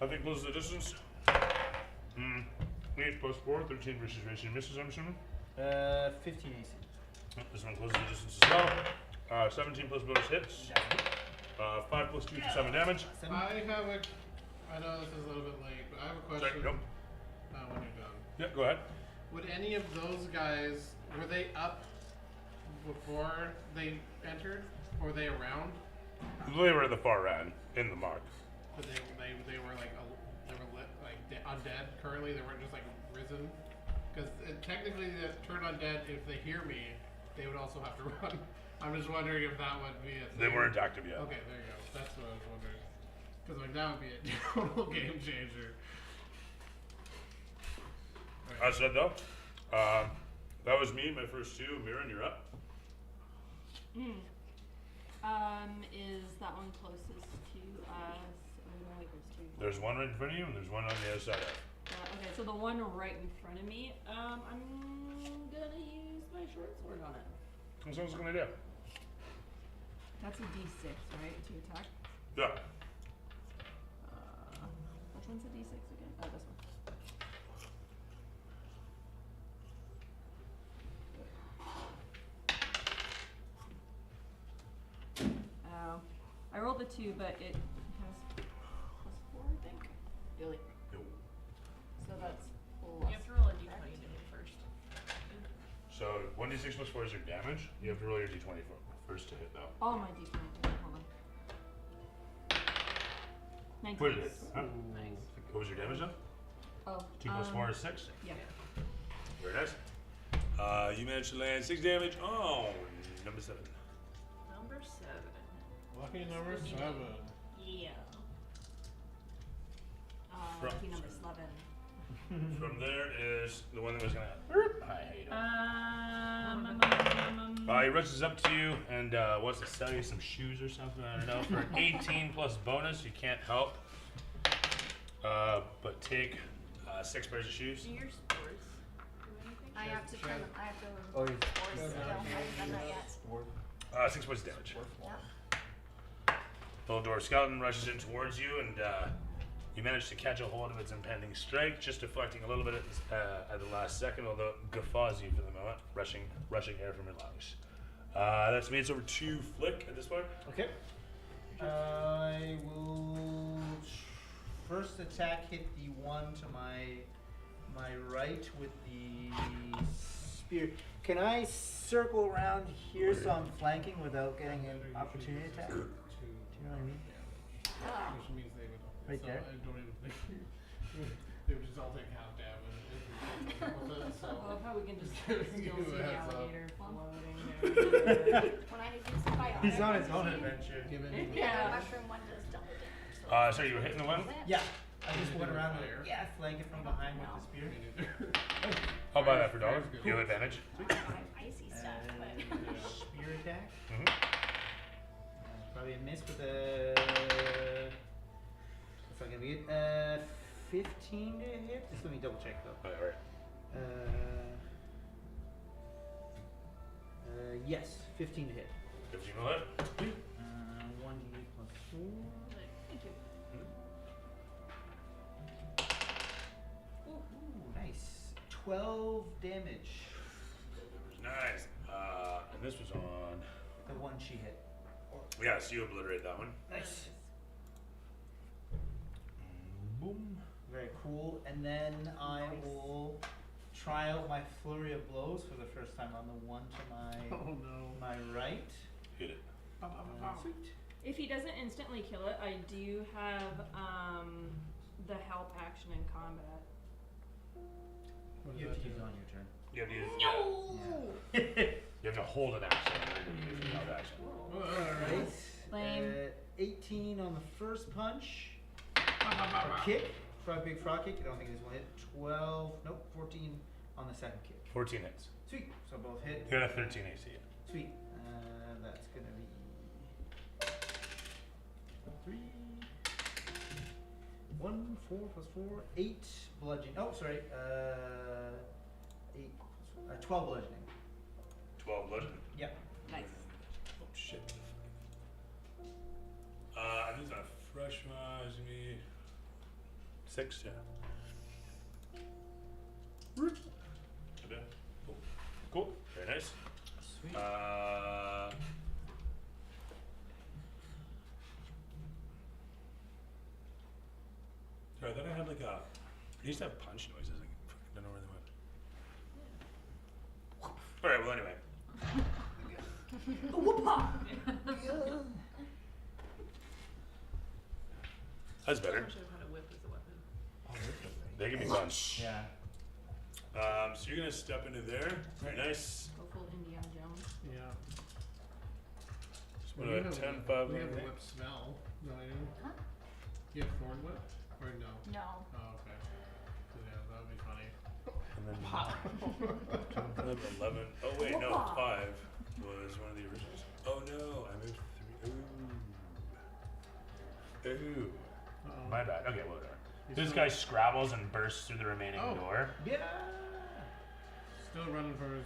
E: I think closes the distance. 8 plus 4, 13 versus ratio misses, I'm assuming.
B: 15 AC.
E: This one closes the distance as well. 17 plus bonus hits. 5 plus 2 for 7 damage.
A: I have a. I know this is a little bit late, but I have a
E: Sorry,
A: question.
E: nope.
A: When you're done.
E: Yeah, go ahead.
A: Would any of those guys, were they up before they entered, or were they around?
E: They were at the far end in the mark.
A: But they were like they were like undead currently. They weren't just like risen. Because technically, the turn undead. If they hear me, they would also have to run. I'm just wondering if that would be a thing.
E: They weren't active yet.
A: Okay, there you go. That's what I was wondering. Because like that would be a total game changer.
E: I said though, that was me, my first two. Mirren, you're up.
F: Is that one closest to us? Oh no, wait, there's two.
E: There's one right in front of you, and there's one on the other side of
F: Okay, so the one right in front of me, I'm gonna use my short sword on it.
E: What's someone's gonna do?
F: That's a D6, right, to attack?
E: Yeah.
F: Which one's a D6 again? Oh, this one. Oh, I rolled a 2, but it has +4, I think. Really?
E: No.
F: So that's
C: You have to roll a d20 to hit first.
E: So 1d6 plus 4 is your damage. You have to roll your d20 first to hit though.
F: all my D20. Hold on. 19.
E: What did it? Huh?
C: Nice.
E: What was your damage then?
F: Oh.
E: 2 plus 4 is 6.
F: Yeah.
E: Very nice. You managed to land 6 damage on number 7.
C: Number 7.
A: Lucky number 7.
F: Yeah.
E: Right.
F: Lucky number 11.
E: From there is the one that was gonna. Hi, how you doing? He rushes up to you and wants to sell you some shoes or something. I don't know. For an 18 plus bonus, you can't help but take 6 pairs of shoes.
C: Do your spores do anything?
D: I have to turn. I have to.
B: Oh, you
D: Force still. I haven't done that yet.
E: 6 points of damage.
D: Yeah.
E: Little dwarf skeleton rushes in towards you, and you manage to catch a hold of its impending strike, just deflecting a little bit at the last second, although it guffaws you for the moment, rushing air from your lungs. That's me. It's over to Flick at this point.
B: Okay. I will first attack hit the one to my right with the spear. Can I circle around here so I'm flanking without getting an opportunity attack? Do you know what I mean?
D: Oh.
A: Which means they would.
B: Right
A: so
B: there?
A: I don't even think they would just all take half damage.
F: I love how we can just
A: Giving
F: still
A: you
F: see
A: a
F: the
A: heads up.
F: alligator floating
D: When I had used the biotic,
B: He's on his own adventure.
A: Given
D: Yeah, the mushroom one does double damage.
E: So you were hitting the one?
B: Yeah. I just went around
A: Fire.
B: and flank it from behind with the spear.
E: I'll buy that for $1. You have advantage.
D: I have icy stuff, but.
B: Spear attack.
E: Mm-hmm.
B: Probably a miss with a. What's that gonna be? 15 to hit. Just let me double check though.
E: Alright.
B: Yes, 15 to hit.
E: 15 will hit.
B: 1d8 plus 4.
F: Thank you.
B: Ooh, nice. 12 damage.
E: Nice. And this was on.
B: The one she hit.
E: Yeah, so you obliterate that one.
B: Nice.
E: Boom.
B: Very cool. And then I will try out my flurry of blows for the first time on the one to
A: Oh no.
B: my right.
E: Hit it.
B: Sweet.
F: If he doesn't instantly kill it, I do have the help action in combat.
A: What does
B: You have
A: that
B: to use
A: do?
B: it on your turn.
E: You have to use.
F: No!
E: You have to hold an action. You have an action.
A: Alright.
F: Lame.
B: 18 on the first punch. Or kick. Frog big frog kick. I don't think this will hit. 12. Nope. 14 on the second kick.
E: 14 hits.
B: Sweet. So both hit.
E: You got a 13 AC.
B: Sweet. That's gonna be 3. 1, 4 plus 4, 8 bludgeoning. Oh, sorry. 8 plus 12 bludgeoning.
E: 12 bludgeon.
B: Yep.
F: Nice.
E: Oh shit. This is a fresh one. It's gonna be 6, yeah. Okay. Cool. Cool. Very nice.
B: Sweet.
E: Sorry, I thought I had like a. I used to have punch noises. I don't know where they went. Alright, well, anyway. That's better.
C: I should have had a whip as a weapon.
E: They can be fun.
B: Yeah.
E: So you're gonna step into there. Very nice.
F: Go full Indiana Jones.
A: Yeah. Well,
E: What,
A: you have
E: 10,
A: a-
E: 5,
A: We have a
E: 11,
A: whip smell. No, you?
D: Huh?
A: You have thorn whip? Or no?
D: No.
A: Oh, okay. So, yeah, that would be funny.
E: and then 10, 11. Oh wait, no, 5 was one of the originals. Oh no, I moved 3. Ooh.
A: Uh-oh.
E: My bad. Okay, whatever.
A: He's
E: This
A: still-
E: guy scrabbles and bursts through the remaining
A: Oh.
E: door.
B: Yeah.
A: Still running for his.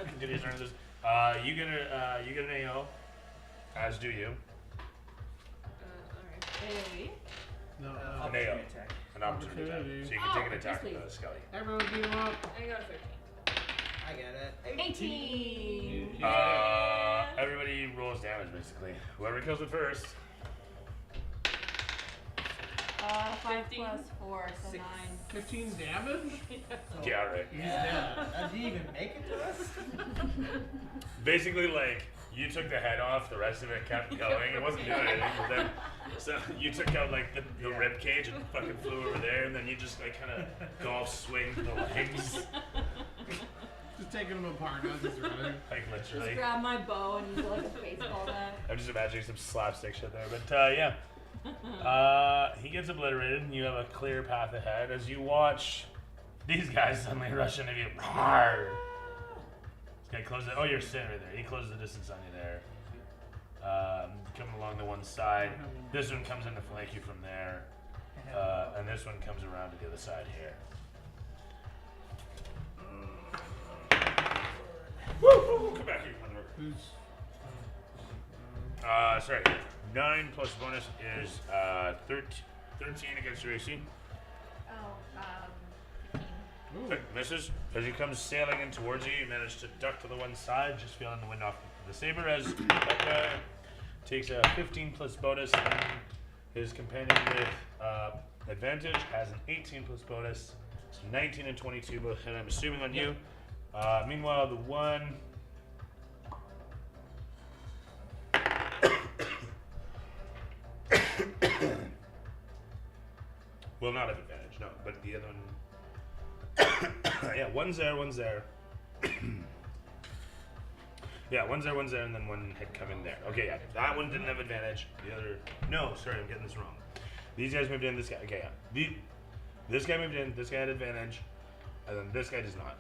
E: Continues running this. You get an AO, as do you.
C: Alright.
F: Hey.
A: No,
E: An AO,
B: Attack.
E: an opportunity attack.
A: Opportunity.
E: So you can take an attack
F: yes,
E: with
F: please.
E: Skelly.
A: everyone beat him up.
C: I got a 13.
B: I got it.
F: 18.
E: Everybody rolls damage basically. Whoever kills it first.
F: 5
C: 15.
F: plus 4, so
B: 6.
F: 9.
A: 15 damage?
E: Yeah, right.
A: He's dead.
B: Did he even make it to us?
E: Basically, like you took the head off, the rest of it kept going. It wasn't doing anything. But then, so you took out like the
B: Yeah.
E: rib cage and fucking flew over there, and then you just like kind of golf swing the legs,
A: Just taking him apart as he's running.
E: like
F: Just
E: literally.
F: grab my bow and use it like a baseball bat.
E: I'm just imagining some slapstick shit there, but yeah. He gets obliterated, and you have a clear path ahead as you watch these guys suddenly rush into you. Rawr. This guy closes it. Oh, you're sitting right there. He closes the distance on you there. Coming along the one side. This one comes in to flank you from there. And this one comes around to the other side here. Woo! Come back here, motherfucker.
A: Who's.
E: Sorry. 9 plus bonus is 13 against your AC.
D: Oh, 15.
A: Ooh.
E: Okay, misses. As he comes sailing in towards you, you manage to duck to the one side, just feeling the wind off the saber as that guy takes a 15 plus bonus. And his companion with advantage has an 18 plus bonus. So 19 and 22 both hit, I'm assuming, on you. Meanwhile, the one. Will not have advantage, no, but the other one. Yeah, one's there, one's there. Yeah, one's there, and then one had come in there. Okay, yeah, that one didn't have advantage. The other, no, sorry, I'm getting this wrong. These guys moved in, this guy, okay, yeah. This guy moved in, this guy had advantage, and then this guy does not.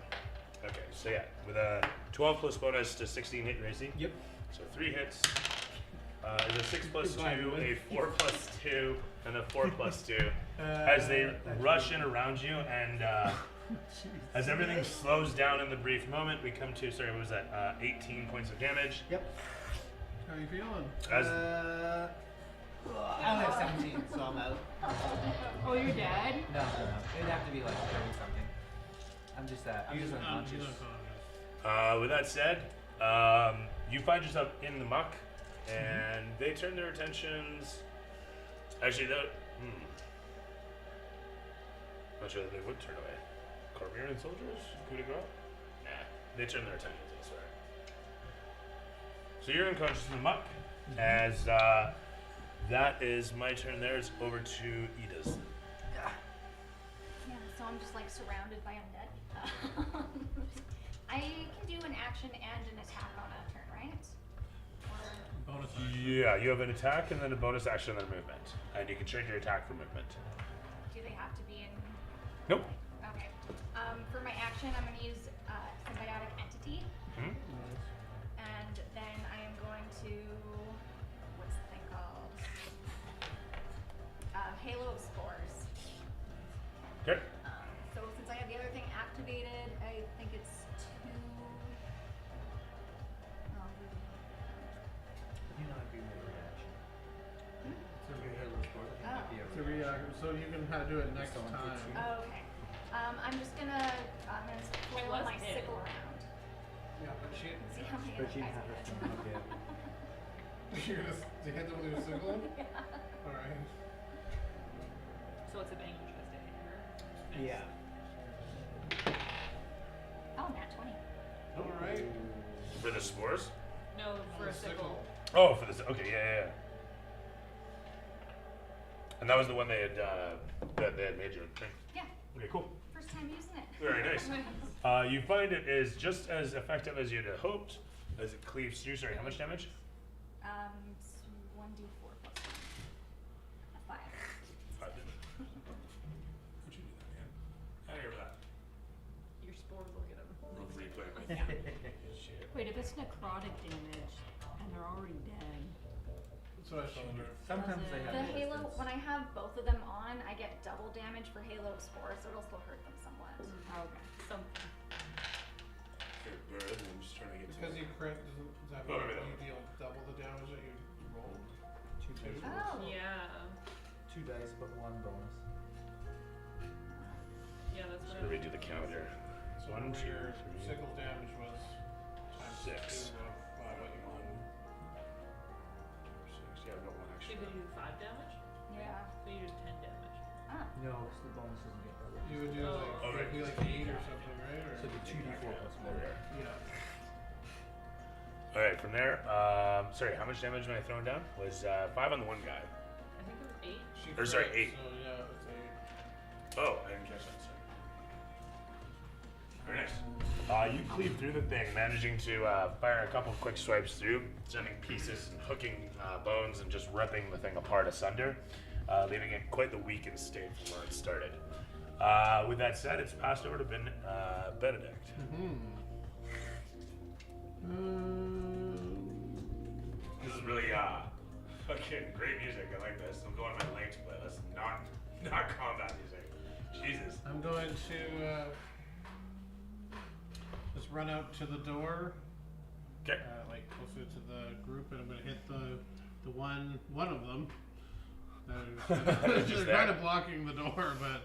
E: Okay, so yeah, with a 12 plus bonus to 16 hit your AC.
B: Yep.
E: So 3 hits. Is a 6 plus 2,
A: Goodbye,
E: a
A: man.
E: 4 plus 2, and a 4 plus 2. As they rush in around you, and as everything slows down in the brief moment, we come to, sorry, what was that? 18 points of damage.
B: Yep.
A: How you feeling?
E: As
B: I only have 17, so I'm out.
F: Oh, you're dead?
B: No. It'd have to be like 30 something. I'm just unconscious.
A: He's unconscious.
E: with that said, you find yourself in the muck, and they turn their attentions. Actually, not sure that they would turn away. Cormyrean soldiers? Coup de grace? Nah, they turn their attentions elsewhere. So you're unconscious in the muck, as that is my turn there. It's over to Ida's.
D: Yeah, so I'm just like surrounded by undead. I can do an action and an attack on a turn, right? Or
A: Bonus action.
E: Yeah, you have an attack and then a bonus action and then a movement. And you can change your attack for movement.
D: do they have to be in?
E: Nope.
D: Okay. For my action, I'm going to use symbiotic entity,
E: Hmm?
D: and then I am going to what's the thing called? Halo of Spores.
E: Okay.
D: So since I have the other thing activated, I think it's 2. Oh,
B: You know, it'd be a reaction.
D: Hmm?
B: So if you're Halo Sport, it might be a
A: So so you can do it next
B: Someone
A: time.
B: hits you.
D: Oh, okay. I'm just gonna flail
F: was
D: my
F: hit.
D: sickle around.
A: Yeah, but she,
D: And see how many
B: But
D: other
B: you
D: guys
B: have
D: I
B: it
D: get.
B: from okay.
A: you're gonna hit them with your sickle? Alright.
C: So it's a bang which was to hit her.
B: Yeah.
D: Oh, nat 20.
A: Alright.
E: For the spores?
C: No, for a sickle.
E: Oh, for this. Okay, yeah. And that was the one they had that they had made you. Okay.
D: Yeah,
E: Okay, cool.
D: first time using it.
E: Very nice. You find it is just as effective as you'd hoped. As it cleaves through, sorry, how much damage?
D: It's 1d4 plus 1. 5.
E: 5 damage. How'd you do that, man? Out of here with that.
C: Your spores will get them.
E: Replay my shit.
F: Wait, if it's necrotic damage and they're already dead.
A: That's what I was wondering.
B: Sometimes they
D: The
B: have
D: halo,
B: resistance.
D: when I have both of them on, I get double damage for halo of spores, so it'll still hurt them somewhat.
F: Oh, okay.
C: Something.
E: Here, bird, I'm just trying to get
A: Because
E: to
A: you crit, does that
E: Oh,
A: mean
E: maybe that
A: you deal double the damage that you rolled?
B: 2 dice.
D: Oh.
C: Yeah.
B: 2 dice, but 1 bonus.
C: Yeah, that's
E: Just
C: what
E: gonna redo the count here.
A: So
E: 1, 2,
A: your
E: 3,
A: sickle damage was times
E: 6.
A: 2 of what you won.
E: 6. Yeah, I've got 1
C: So
E: extra.
C: you could do 5 damage?
D: Yeah.
C: So you do 10 damage.
D: Ah.
B: No, because the bonus doesn't get double.
A: You would do
C: Oh.
A: like,
E: Oh, right.
A: it'd be like 8 or something, right? Or,
B: So the 2d4 plus 1.
E: There we are.
A: yeah.
E: Alright, from there, sorry, how much damage am I throwing down? Was 5 on the one guy.
C: I think it was 8.
A: She
E: Or sorry,
A: crit,
E: 8.
A: So yeah, it's 8.
E: Oh, I didn't catch that, sorry. Very nice. You cleave through the thing, managing to fire a couple quick swipes through, sending pieces and hooking bones and just ripping the thing apart asunder, leaving it quite the weakened state from where it started. With that said, it's passed over to Benedict. This is really fucking great music. I like this. I'm going to my Link's playlist, not combat music. Jesus.
A: I'm going to just run out to the door,
E: Okay.
A: like closer to the group, and I'm gonna hit the one of them.
E: Just
A: Just
E: there.
A: kind of blocking the door, but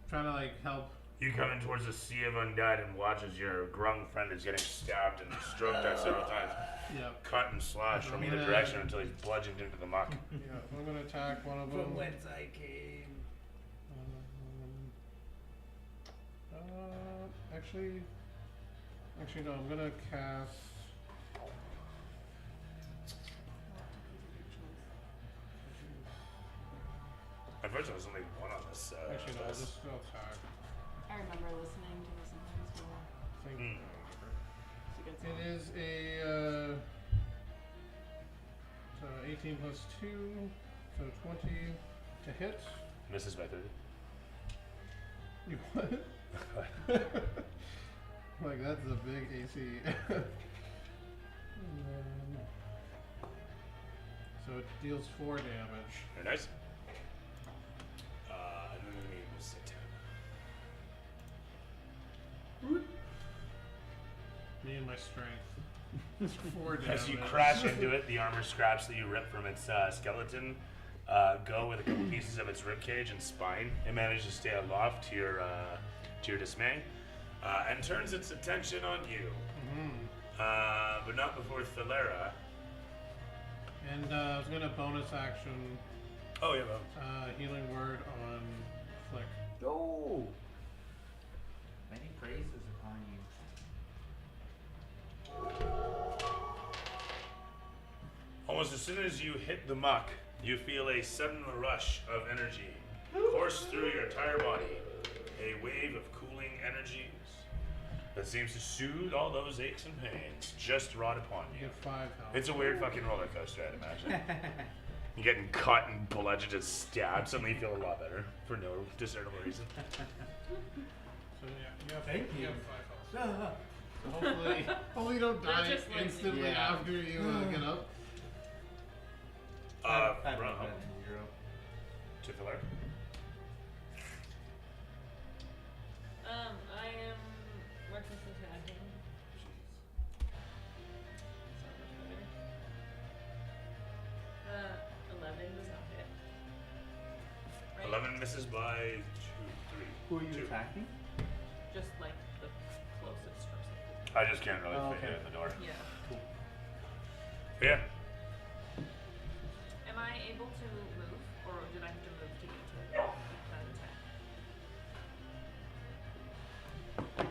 A: trying to like help.
E: You come in towards the sea of undead and watch as your grung friend is getting stabbed and stroked at several times,
A: Yeah,
E: cut and slashed from either direction until he's bludgeoned into the muck.
A: yeah. I'm gonna attack one of them.
B: From whence I came.
A: Actually, no. I'm gonna cast.
E: Unfortunately, there's only one on this.
A: Actually, no. I'll
E: list.
A: just go attack.
F: I remember listening to this sometimes. So
A: I think.
E: Hmm.
F: it's a good
A: It
F: song.
A: is a so 18 plus 2, so 20 to hit.
E: Misses by 30.
A: You what? Like that's a big AC. And then- so it deals 4 damage.
E: Very nice. And then we miss a 10.
A: Me and my strength. 4 damage.
E: As you crash into it, the armor scraps that you rip from its skeleton go with a couple pieces of its ribcage and spine. It manages to stay aloft to your dismay, and turns its attention on you. But not before Thalera.
A: And I was gonna bonus action
E: Oh yeah, well,
A: healing word on Flick.
B: Oh! Many praises upon you.
E: almost as soon as you hit the muck, you feel a sudden rush of energy course through your entire body. A wave of cooling energies that seems to soothe all those aches and pains just wrought upon
A: You
E: you.
A: get 5 health.
E: It's a weird fucking roller coaster, I'd imagine. You're getting cut and bludgeoned and stabbed. Suddenly you feel a lot better for no discernible reason.
A: So yeah, you have,
B: Thank
A: you
B: you.
A: have 5 health. So hopefully you don't die
C: just like-
A: instantly
B: Yeah.
A: after you get up.
B: I've
E: Run
B: been
E: up
B: at 0.
E: to Thalera.
C: I am reckless attacking. So much better. 11 does not hit. Right?
E: 11 misses by 2, 3.
B: Who are you
E: 2.
B: attacking?
C: Just like the closest person.
E: I just can't really
B: Oh,
E: fit you
B: okay.
E: in the door.
C: Yeah.
E: Yeah.
C: Am I able to move, or did I have to move to get to that attack?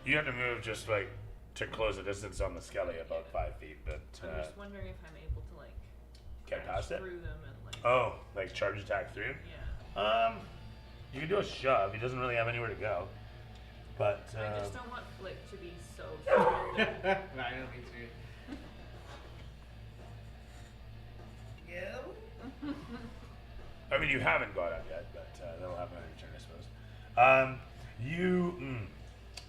E: You have to move just like to close the distance on the skelly about 5 feet, but
C: I'm just wondering if I'm able to like
E: get
C: crash
E: past it.
C: through them and like
E: Oh, like charge attack through?
C: yeah.
E: You can do a shove. He doesn't really have anywhere to go. But
C: I just don't want Flick to be so scared.
B: No, I don't mean to. Yeah.
E: I mean, you haven't got up yet, but that'll happen on your turn, I suppose.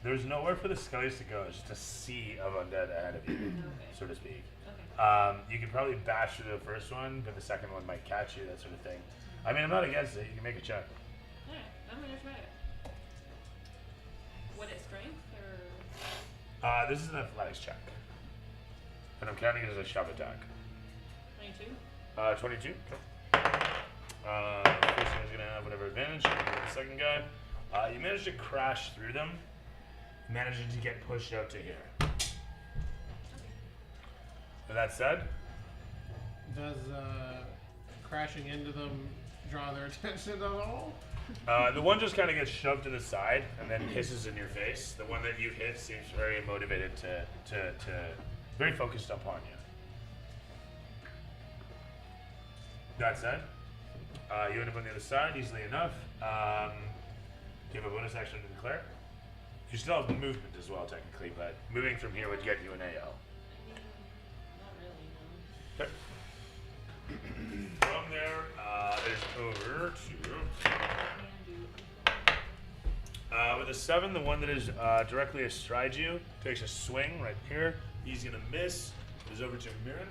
E: There's nowhere for the skellies to go. It's just a sea of undead ahead of you,
C: Okay.
E: so to speak.
C: Okay.
E: You could probably bash through the first one, but the second one might catch you, that sort of thing. I mean, I'm not against it. You can make a check.
C: Alright, I'm gonna try it. What is strength or
E: This is an athletics check. And I'm counting it as a shove attack.
C: 22?
E: 22. Okay. First one's gonna have whatever advantage. The second guy, you managed to crash through them, managing to get pushed out to here. With that said,
A: Does crashing into them draw their attention at all?
E: the one just kind of gets shoved to the side and then hisses in your face. The one that you hit seems very motivated to very focused upon you. That said, you end up on the other side easily enough. Do you have a bonus action to declare? You still have movement as well, technically, but moving from here would get you an AO.
C: Not really, no.
E: Okay. From there, it's over to. With a 7, the one that is directly astride you takes a swing right here. He's gonna miss. It's over to Mirren.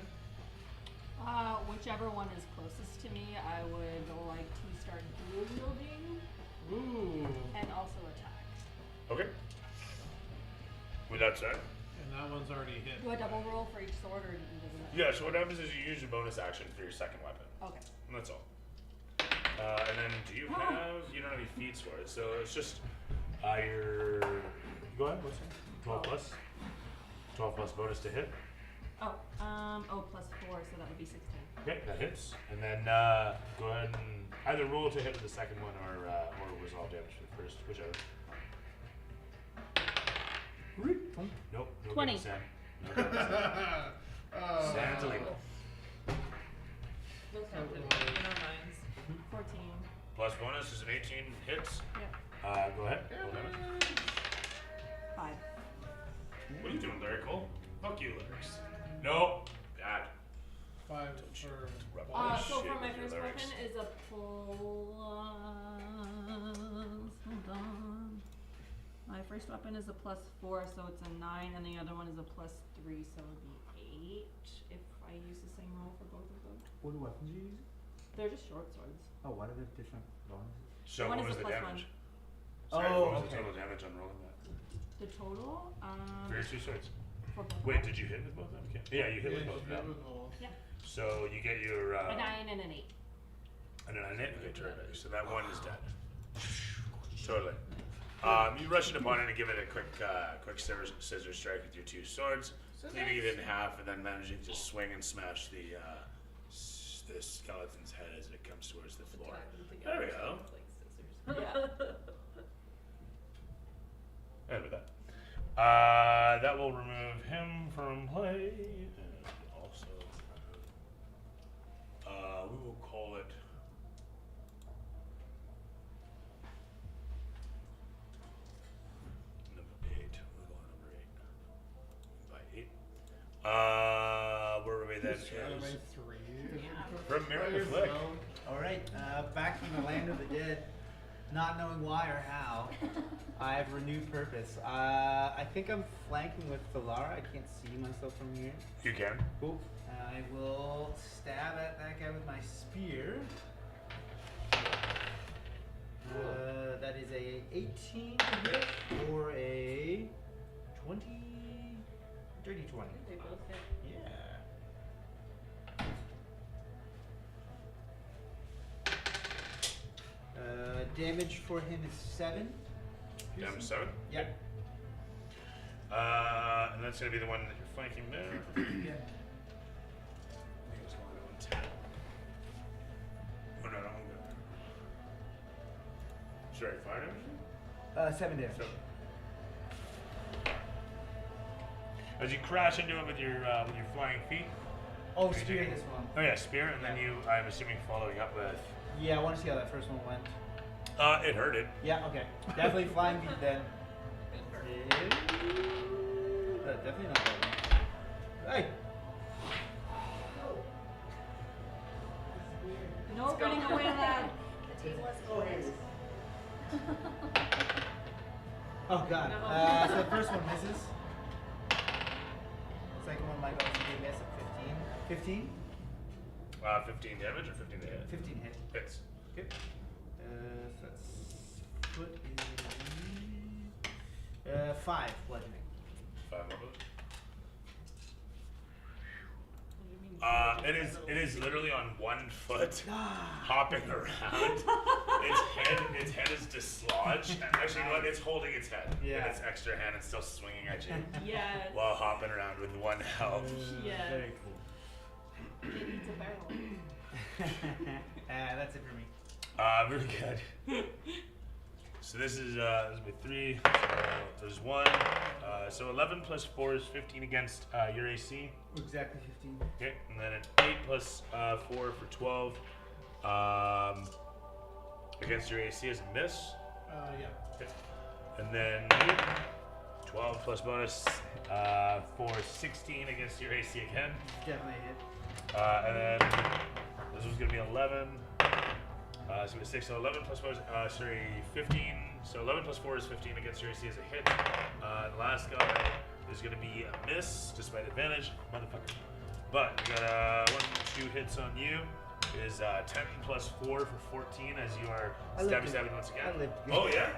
F: Whichever one is closest to me, I would like to start dual wielding
A: Ooh.
F: and also attack.
E: Okay. With that said,
A: And that one's already hit.
F: Do I double roll for each sword, or doesn't matter?
E: yeah. So what happens is you use your bonus action for your second weapon,
F: Okay.
E: and that's all. And then do you have? You don't have any feats for it, so it's just your. Go ahead. What's it? 12 plus. 12 plus bonus to hit.
F: Oh, plus 4, so that would be 16.
E: Okay, that hits. And then go ahead and either roll to hit with the second one or resolve damage for the first, whichever. Nope. No
F: 20.
E: good, Sam. No good, Sam.
A: Oh.
E: Sam's illegal.
C: Those sound good in our minds.
F: 14.
E: Plus bonus is an 18 hits.
F: Yep.
E: Go ahead. Roll damage.
F: 5.
E: What are you doing, Lyrical? Fuck you, Lyrics. No. Bad.
A: 5
E: Don't you
A: for
E: rub
A: bonus.
E: shit
F: So for my
E: with your
F: first
E: lyrics.
F: weapon is a hold on. My first weapon is a plus 4, so it's a 9, and the other one is a plus 3, so it would be 8 if I use the same roll for both of them.
B: What weapons are you using?
F: They're just short swords.
B: Oh, why do they have different bonuses?
E: So
F: One
E: what
F: is
E: was
F: a
E: the
F: plus
E: damage?
B: Oh,
E: Sorry, what was
B: okay.
E: the total damage on rolling that?
F: The total,
E: For your two swords.
F: for both.
E: Wait, did you hit with both of them? Okay. Yeah, you hit with both of them.
F: Yeah.
E: So you get your
F: A 9 and an 8.
E: and then an 8. Okay, terrific. So that one is dead. Totally. You rush it upon it and give it a quick scissor strike with your two swords, cleaving it in half, and then managing to swing and smash the skeleton's head as it comes towards the floor. There we go.
C: Like scissors.
F: Yeah.
E: And with that, that will remove him from play, and also we will call it. Number 8. We'll go on number 8. By 8. Where were we then?
A: Anime
E: Is
A: 3.
E: from Mirror to Flick.
B: Alright, back from the land of the dead, not knowing why or how, I have renewed purpose. I think I'm flanking with Valara. I can't see myself from here.
E: You can.
B: Cool. I will stab at that guy with my spear. That is a 18 to hit or a 20, dirty 20.
C: They both hit.
B: Yeah. Damage for him is 7.
E: Damage 7.
B: Yep.
E: And that's gonna be the one that you're flanking there.
B: Yeah.
E: I think it's going to 10. Oh no, no, I'm good. Sorry, fire damage?
B: 7 damage.
E: So, as you crash into it with your flying feet.
B: Oh,
E: are you
B: spear
E: taking-
B: this one.
E: Oh yeah, spear, and then you, I'm assuming, following up with.
B: Yeah, I want to see how that first one went.
E: It hurt it.
B: Yeah, okay. Definitely flying feet then. Definitely not that one. Hey!
F: No running away, lad.
D: The table is heated.
B: Oh god.
C: No.
B: So the first one misses. Second one might also be a miss at 15. 15?
E: 15 damage or 15 to hit?
B: 15 hit.
E: Hits.
B: Okay. So that's foot is 5 bludgeoning.
E: 5 of those. It is literally on one foot, hopping around. Its head is dislodged. And actually, you know what? It's holding its head in
B: Yeah.
E: its extra hand and still swinging at you
F: Yes.
E: while hopping around with one health.
F: Yeah.
B: Very cool.
F: It eats a barrel.
B: That's it for me.
E: Really good. So this is be 3. So there's 1. So 11 plus 4 is 15 against your AC.
B: Exactly 15.
E: Okay, and then an 8 plus 4 for 12 against your AC is a miss.
A: Yeah.
E: Okay. And then 12 plus bonus for 16 against your AC again.
B: Definitely hit.
E: And then this was going to be 11. So it's 6, so 11 plus 4 is, 15. So 11 plus 4 is 15 against your AC as a hit. The last guy is going to be a miss, despite advantage, motherfucker. But we got 1, 2 hits on you. Is 10 plus 4 for 14 as you are stabbing once again.
B: I lived good.
E: Oh yeah?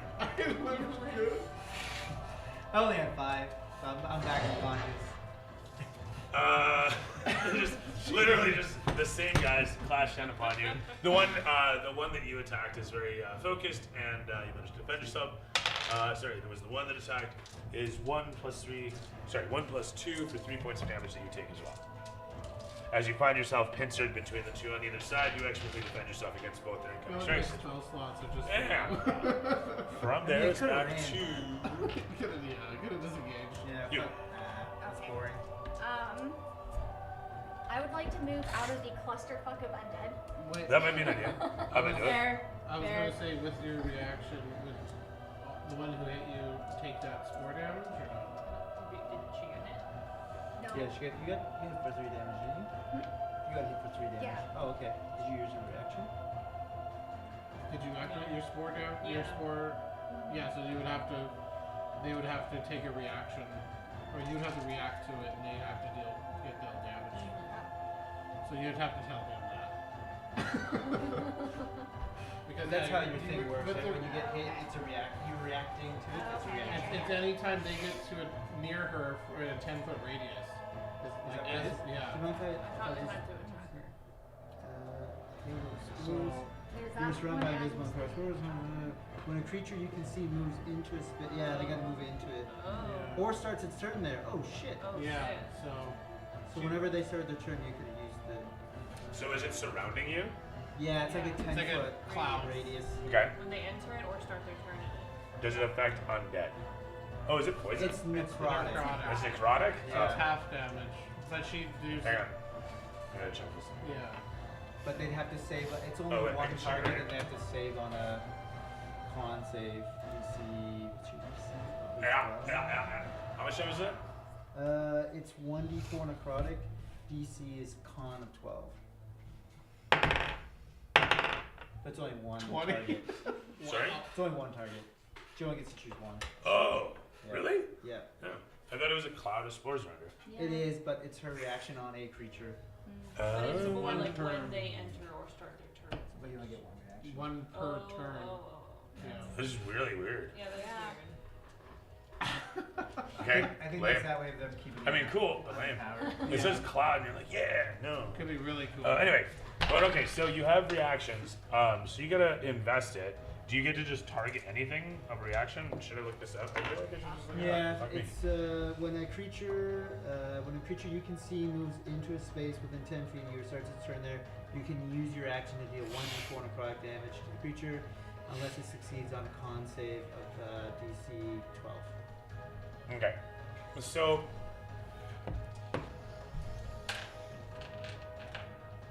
B: I only had 5. So I'm back in conscious.
E: Just literally just the same guys clash down upon you. The one that you attacked is very focused, and you managed to defend yourself. Sorry, there was the one that attacked is 1 plus 2 for 3 points of damage that you take as well. As you find yourself pincered between the two on either side, you expertly defend yourself against both their incoming strikes.
A: Spell slots are just.
E: Yeah. From there, it's back to
A: Could have disengaged.
B: Yeah.
E: you.
B: That's
D: Okay.
B: boring.
D: I would like to move out of the clusterfuck of undead.
A: Wait,
E: That might be an idea. I'm into it.
F: Fair.
A: I was
F: Fair.
A: gonna say, with your reaction, would the one who hit you take that spore damage or not?
C: Did she get hit?
D: No.
B: Yeah, you got hit for 3 damage, didn't you? You got hit for 3 damage.
D: Yeah.
B: Oh, okay. Did you use your reaction?
A: Did you activate your spore down? Your
C: Yeah.
A: spore? Yeah. So you would have to. They would have to take a reaction, or you'd have to react to it, and they'd have to get dealt damage. So you'd have to tell them that. Because
B: That's how your
A: you
B: thing
A: would-
B: works.
A: but
B: Like
A: the-
B: when you get hit, it's a react. You're reacting to it. It's a
D: Okay.
B: reaction.
A: It's anytime they get to near her for a 10-foot radius. It's
B: Is
A: like
B: that what it is?
A: yeah.
B: Do you mind if
C: I thought they had to attack her.
A: So
D: There's
H: You're
D: that
H: surrounded
D: one
H: by
D: and-
H: invisible force. When a creature you can see moves into a space, yeah, they gotta move into it.
C: Oh.
H: Or starts its turn there. Oh shit!
C: Oh
A: yeah.
C: shit.
A: So
H: So whenever they start their turn, you could have used the.
E: So is it surrounding you?
H: Yeah, it's like a 10
A: like a
H: foot
A: cloud.
H: radius.
E: Okay.
C: When they enter it or start their turn in it.
E: Does it affect undead? Oh, is it poison?
H: It's necrotic.
A: necrotic.
E: It's necrotic?
A: So it's half damage. But she do.
E: Hang on. I'm gonna check this.
A: Yeah.
H: But they'd have to save. It's only
E: Oh, wait, I
H: one
E: can check it
H: target,
E: right.
H: and they have to save on a con save. DC. What's your DC?
E: Yeah. How much damage is it?
H: It's 1d4 necrotic. DC is con of 12. That's only one
A: 20.
H: target.
E: Sorry?
H: It's only one target. She only gets to choose one.
E: Oh,
H: Yeah.
E: really?
H: Yeah.
E: No. I thought it was a cloud of spores around her.
H: It is, but it's her reaction on a creature.
C: But it's more
A: one
C: like
A: turn.
C: when they enter or start their turn.
H: But you only get one reaction.
A: One per
C: Oh,
A: turn.
C: oh, oh.
A: Yeah.
E: This is really weird.
C: Yeah, that's
E: Okay.
B: I think
E: lame.
B: that's that way of them keeping.
E: I mean, cool, but lame.
B: Power.
E: It says cloud, and you're like, yeah, no.
A: Could be really cool.
E: Anyway, but okay, so you have reactions. So you gotta invest it. Do you get to just target anything of a reaction? Should I look this up? I feel like I should just look it
H: Yeah,
E: up. Fuck me.
H: it's when a creature you can see moves into a space within 10 feet of you or starts its turn there, you can use your action to deal 1d4 necrotic damage to the creature, unless it succeeds on a con save of DC 12.
E: Okay. So,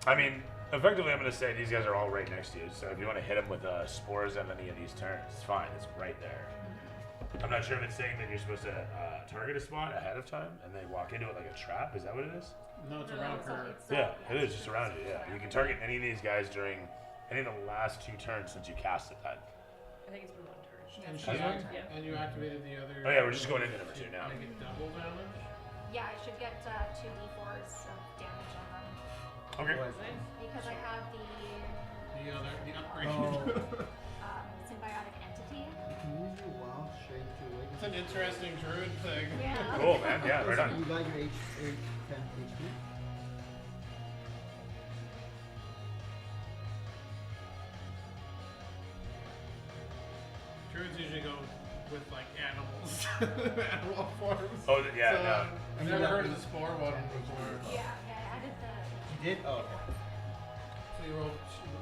E: I mean, effectively, I'm going to say these guys are all right next to you. So if you want to hit them with spores on any of these turns, it's fine. It's right there. I'm not sure if it's saying that you're supposed to target a spot ahead of time and then walk into it like a trap. Is that what it is?
A: No, it's
C: No,
A: around
C: it's
A: her.
E: Yeah, it is just around you. Yeah, you can target any of these guys during any of the last 2 turns since you casted that.
C: I think it's been 1 turn.
A: And
D: Yes.
A: she
E: Has it?
C: Yeah.
A: and you activated the other.
E: Oh yeah, we're just going into number 2 now.
A: Make it double damage.
D: Yeah, I should get 2 d4s of damage on them
E: Okay.
H: Otherwise-
C: Nice.
D: because I have the
A: The upgrade.
H: Oh.
D: symbiotic entity.
H: You can use your wild strength to awaken.
A: It's an interesting druid thing.
D: Yeah.
E: Cool, man. Yeah, right on.
H: You got your 10 HP.
A: Druids usually go with like animals, animal forms.
E: Oh, yeah,
A: So,
E: no.
A: I've never heard of the spore one before.
D: Yeah, I added the.
H: You did? Oh, okay.
A: So you roll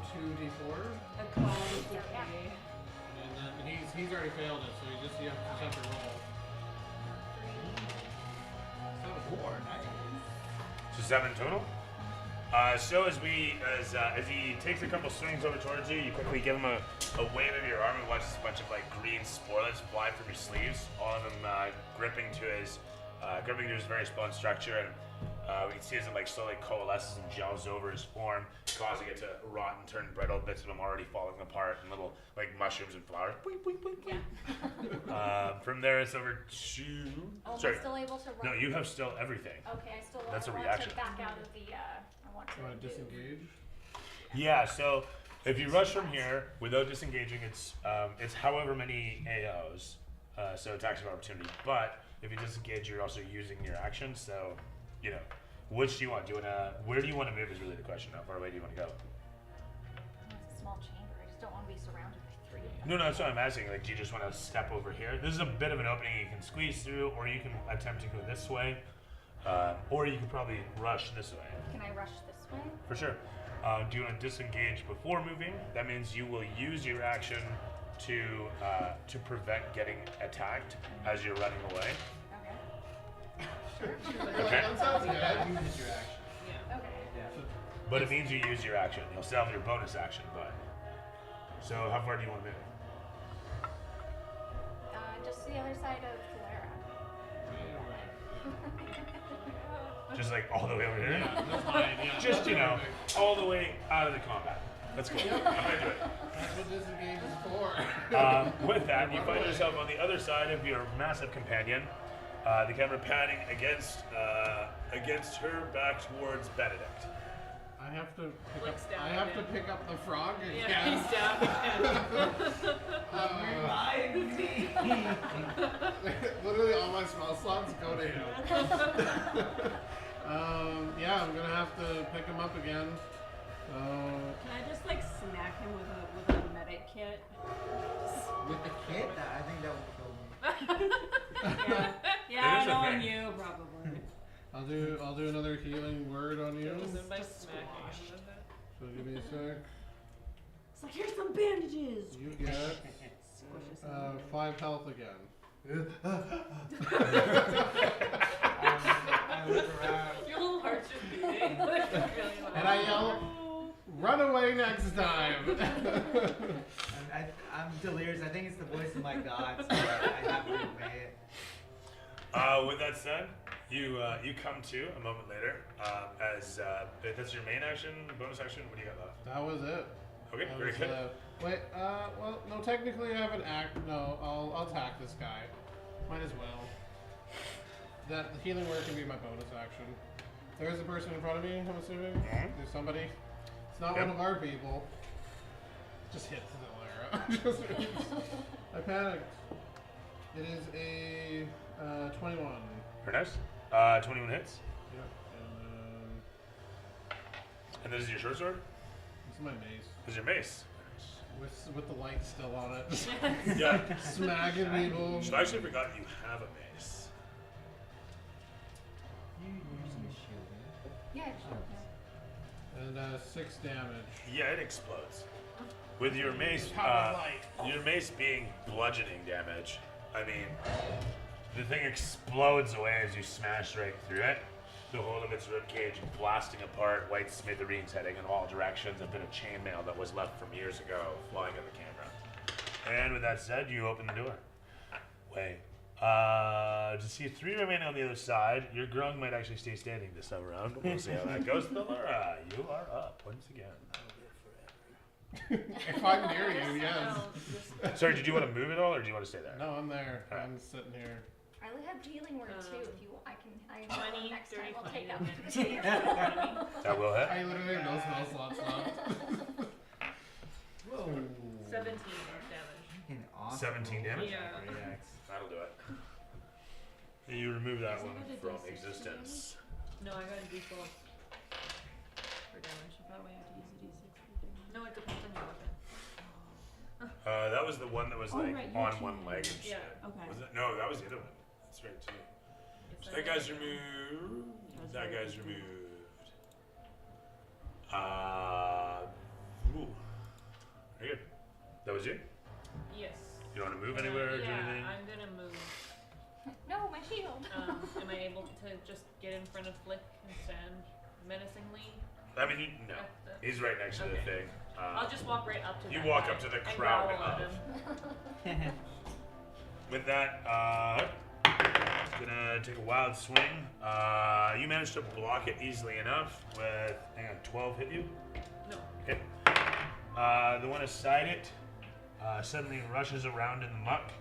A: 2d4s,
F: A call.
D: Yeah.
A: and then he's already failed it, so you have to roll.
H: 4. Nice.
E: So 7 total. So as he takes a couple swings over towards you, you quickly give him a wave of your arm and watch a bunch of like green sporelets fly from your sleeves, all of them gripping to his very bone structure, and we can see as it like slowly coalesces and gels over his form, causing it to rot and turn brittle. Bits of him already falling apart and little like mushrooms and flowers. Boing, boing, boing, boing. From there, it's over to.
D: Oh, am
E: Sorry.
D: I still able to run?
E: No, you have still everything.
D: Okay, I still
E: That's a
D: want
E: reaction.
D: to back out of the. I want to.
A: You want to
D: do-
A: disengage?
E: Yeah, so if you rush from here without disengaging, it's however many AOs, so attacks of opportunity. But if you disengage, you're also using your action. So, you know, which do you want? Where do you want to move? Is really the question. How far away do you want to go?
D: It's a small chamber. I just don't want to be surrounded by 3 of them.
E: No, that's what I'm asking. Like, do you just want to step over here? This is a bit of an opening you can squeeze through, or you can attempt to go this way, or you can probably rush this way.
D: Can I rush this way?
E: For sure. Do you want to disengage before moving? That means you will use your action to prevent getting attacked as you're running away.
D: Okay.
E: Okay.
A: That sounds good.
H: You used your action.
C: Yeah.
D: Okay.
H: Yeah.
E: But it means you use your action. You'll still have your bonus action, but. So how far do you want to move?
D: Just the other side of Calera.
E: Just like all the way over here?
A: Yeah, that's fine. Yeah.
E: Just, you know, all the way out of the combat. That's cool. I'm gonna do it.
A: That's what disengage is for.
E: With that, you find yourself on the other side of your massive companion. The camera panning against her back towards Benedict.
A: I have to pick
C: Flicks
A: up.
C: down
A: I have to
C: again.
A: pick up the frog again.
C: Yeah, he's down again.
A: Literally all my spell slots go to him. Yeah, I'm gonna have to pick him up again. So
F: Can I just like smack him with a medic kit?
H: With the kit, I think that would kill me.
F: Yeah,
E: It is a
F: knowing
E: thing.
F: you probably.
A: I'll do another healing word on you.
C: Just by
F: Just
C: smacking
F: squash.
C: him with it.
A: So give me a sec.
F: It's like here's some bandages.
A: You get
F: Squishes him.
A: 5 health again.
H: I look around.
C: Your little heart's just beating. Like, really loud.
A: And I yell, "Run away next time!"
H: I'm delirious. I think it's the voice of my god, so I have to obey it.
E: With that said, you come to a moment later. As if that's your main action, bonus action. What do you got left?
A: That was it.
E: Okay,
A: That
E: very
A: was,
E: good.
A: wait, well, no, technically I have an act. No, I'll attack this guy. Might as well. That the healing word can be my bonus action. There is a person in front of me, I'm assuming.
E: Mhm.
A: There's somebody. It's not
E: Yep.
A: one of our people. Just hits the Lara. I panicked. It is a 21.
E: Very nice. 21 hits.
A: Yep.
E: And this is your short sword?
A: This is my mace.
E: This is your mace.
A: With the light still on it.
E: Yeah.
A: Smacking people.
E: So I actually forgot you have a mace.
H: You using a shield,
D: Yeah, sure. Yeah.
A: And 6 damage.
E: Yeah, it explodes. With your mace,
A: Power of light.
E: your mace being bludgeoning damage, I mean, the thing explodes away as you smash right through it. The whole of its ribcage blasting apart, white smithereens heading in all directions, a bit of chainmail that was left from years ago flying at the camera. And with that said, you open the door. way. To see 3 remaining on the other side, your grung might actually stay standing this time around. We'll see how that goes. Laura, you are up once again.
A: If I'm near you, yes.
E: Sorry, did you want to move at all, or do you want to stay there?
A: No, I'm there.
E: Alright.
A: I'm sitting here.
D: I have healing word too. If you, I have
C: 20,
D: next time
C: 30
D: I'll take that.
C: damage.
E: That will hit.
A: I literally have no spell slots left.
H: Whoa.
C: 17 damage.
H: Fucking awesome.
E: 17 damage?
C: Yeah.
H: Great axe.
E: That'll do it. You remove that
F: Is
E: one
F: it a
E: from
F: D6
E: existence.
C: No, I got a d12 for damage.
F: That way I have to use a D6 for damage.
C: No, it depends on your weapon.
E: That was the one that was
F: Oh,
E: like
F: right, you
E: on
F: changed.
E: one leg and shit.
C: Yeah.
F: Okay.
E: Was it? No, that was the other one. That's right too.
C: It's
E: So
C: a-
E: that guy's removed.
F: That's
E: That
F: right.
E: guy's removed. Ooh. Very good. That was you?
C: Yes.
E: You don't want to move
C: And I-
E: anywhere or do
C: yeah,
E: anything?
C: I'm gonna move.
D: No, my shield.
C: Am I able to just get in front of Flick and stand menacingly?
E: I mean, no.
C: at the-
E: He's right next to the
C: Okay.
E: thing.
C: I'll just walk right up to
E: You
C: that
E: walk
C: guy
E: up to the
C: and
E: crowd
C: growl at
E: of-
C: him.
E: With that, gonna take a wild swing. You managed to block it easily enough with, hang on, 12 hit you?
C: No.
E: Okay. The one beside it suddenly rushes around in the muck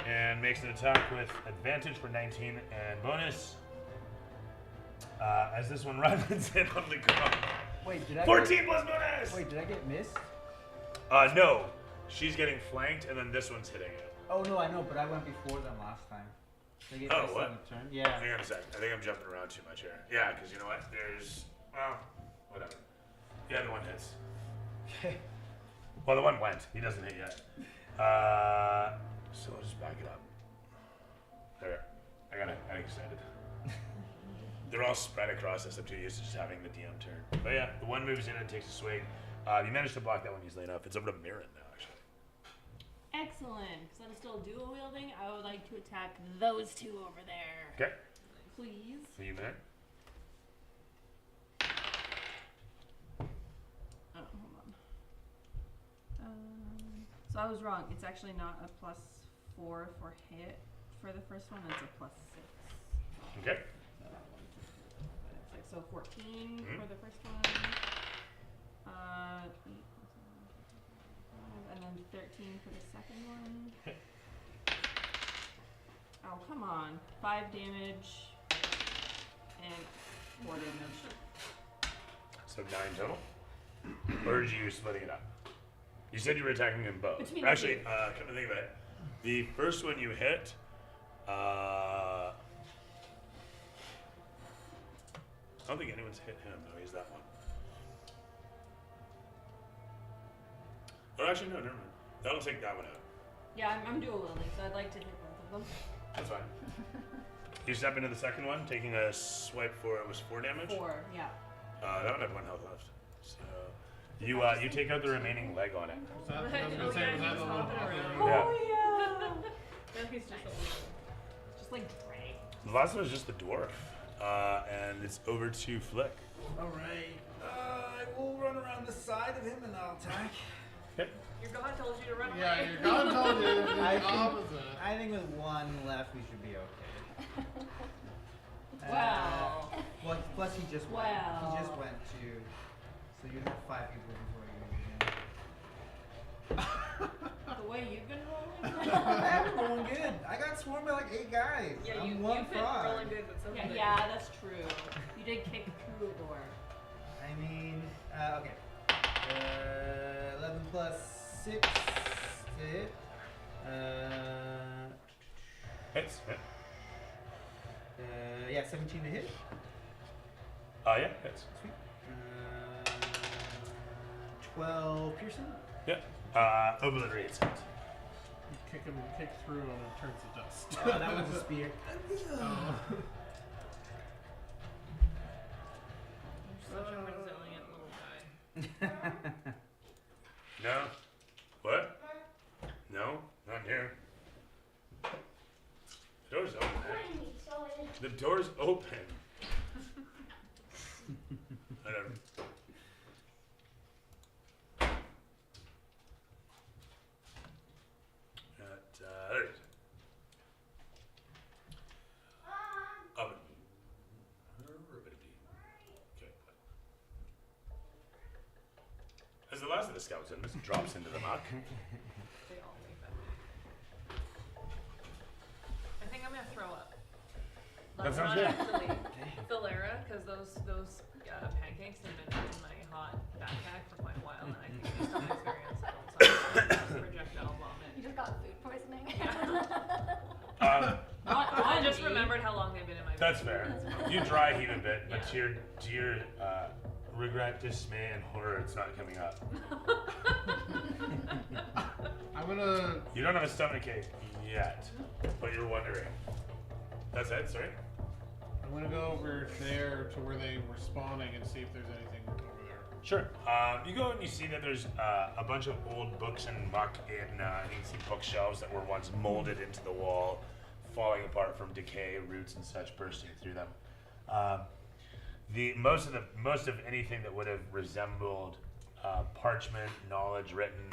E: and makes an attack with advantage for 19 and bonus. As this one runs in on the ground.
H: Wait, did I
E: 14 plus bonus!
H: Wait, did I get missed?
E: No. She's getting flanked and then this one's hitting you.
H: Oh no, I know, but I went before them last time. Did I get
E: Oh,
H: missed
E: what?
H: on the turn? Yeah.
E: Hang on a sec. I think I'm jumping around too much here. Yeah, because you know what? There's, well, whatever. Yeah, the one hits.
H: Okay.
E: Well, the one went. He doesn't hit yet. So I'll just back it up. There. I got excited. They're all spread across us. I'm too used to just having the DM turn. But yeah, the one moves in and takes a swing. You managed to block that one easily enough. It's over to Mirren now, actually.
F: Excellent. Because I'm still dual wielding, I would like to attack those two over there.
E: Okay.
F: Please.
E: So you Mirren?
F: Oh, hold on. So I was wrong. It's actually not a +4 for hit for the first one. It's a +6.
E: Okay.
F: So 14
E: Mhm.
F: for the first one. 8 and then 13 for the second one. Oh, come on. 5 damage and 4 damage.
E: So 9 total? Or are you splitting it up? You said you were attacking them both.
F: Between the
E: Actually,
F: two.
E: come to think of it, the first one you hit, I don't think anyone's hit him. No, he's that one. Oh, actually, no, never mind. That'll take that one out.
F: Yeah, I'm dual wielding, so I'd like to hit both of them.
E: That's fine. You step into the second one, taking a swipe for it was 4 damage.
F: 4, yeah.
E: That one had 1 health left. So you take out the remaining leg on it.
A: Was that, I was
C: Oh,
A: gonna say,
C: yeah,
A: was
C: he
A: that
C: was
A: the one
C: hopping
A: hopping
C: around.
A: around?
E: Yeah.
C: No, he's just a
F: Just like gray.
E: The last one is just the dwarf, and it's over to Flick.
H: Alright. I will run around the side of him and I'll attack.
E: Okay.
C: Your god told you to run away.
A: Yeah, your god told you the
H: I think-
A: opposite.
H: I think with one left we should be okay.
F: Wow.
H: Well, plus he just went.
F: Wow.
H: He just went too. So you have 5 people before you
F: The way you've been rolling?
H: I'm rolling good. I got swarmed by like 8 guys.
C: Yeah,
H: I'm
C: you've
H: one
C: been
H: frog.
C: rolling good, but so
F: Yeah, yeah, that's true. You did kick Kugor.
H: I mean, okay. 11 plus 6 to hit.
E: Hits. Hit.
H: Yeah, 17 to hit.
E: Yeah, hits.
H: Sweet. 12 piercing.
E: Yeah. Obliterates it.
A: You kick through and it turns to dust.
H: Oh, that was a spear.
A: Oh.
C: You're such a resilient little guy.
E: No. What? No, not here. The door's open. The door's open. Whatever. There it is. paws of the skeleton. This drops into the muck.
C: They all make that. I think I'm gonna throw up.
E: That sounds
C: Not
E: good.
C: actually Valera, because those pancakes have been in my hot backpack for quite a while, and I think based on experience, I don't projectile vomit.
D: You just got food poisoning.
C: I just remembered how long they've been in my
E: That's
C: bag.
E: fair. You dry heat a bit, but to your regret, dismay, and horror, it's not coming up.
A: I'm gonna.
E: You don't have a stomachache yet, but you're wondering. That's it. Sorry.
A: I'm gonna go over there to where they were spawning and see if there's anything over there.
E: Sure. You go and you see that there's a bunch of old books and muck in you can see bookshelves that were once molded into the wall, falling apart from decay, roots and such bursting through them. The most of anything that would have resembled parchment, knowledge written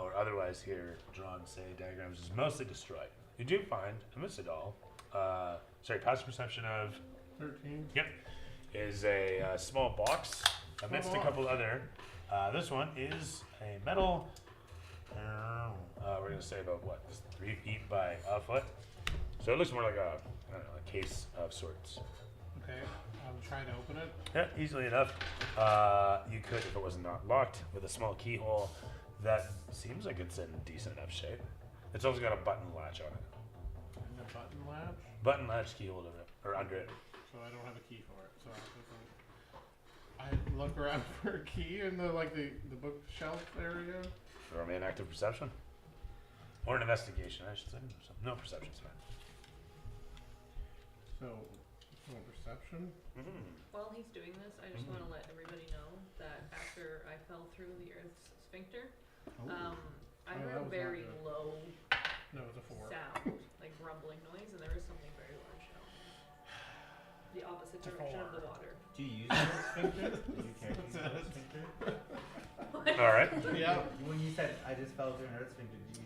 E: or otherwise here drawn, say diagrams, is mostly destroyed. You do find amidst it all, passive perception of
A: 13.
E: Yep. Is a small box amidst a couple other. This one is a metal. We're gonna say about what, 3 feet by a foot. So it looks more like a case of sorts.
A: Okay, I'm trying to open it.
E: Yeah, easily enough. You could, if it was not locked, with a small keyhole. That seems like it's in decent enough shape. It's also got a button latch on it.
A: And the button latch,
E: Button latch keyhole over it, or under it.
A: so I don't have a key for it. So I look around for a key in the bookshelf area.
E: Throw me an active perception. Or an investigation, I should say. No, perception's fine.
A: So, perception.
C: While he's doing this, I just want to let everybody know that after I fell through the Earth's sphincter, I
A: Oh,
C: heard
A: that
C: a
A: was
C: very
A: not good.
C: low
A: No, it's a 4.
C: sound, like rumbling noise, and there was something very large down the opposite
A: It's a
C: direction of
A: 4.
C: the water.
H: Do you use that sphincter? Did you care to use that sphincter?
E: All right.
A: Yeah.
H: When you said I just fell through an earth sphincter, did you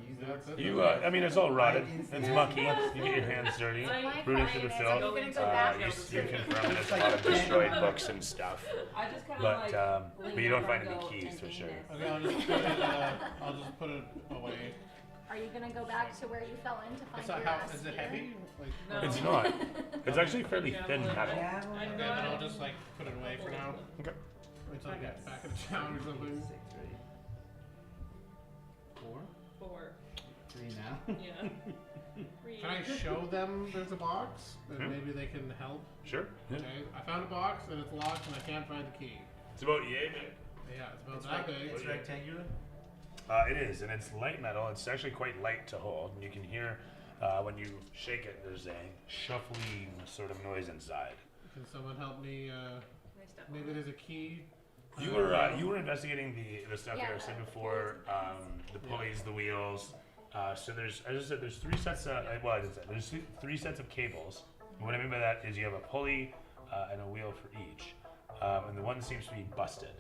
H: use that?
A: that's
E: You, I mean, it's all rotted. It's mucky. You get your hands dirty.
C: My
E: Rooted through the
C: client is
E: filth.
C: going to
D: back
E: You
C: down
E: confirm there's
H: It's
E: a
H: like
E: lot of
H: a
E: destroyed
H: can.
E: books and stuff.
F: I just kind of
E: But,
F: like.
E: but you don't find any keys for sure.
A: Okay, I'll just put it away.
D: Are you gonna go back to where you fell in to find
A: Is that
D: your
A: how?
D: last
A: Is it
D: spear?
A: heavy? Like,
C: No.
E: It's not. It's actually fairly thin metal.
C: I
A: Okay, then I'll just put it away for now.
E: Okay.
A: Until I get back in town or something.
H: 6, right? 4?
C: 4.
H: 3 now?
C: Yeah. 3.
A: Can I show them there's a box? And
E: Hmm?
A: maybe they can help?
E: Sure. Yeah.
A: Okay, I found a box and it's locked and I can't find the key.
E: It's about yay big.
A: Yeah, it's about that big.
H: It's rectangular?
E: It is, and it's light metal. It's actually quite light to hold. And you can hear when you shake it, there's a shuffling sort of noise inside.
A: Can someone help me? Maybe there's a key.
E: You were investigating the stuff
D: Yeah,
E: that I said
D: the
E: before, the pulleys, the wheels. So there's, as I said, there's 3 sets. Well, I didn't say there's 3 sets of cables. And what I mean by that is you have a pulley and a wheel for each, and the one seems to be busted.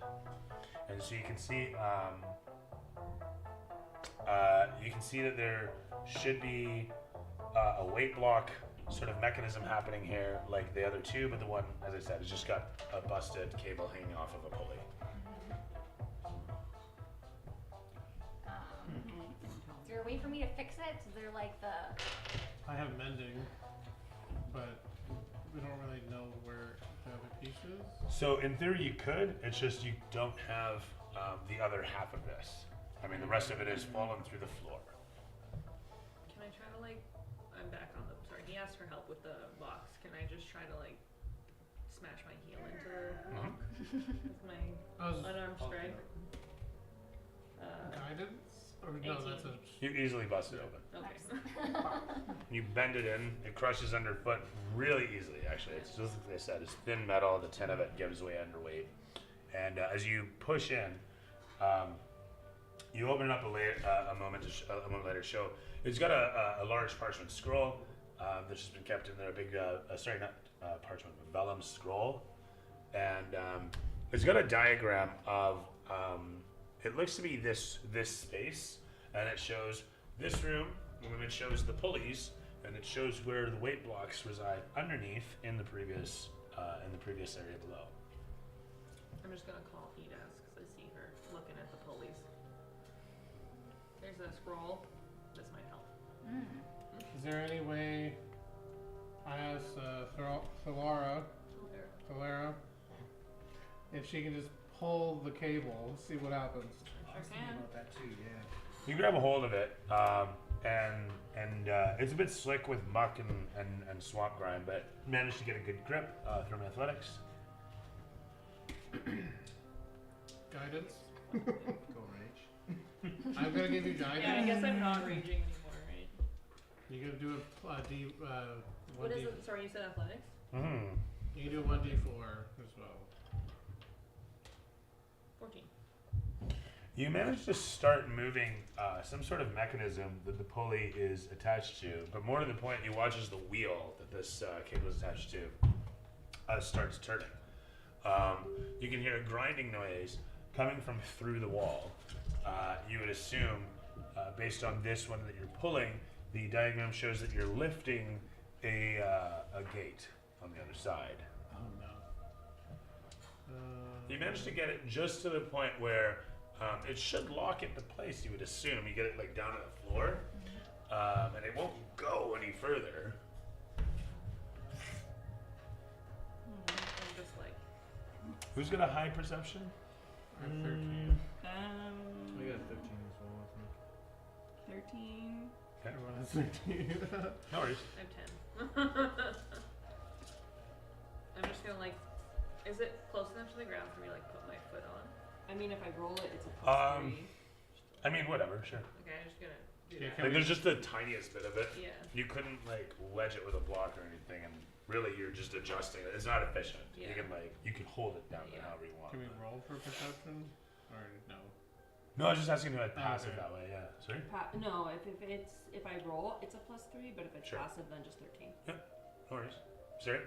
E: And so you can see that there should be a weight block sort of mechanism happening here, like the other 2, but the one, as I said, has just got a busted cable hanging off of a pulley.
D: Is there a way for me to fix it? Is there like the?
A: I have mending, but we don't really know where the other piece is.
E: So in theory you could, it's just you don't have the other half of this. I mean, the rest of it is fallen through the floor.
C: Can I try to I'm back on the, sorry, he asked for help with the box. Can I just try to smash my heel into the lock with my unarmed strike?
A: Guidance? Or no,
C: 18.
A: that's a.
E: You easily bust it open.
C: Okay.
E: You bend it in, it crushes underfoot really easily actually. It's just like I said, it's thin metal, the tin of it gives way underweight. And as you push in, you open it up a moment later to show it's got a large parchment scroll that's just been kept in there, a big, parchment, but vellum scroll. And it's got a diagram of, it looks to be this space, and it shows this room, and then it shows the pulleys, and it shows where the weight blocks reside underneath in the previous area below.
C: I'm just gonna call Edaz because I see her looking at Here's a scroll. This might help.
A: Is there any way I asked Thalara, if she can just pull the cable, see what happens?
H: I was thinking about that too, yeah.
E: You grab a hold of it, and it's a bit slick with muck and swamp grime, but managed to get a good grip through my athletics.
A: Guidance?
H: Go rage.
A: I'm gonna give you guidance.
C: Yeah, I guess I'm not raging anymore, right?
A: You gotta do a D,
C: What
A: 1D.
C: is it? Sorry, you said athletics?
E: Mm.
A: You can do a 1D4 as well.
C: 14.
E: You manage to start moving some sort of mechanism that the pulley is attached to, but more to the point, you watch as the wheel that this cable is attached to starts turning. You can hear a grinding noise coming from through the wall. You would assume, based on this one that you're pulling, the diagram shows that you're lifting a gate on the other side.
A: Oh no.
E: You manage to get it just to the point where it should lock into place, you would assume. You get it like down to the floor, and it won't go any further.
C: I'm just like,
E: Who's got a high perception?
A: I have 13.
H: I got 13 as well, I think.
F: 13.
A: Everyone has 13.
E: No worries.
C: I have 10. I'm just gonna like, is it close enough to the ground for me to like put my foot on?
F: I mean, if I roll it, it's a +3.
E: I mean, whatever, sure.
C: Okay, I'm just gonna do
A: Yeah,
C: that.
A: can
E: Like, there's just the tiniest bit of it.
C: Yeah.
E: You couldn't like wedge it with a block or anything, and really you're just adjusting it. It's not efficient. You
C: Yeah.
E: can you can hold it down
C: Yeah.
E: however you want.
A: Can we roll for perception? Or no?
E: No, I was just asking if I'd pass it
A: Okay.
E: that way. Yeah. Sorry.
F: No, if I roll, it's a +3, but if it's
E: Sure.
F: passive, then just 13.
E: No worries. Sorry.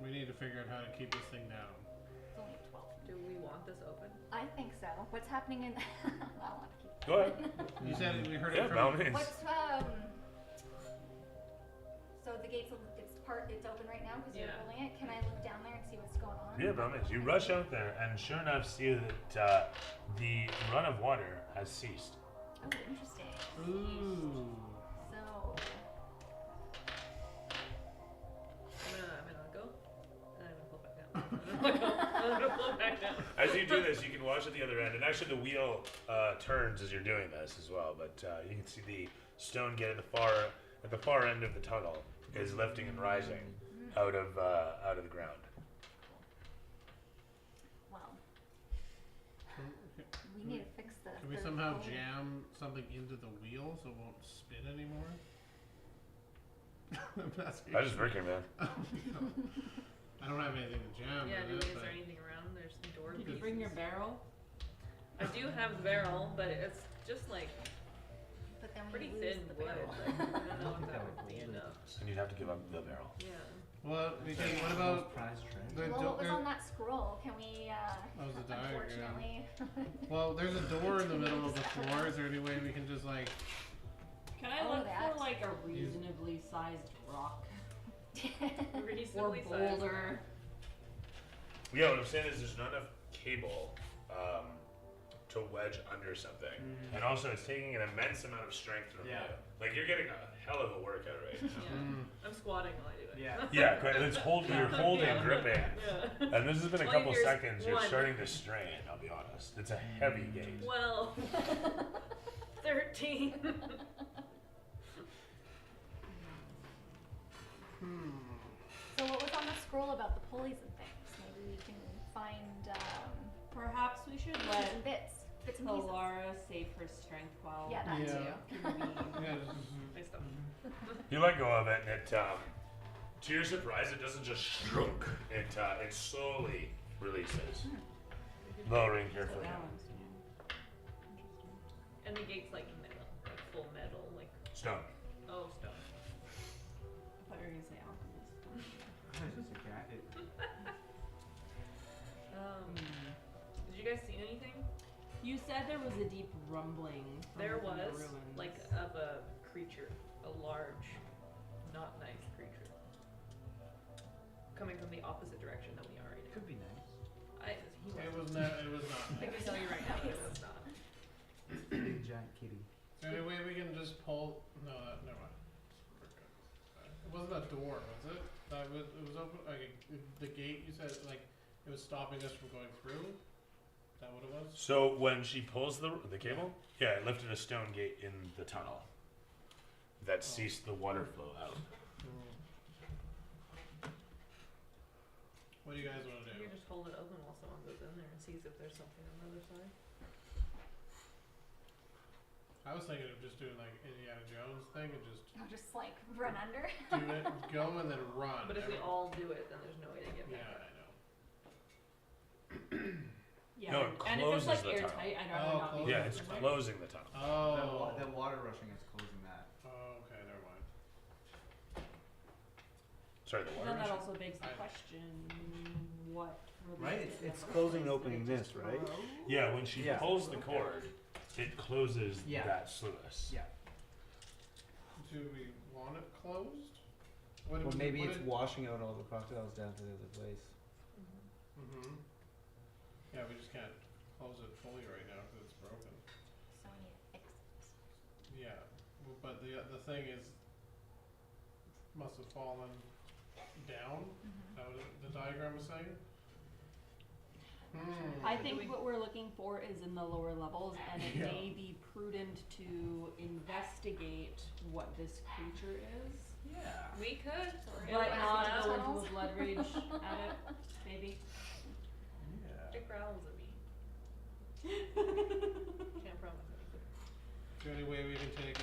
A: We need to figure out how to keep this thing down.
D: It's only 12.
C: Do we want this open?
D: I think so. What's happening in? I want to keep.
E: Go ahead.
A: You said we heard
E: Yeah,
A: it
E: by all
A: from.
E: means.
D: What's So the gate's it's open right now because you're
C: Yeah.
D: holding it. Can I look down there and see what's going on?
E: Yeah, by all means. You rush out there, and sure enough, see that the run of water has ceased.
D: Oh, interesting.
A: Ooh.
D: So
C: I'm gonna go, and I'm gonna pull back down. I'm gonna pull back down.
E: As you do this, you can watch at the other end, and actually the wheel turns as you're doing this as well. But you can see the stone gate at the far end of the tunnel is lifting and rising out of the ground.
D: wow,
A: Can
D: we need to fix the.
A: can we
D: third
A: somehow
D: pole.
A: jam something into the wheel so it won't spin anymore? I'm asking.
E: I just working, man.
A: I don't have anything to jam.
C: Yeah,
A: with
C: is
A: it,
C: there anything around? There's some door
F: Did you
C: pieces.
F: bring your barrel?
C: I do have the barrel, but it's just like
D: But then we
C: pretty
D: lose
C: thin
D: the
C: wood.
D: barrel.
C: Like, I don't know
H: I
C: if
H: think
C: that
H: that
C: would
H: would
C: be
H: hold it.
C: enough.
E: And you'd have to give up the barrel.
C: Yeah.
A: Well, we can, what about
H: Prize trade?
A: the
D: Well, what was
A: door?
D: on that scroll? Can we?
A: That was a diagram.
D: Unfortunately.
A: Well, there's a door in the middle of the floor. Is there any way we can just like?
F: Can I
D: Oh,
F: look
D: that.
F: for like a reasonably sized rock or
C: Reasonably sized.
F: boulder?
E: Yeah, what I'm saying is there's not enough cable to wedge under something, and also it's taking an immense amount of strength from
H: Yeah.
E: you. Like you're getting a hell of a workout right now.
C: Yeah. I'm squatting while I do it.
H: Yeah.
E: Yeah, quite. It's you're holding,
C: Yeah.
E: gripping.
C: Yeah.
E: And this has been a
C: All
E: couple
C: you hear is
E: seconds. You're
C: one.
E: starting to strain. I'll be honest. It's a heavy gate.
C: Well, 13.
D: So what was on the scroll about the pulleys and things? Maybe we can find
F: Perhaps we should
D: bits
F: let
D: and bits and pieces.
F: Kalara save her strength while
D: Yeah, that
A: Yeah.
D: too.
F: convene.
A: Yeah,
C: I stopped.
E: You let go of it, and it, to your surprise, it doesn't just shrunk. It slowly releases, lowering
F: So
E: carefully.
F: balance, yeah. Interesting.
C: And the gate's like metal, like full metal, like
E: Stone.
C: oh stone.
F: I thought you were gonna say alchemist.
H: It's just a cat.
C: Did you guys see anything?
F: You said there was a deep rumbling from
C: There
F: within the
C: was
F: ruins.
C: like of a creature, a large, not nice creature, coming from the opposite direction that we are right
H: Could be nice.
C: now. He
A: it
C: was.
A: was not. It was not.
C: I can tell you right now, it was not.
H: Big giant kitty.
A: Is there any way we can just pull? No, never mind. We're good. It wasn't a door, was it? It was open. Like the gate. You said like it was stopping us from going through. Is that what it was?
E: So when she pulls the cable, yeah, it lifted a stone gate in the tunnel that ceased the water flow out.
A: What do you guys want to do?
C: You can just hold it open while someone goes in there and sees if there's something on the other side.
A: I was thinking of just doing like Indiana Jones thing and just
D: I'll just like run under.
A: do it, go and then run.
C: But if we all do it, then there's no way to get back.
A: Yeah, I know.
F: Yeah,
E: No, it
F: and if it's
E: closes
F: like
E: the tunnel.
F: airtight, I'd
A: Oh,
F: rather not be.
E: Yeah, it's
F: in there.
E: closing the tunnel.
A: Oh.
H: The water rushing is closing that.
A: Oh, okay, never mind.
E: Sorry, the water.
F: Then that
E: rush?
F: also begs the
A: I-
F: question, what?
H: Right?
F: releases
H: It's
F: the
H: closing and
F: first?
H: opening
F: Did it
H: this,
F: just
H: right?
F: grow?
E: Yeah, when she
H: Yeah.
E: pulls the cord, it closes
H: Yeah.
E: that sluice.
H: Yeah.
A: Do we want it closed? What
H: Well, maybe it's washing out all the crocodiles down to the other place.
A: Mm-hmm. Yeah, we just can't close it fully right now because it's broken.
D: So we need to fix it.
A: Yeah, but the thing is, must have fallen down. Is that what the diagram was saying?
F: I think what we're looking for is in the lower levels, and it
A: Yeah.
F: may be prudent to investigate what this creature is,
H: Yeah.
C: We could.
F: but not go into
D: tunnels.
F: a blood rage at it, maybe.
H: Yeah.
C: It growls at me. Can't promise anything.
A: Is there any way we can take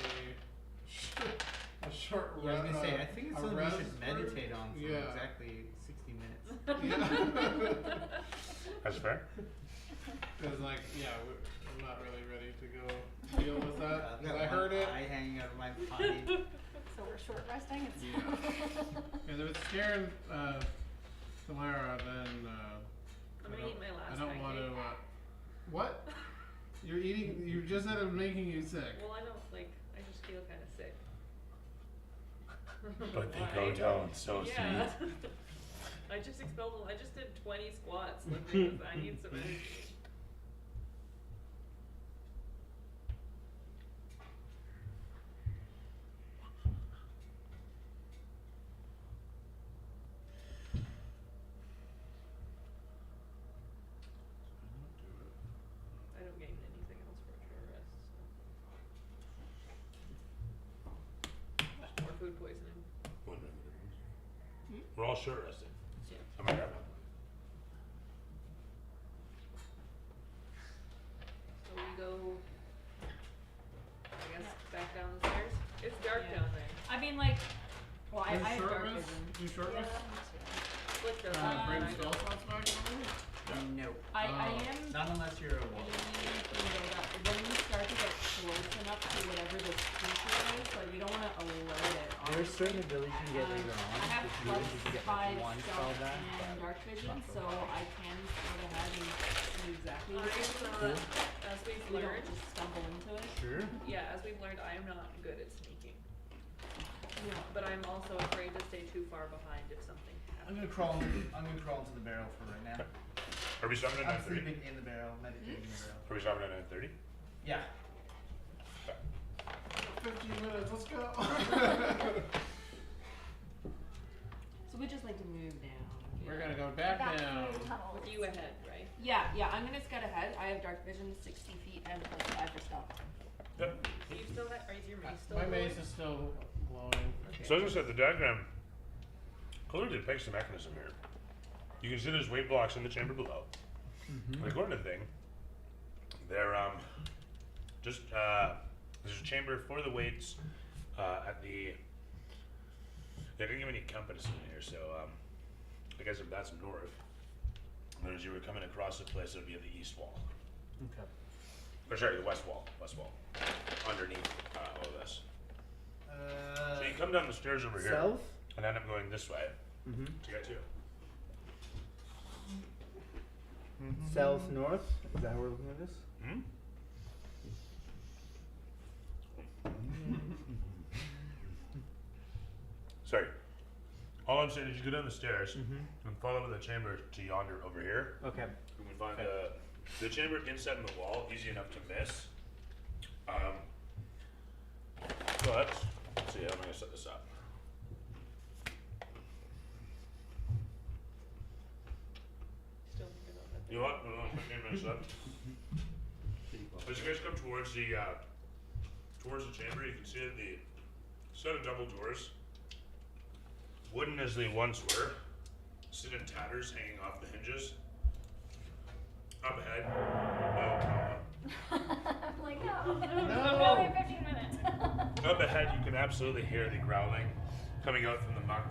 A: a short
H: Yeah, I was
A: rest?
H: gonna say, I think it's
A: a
H: something we
A: rest
H: should
A: for-
H: meditate on for
A: Yeah.
H: exactly 60 minutes.
A: Yeah.
E: That's fair.
A: Because like, yeah, I'm not really ready to go deal with that.
H: I've
A: 'Cause
H: got
A: I heard
H: one
A: it.
H: eye hanging out of my body.
D: So we're short resting. It's
A: Because if it's scaring Tamara, then
C: I'm gonna eat my last
A: I don't want to.
C: pancake.
A: What? You're eating? You just said it was making you sick.
C: Well, I don't like. I just feel kind of sick.
E: But they go down so
C: Yeah.
E: sweet.
C: I just expelled. I just did 20 squats lifting. I need some energy. I don't gain anything else for a short rest. So. More food poisoning.
E: We're all short rested.
C: Yeah.
E: I'm gonna grab one.
C: So we go, I guess, back down the stairs. It's dark
F: Yeah.
C: down there.
F: I mean, like, well, I
A: Do
F: have
A: short
F: dark
A: rest?
F: vision.
A: Do short rest?
C: Split the
A: Bring
C: I
A: spell
C: know.
A: slots back already?
H: No.
F: I
A: Oh.
F: am
H: Not unless you're a wolf.
F: thinking that when we start to get close enough to whatever this creature is, like, we don't want to alert it.
H: There's certain abilities you can get later on.
F: I have
H: If you really need to get like
F: +5
H: one spell
F: stealth
H: back,
F: and dark vision,
H: not for
F: so
H: fun.
F: I can sort ahead and see exactly what it is.
C: As we've
F: We don't
C: learned,
F: just stumble into it.
H: Sure.
C: yeah, as we've learned, I am not good at sneaking.
F: Yeah.
C: But I'm also afraid to stay too far behind if something
H: I'm
C: happens.
H: gonna crawl into the barrel for right now.
E: Are we stopping at
H: I'm
E: 9:30?
H: sleeping in the barrel, meditating in the barrel.
E: Are we stopping at 9:30?
H: Yeah.
A: 15 minutes. Let's go.
F: So we just like to move down.
A: We're gonna go back down.
D: through the tunnels.
C: With you ahead, right?
F: Yeah, I'm gonna scout ahead. I have dark vision, 60 feet, and +5 for stealth.
E: Yep.
C: So you still have, is your mace still
A: My
C: glowing?
A: mace is still glowing.
C: Okay.
E: So as I said, the diagram clearly depicts the mechanism here. You can see there's weight blocks in the chamber below. And according to the thing, they're there's a chamber for the weights at the. They didn't give any compass in here, so I guess if that's north, then as you were coming across the place, it would be at the east wall.
H: Okay.
E: Or sorry, the west wall, underneath all of this. So you come down the stairs over here
H: South?
E: and end up going this way
H: Mm-hmm.
E: to get to you.
H: South north? Is that how we're looking at this?
E: Hmm? Sorry. All I'm saying is you go down the stairs and follow the chamber to yonder over here.
H: Okay.
E: And we find the chamber inside in the wall easy enough to miss. So let's see how I'm gonna set this up.
C: Still thinking about that.
E: You know what? No, 15 minutes left. As you guys come towards the chamber, you can see that the set of double doors, wooden as they once were, sit in tatters hanging off the hinges. Up ahead,
D: I'm like, no.
A: No.
D: Only 15 minutes.
E: up ahead, you can absolutely hear the growling coming out from the muck,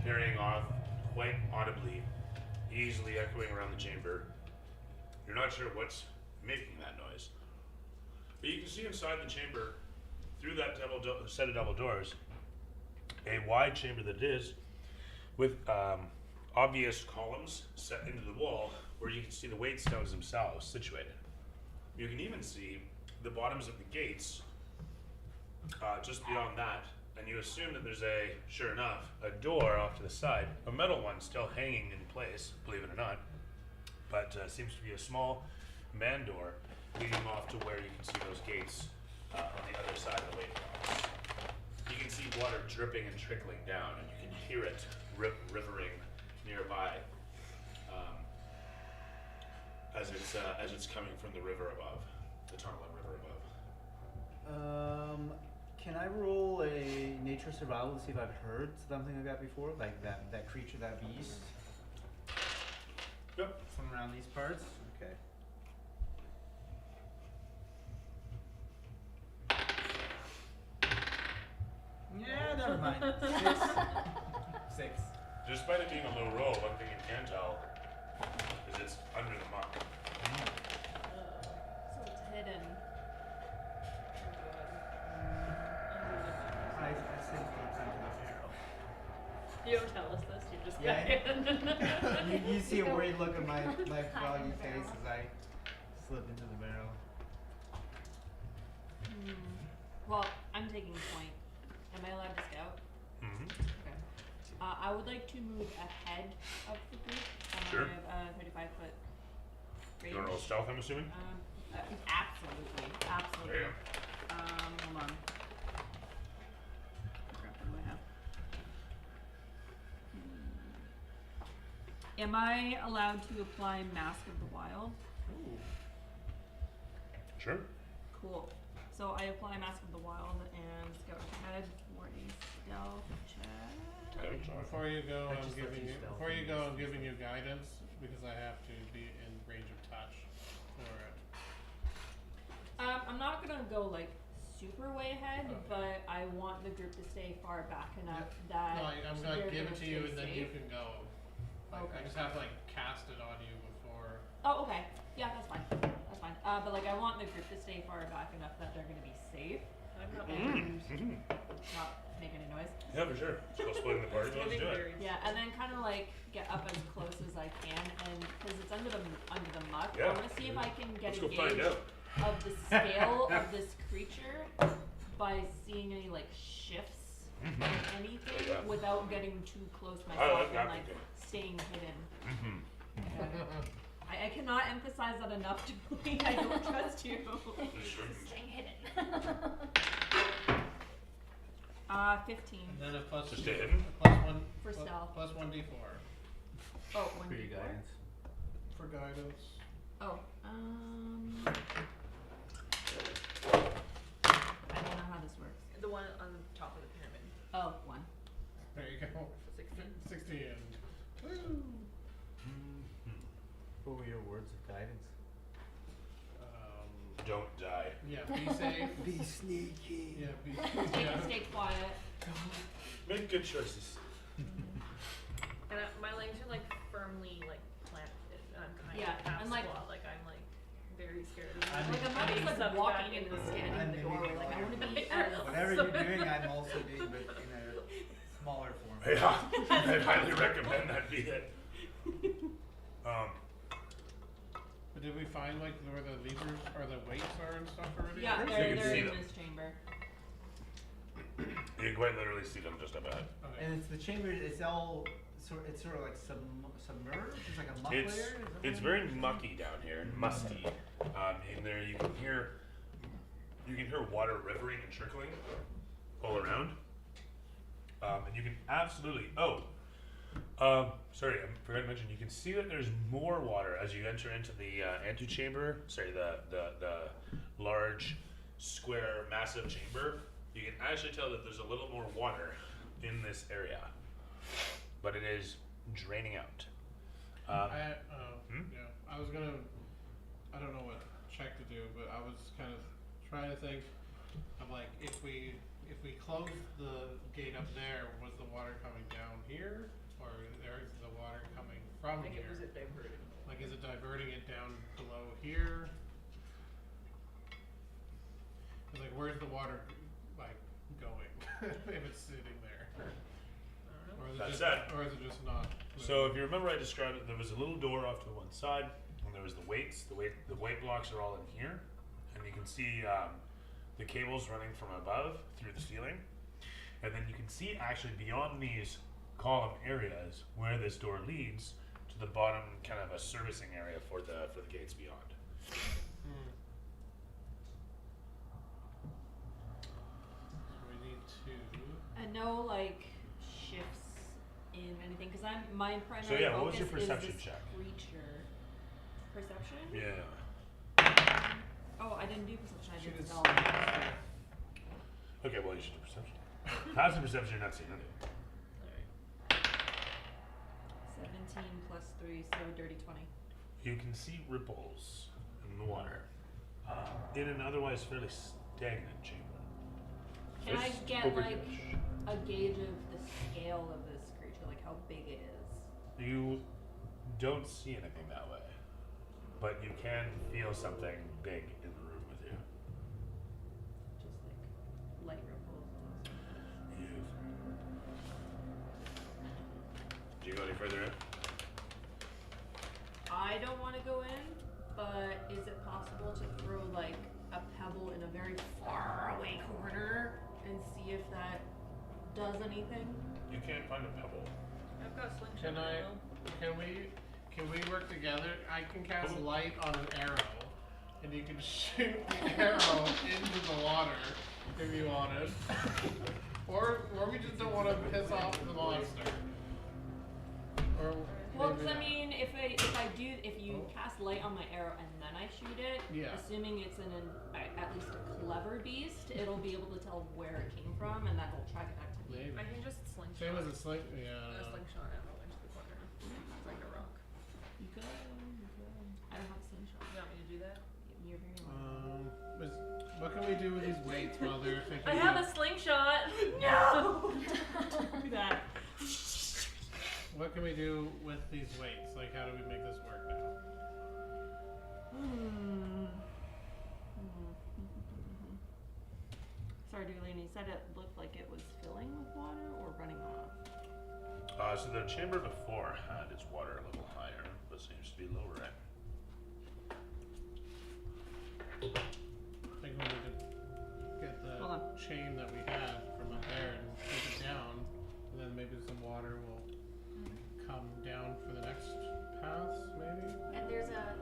E: carrying off quite audibly, easily echoing around the chamber. You're not sure what's making that noise, but you can see inside the chamber, through that set of double doors, a wide chamber that it is, with obvious columns set into the wall where you can see the weight stones themselves situated. You can even see the bottoms of the gates just beyond that, and you assume that there's sure enough, a door off to the side, a metal one still hanging in place, believe it or not, but seems to be a small man door leading off to where you can see those gates on the other side of the weight box. You can see water dripping and trickling down, and you can hear it rivering nearby as it's coming from the river above, the Tarnlin River above.
H: Can I roll a nature survival to see if I've heard something like that before? Like that creature, that beast?
E: Yep.
H: From around these parts? Okay. Yeah, never mind. Six.
E: Despite it being a low roll, one thing you can tell is it's under the muck.
F: So it's hidden.
H: I said it's under the barrel.
C: You don't tell us this, you just
H: Yeah. You see a
D: Go.
H: worried look on my
D: Hide in
H: froggy
D: the
H: face
D: barrel.
H: as I slip into the barrel.
F: Well, I'm taking point. Am I allowed to scout?
E: Mm-hmm.
F: Okay. I would like to move ahead of the group.
E: Sure.
F: I have 35-foot range.
E: You want to roll stealth, I'm assuming?
F: Absolutely. Absolutely.
E: There you go.
F: Hold on. Crap, what do I have? Am I allowed to apply Mask of the Wild?
E: Sure.
F: Cool. So I apply Mask of the Wild and scout ahead for a stealth check.
E: Okay, sorry.
A: Before you go,
H: I
A: I'm
H: just let
A: giving
H: you
A: you.
H: stealth
A: Before you
H: and
A: go,
H: use
A: I'm
H: this
A: giving
H: one.
A: you guidance because I have to be in range of touch for it.
F: I'm not gonna go like super way ahead,
A: Okay.
F: but I want the group to stay far back enough
A: No,
F: that
A: I'm gonna
F: they're
A: give it
F: gonna
A: to you
F: stay
A: and then you
F: safe.
A: can go. Like, I
F: Okay.
A: just have to like cast it on you before.
F: Oh, okay. Yeah, that's fine. That's fine. But like, I want the group to stay far back enough that they're gonna be safe,
C: I'm not
F: not make any noise.
E: Yeah, for sure. Let's go splitting the party. Let's do it.
F: Yeah, and then kind of like get up as close as I can, and because it's under the muck,
E: Yeah.
F: I want to see if I can get
E: Let's
F: a
E: go find
F: gauge
E: out.
F: of the scale of this creature by seeing any like shifts in anything
E: Yeah.
F: without getting too close
E: I
F: myself
E: like that
F: and like
E: thinking.
F: staying hidden.
E: Mm-hmm.
F: I cannot emphasize that enough to believe I don't trust you.
D: Staying hidden.
F: 15
A: And then a plus
E: Just
A: two,
E: stay hidden?
A: a plus one
F: For
A: plu-
F: stealth.
A: plus 1d4
F: Oh,
H: For your
F: 1d4.
H: guidance.
A: for guidance.
F: Oh, I don't know how this works.
C: The one on top of the pyramid.
F: Oh, 1.
A: There you go.
C: 16.
A: 16. Woo!
H: What were your words of guidance?
E: Don't die.
A: Yeah, be safe.
H: Be sneaky.
A: Yeah, be
F: Stay quiet.
E: Make good choices.
C: And my legs are like firmly like planted. I'm kind
F: Yeah,
C: of half
F: and, like-
C: squat. Like I'm like very scared of
H: I'm-
F: Like, I'm not
C: getting
F: just
C: sucked
F: like walking
C: back
F: in and
C: into
F: standing in
H: I'm
F: the doorway. Like, I want to be out of
H: Whatever you're doing, I'm also doing, but in a smaller form.
E: Yeah, I highly recommend that be it.
A: But did we find like where the levers or the weights are and stuff already?
F: Yeah,
E: You
F: they're
E: can see
F: in
E: them.
F: this chamber.
E: You can quite literally see them just up ahead.
A: Okay.
H: And it's the chamber. It's all it's sort of like submerged. It's like a muck layer. Is that
E: It's
H: what
E: very
H: it is?
E: mucky down here and musty. In there you can hear water rivering and trickling. all around. And you can absolutely, sorry, I forgot to mention, you can see that there's more water as you enter into the antechamber, the large, square, massive chamber. You can actually tell that there's a little more water in this area, but it is draining out.
A: Yeah, I was gonna, I don't know what check to do, but I was kind of trying to think of like, if we closed the gate up there, was the water coming down here, or is the water coming from
C: Like,
A: here?
C: was it diverted?
A: Like, is it diverting it down below here? 'Cause, like, where's the water, like, going, if it's sitting there? Or is it or is it just not?
E: So if you remember, I described it. There was a little door off to the one side, and there was the weights. The weight blocks are all in here, and you can see the cables running from above through the ceiling, and then you can see actually beyond these column areas where this door leads to the bottom, kind of a servicing area for the gates beyond.
A: So we need to.
F: And no like shifts in anything, because my primary
E: So yeah, what was your
F: focus
E: perception
F: is this
E: check?
F: creature. Perception?
E: Yeah.
F: Oh, I didn't do perception. I
A: She
F: did
A: did
F: spell.
E: Okay, well you should do perception. Passive perception, you're not seeing anything.
C: Alright.
F: 17 plus 3, so dirty 20.
E: You can see ripples in the water in an otherwise fairly stagnant chamber.
F: Can I
E: This
F: get
E: over
F: like
E: here.
F: a gauge of the scale of this creature, like how big it is?
E: You don't see anything that way, but you can feel something big in the room with you.
F: Just like light ripples.
E: Do you go any further in?
F: I don't want to go in, but is it possible to throw like a pebble in a very far away corner and see if that does anything?
E: You can't find a pebble.
C: I've got slingshot ammo.
A: Can we work together? I can cast light on an arrow, and you can shoot the arrow into the water if you want it. Or we just don't want to piss off the monster. Or
F: Well,
A: maybe
F: because I
A: not.
F: mean, if you cast light on my arrow and then I shoot it,
A: Yeah.
F: assuming it's at least a clever beast, it'll be able to tell where it came from, and that will track it back to me.
A: Maybe.
C: I can just slingshot.
A: Same as a sling. Yeah. I don't know.
C: slingshot ammo into the corner. It's like a rock.
F: You could. I don't have a slingshot.
C: You want me to do that?
F: You're very welcome.
A: What can we do with these weights while they're thinking?
C: I have a slingshot. No.
F: Don't do that.
A: What can we do with these weights? Like, how do we make this work now?
F: Sorry, Doolene, you said it looked like it was filling with water or running off?
E: So the chamber before had its water a little higher, but seems to be lowering.
A: I think we need to get the
F: Hold on.
A: chain that we had from up there and take it down, and then maybe some water will come down for the next pass, maybe?
D: And you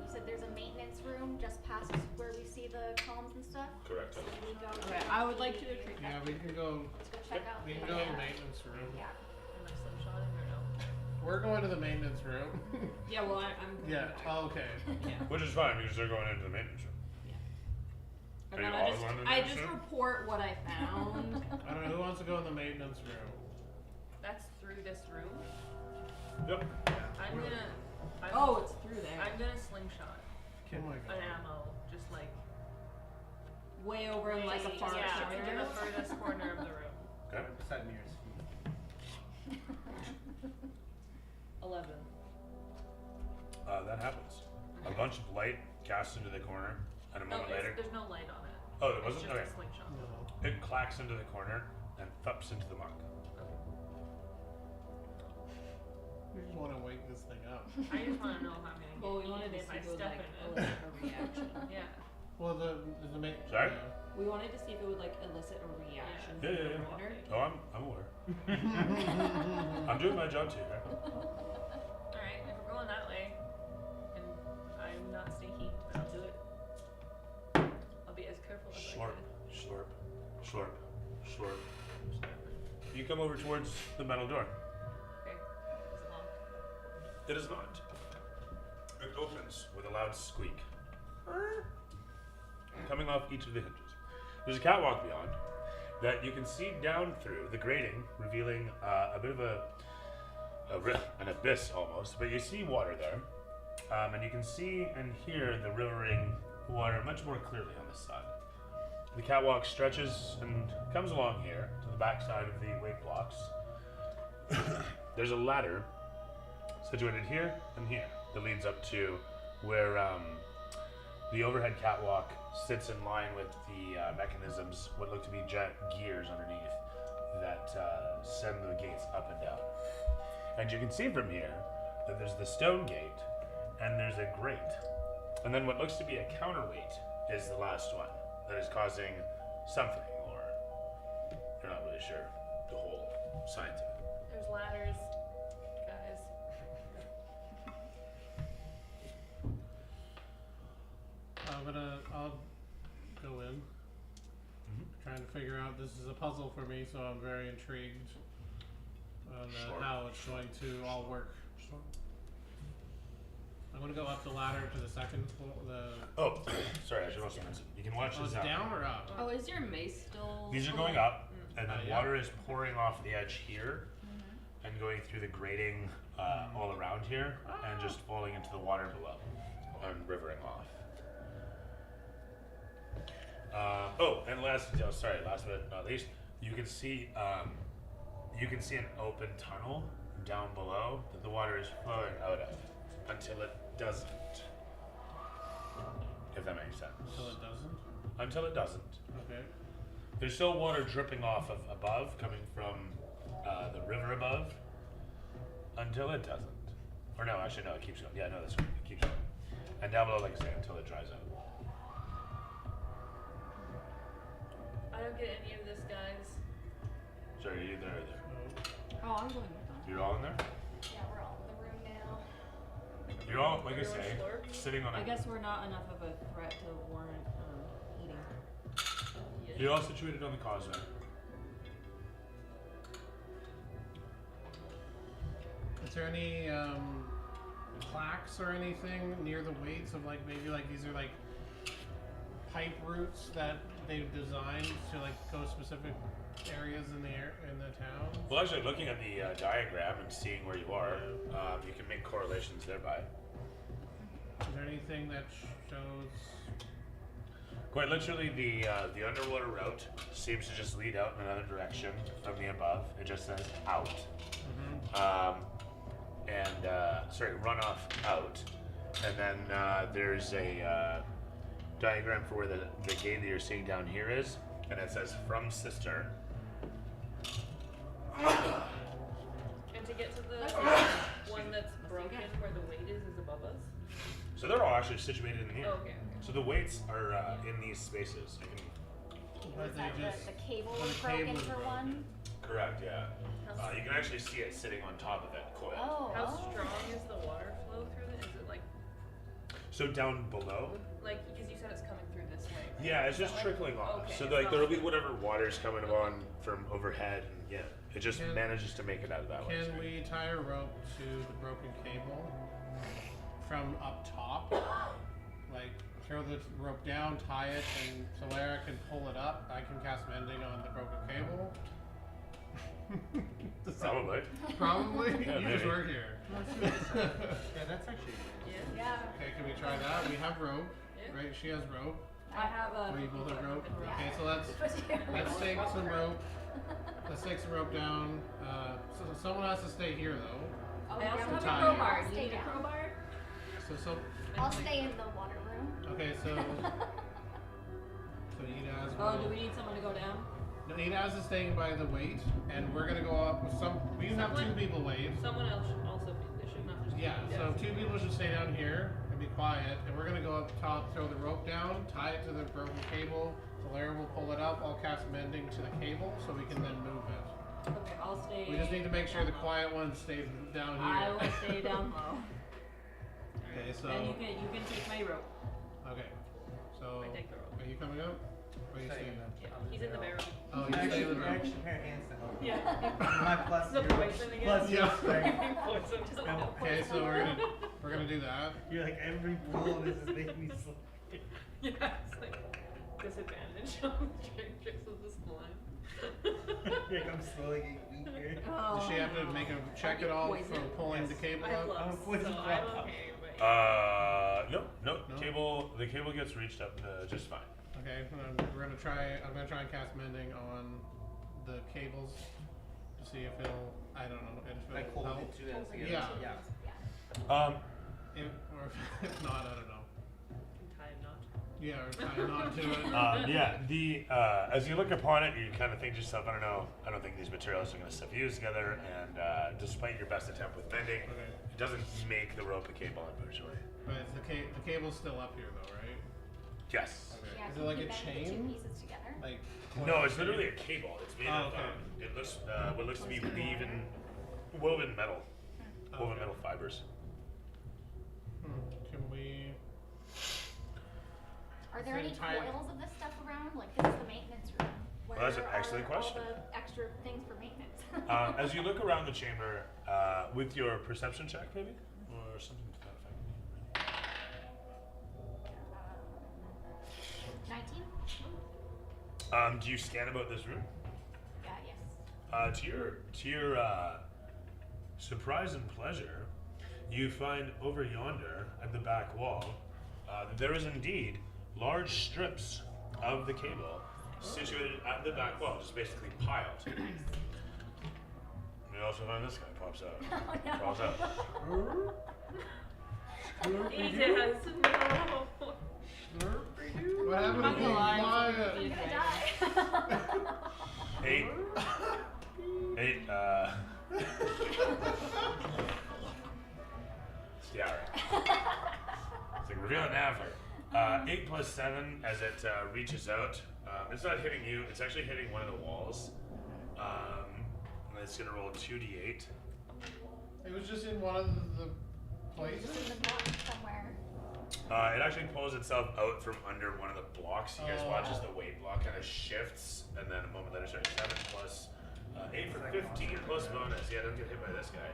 D: said there's a maintenance room just past where we see the columns and stuff?
E: Correct.
D: So we go to,
F: Okay, I would like to retreat
A: Yeah,
F: back.
A: we can go.
D: let's go check out.
A: We can
D: the,
A: go to the maintenance room.
D: Yeah.
C: Am I slingshotting or no?
A: We're going to the maintenance room.
F: Yeah, well, I'm going
A: Yeah.
F: back.
A: Oh, okay.
F: Yeah.
E: Which is fine because they're going into the maintenance room.
F: And
E: Are
F: then
E: you
F: I
E: all
F: just,
E: going to the
F: I
E: maintenance
F: just
E: room?
F: report what I found.
A: I don't know who wants to go in the maintenance room.
C: That's through this room.
E: Yep.
C: I'm gonna.
F: Oh, it's through there.
C: I'm gonna slingshot
A: Oh my
C: an
A: god.
C: ammo, just like
F: Way over in like a far
C: yeah,
F: corner.
C: into the furthest corner of the room.
E: Okay.
H: Beside Mira's feet.
C: 11.
E: That happens. A bunch of light cast into the corner, and a
C: No,
E: moment later,
C: there's no light on it.
E: oh, there
C: It's
E: wasn't.
C: just
E: Okay.
C: a slingshot.
A: No.
E: It clacks into the corner and thups into the monk.
A: We just want to wake this thing up.
C: I just want to know if I'm gonna get
F: Well, we wanted
C: eaten
F: to
C: if I
F: see if it would
C: step
F: like
C: in it.
F: elicit a reaction.
C: Yeah.
A: Well, the main.
E: Sorry?
F: We wanted to see if it would like elicit a reaction
E: Yeah,
F: from
E: yeah,
F: the
E: yeah.
F: water.
E: Oh, I'm aware. I'm doing my job too. Right?
C: Alright, if we're going that way, and I'm not sneaky, then I'll do it. I'll be as careful as
E: Slurp,
C: I can.
E: slurp, slurp, slurp, you come over towards the metal door.
C: Okay. Is it locked?
E: It is not. It opens with a loud squeak, coming off each of the hinges. There's a catwalk beyond that you can see down through the grating, revealing a bit of an abyss almost. But you see water there, and you can see and hear the rivering water much more clearly on this side. The catwalk stretches and comes along here to the back side of the weight blocks. There's a ladder situated here and here that leads up to where the overhead catwalk sits in line with the mechanisms, what look to be giant gears underneath that send the gates up and down. And you can see from here that there's the stone gate and there's a grate. And then what looks to be a counterweight is the last one that is causing something, or you're not really sure the whole science of it.
C: There's ladders, guys.
A: I'll go in. Trying to figure out, this is a puzzle for me, so I'm very intrigued on
E: Sure.
A: how it's going to all work. I'm gonna go up the ladder to the second floor.
E: Oh, sorry, I should also mention, you can watch
A: Oh,
E: this
A: it's
E: out.
A: down or up?
F: Oh, is your mace still?
E: These are going up, and then
A: Yeah.
E: water is pouring off the edge here, and going through the grating all around here, and just falling into the water below, and rivering off. And last but not least, you can see an open tunnel down below that the water is flowing out of until it doesn't. If that makes sense.
A: Until it doesn't?
E: Until it doesn't.
A: Okay.
E: There's still water dripping off of above, coming from the river above, until it doesn't. Or no, actually no, it keeps going. Yeah, no, that's right. It keeps going. And down below, like I say, until it dries out.
C: I don't get any of this, guys.
E: Sorry, are you there or there?
F: Oh, I'm going with them.
E: You're all in there?
D: Yeah, we're all in the room now.
E: You're all, like I
C: Everyone's
E: say,
C: slurped?
E: sitting on
F: I
E: a...
F: guess we're not enough of a threat to warrant eating.
C: Yeah.
E: You're all situated on the causeway.
A: Is there any plaques or anything near the weights of like maybe like these are like pipe routes that they've designed to like go specific areas in the town?
E: Well, actually, looking at the diagram and seeing where you are, you can make correlations thereby.
A: Is there anything that shows?
E: Quite literally, the underwater route seems to just lead out in another direction from the above. It just says out. Run off out. And then there's a diagram for where the gate that you're seeing down here is, and it says from cistern.
C: And to get to the one that's broken where the weight is above us?
E: So they're all actually situated in here.
C: Oh, okay.
E: So the weights are in these spaces. You can,
A: But
D: Is
A: they
D: that
A: just
D: the cable
A: the
D: was broken
A: cable is
D: for
A: broken.
D: one?
E: correct, yeah. You can actually see it sitting on top of it, coiled.
D: Oh.
C: How strong is the water flow through it? Is it like,
E: So down below,
C: because you said it's coming through this way?
E: yeah, it's just trickling off.
C: Okay,
E: So
C: it's
E: like
C: not
E: there'll be
C: like-
E: whatever water's coming on from overhead, and yeah, it just
A: Can-
E: manages to make it out of that way.
A: Can we tie a rope to the broken cable from up top? Like throw the rope down, tie it, and Solara can pull it up. I can cast mending on the broken cable. Does that-
E: Probably.
A: Probably.
E: Yeah,
A: You just
E: maybe.
A: work here.
H: Yeah, that's actually.
C: Yeah.
D: Yeah.
A: Okay, can we try that? We have rope,
C: Yeah.
A: right? She has rope.
F: I have a.
A: We both have rope.
D: Yeah.
A: Okay, so let's take some rope. Let's take some rope down. So someone has to stay here though.
F: I also have a
A: Tie.
F: crowbar. Do
D: Stay
F: you need a
D: down.
F: crowbar?
A: So
D: I'll stay in the water room.
A: okay, so Ida has
F: Oh,
A: rope.
F: do we need someone to go down?
A: No, Ida is staying by the weight, and we're gonna go up with some. We have two people weight.
C: Someone else should also be, they should not just be.
A: Yeah, so two people should stay down here and be quiet, and we're gonna go up top, throw the rope down, tie it to the broken cable. Valera will pull it up. I'll cast mending to the cable so we can then move it.
F: Okay, I'll stay.
A: We just need to make sure the
F: down low.
A: quiet one stays down here.
F: I will stay down low.
A: Okay, so
F: And you can take my rope.
A: okay, so
C: I take the rope.
A: are you coming up? What are you saying?
C: He's in the barrel.
A: Oh, you
B: Actually,
A: say the room.
B: actually, pair of hands to help.
C: Yeah.
B: My plus
C: The
B: zero.
C: poison again.
B: Plus
A: Yeah.
B: strength.
C: Poison.
A: Okay, so we're gonna do that.
B: You're like, every pull of this is making me slow.
C: Yeah, it's like disadvantage on strength checks with this line.
B: Like, I'm slowly getting weaker.
C: Oh.
A: Does she have to make a check at all for pulling the cable
C: I have
A: up?
C: gloves,
B: poison
C: so
B: drop.
C: I'm okay, but
E: No.
A: No?
E: The cable gets reached up just fine.
A: Okay, I'm gonna try and cast mending on the cables to see if it'll, I don't know, if
B: Like,
A: it'll
B: hold
A: help.
B: it to that together.
A: Yeah.
B: Yeah.
A: Or if not, I don't know.
C: tie a knot.
A: Yeah, or tie a knot to it.
E: Yeah. As you look upon it, you kind of think to yourself, I don't think these materials are going to fuse together. And despite your best attempt with mending,
A: Okay.
E: it doesn't make the rope a cable, unfortunately.
A: But is the cable's still up here though, right?
E: Yes.
A: Okay.
D: Yeah,
A: Is
D: can
A: it like
D: you
A: a
D: bend the two
A: chain?
D: pieces together?
A: Like
E: No, it's literally a cable. It's made
A: Oh,
E: of.
A: okay.
E: It looks what looks to be woven metal, woven
A: Okay.
E: metal fibers.
A: Can we?
D: Are there
A: Is it
D: any
A: entire-
D: coils of this stuff around? Like, this is the maintenance room. Where
E: Well, that's an
D: are
E: excellent question.
D: all the extra things for maintenance?
E: As you look around the chamber, with your perception check, maybe, or something to that effect.
D: 19?
E: Do you scan about this room?
D: Yeah, yes.
E: To your surprise and pleasure, you find over yonder at the back wall that there is indeed large strips of the cable situated at the back wall, just basically piled. You also find this guy pops out.
D: Oh, no.
E: Crawls out.
C: He does. No.
A: What happened
F: I'm
A: to
F: gonna lie,
A: Quiet.
D: I'm gonna die.
E: 8. Yeah, right. It's like reveal it now. 8 plus 7 as it reaches out. It's not hitting you, it's actually hitting one of the walls. And it's gonna roll 2d8.
A: It was just in one of the places.
D: Just in the block somewhere.
E: It actually pulls itself out from under one of the blocks. You guys watch as the weight block kind of shifts, and then a moment later, sorry, 7 plus 8 for 15 plus bonus. Yeah, don't get hit by this guy.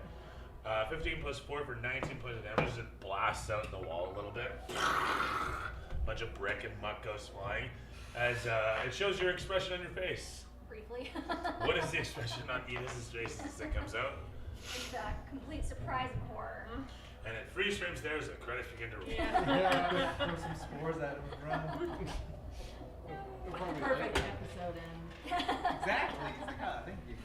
E: 15 plus 4 for 19 points of damage as it blasts out in the wall a little bit. Bunch of brick and muck goes flying as it shows your expression on your face.
D: Briefly.
E: What is the expression on Edith's face as it comes out?
D: It's complete surprise and horror.
E: And at freeze frame stares, the credits begin to roll.
A: Yeah.
B: Throw some spores at him and run.
F: Perfect episode end.
B: Exactly. He's like, oh, thank you.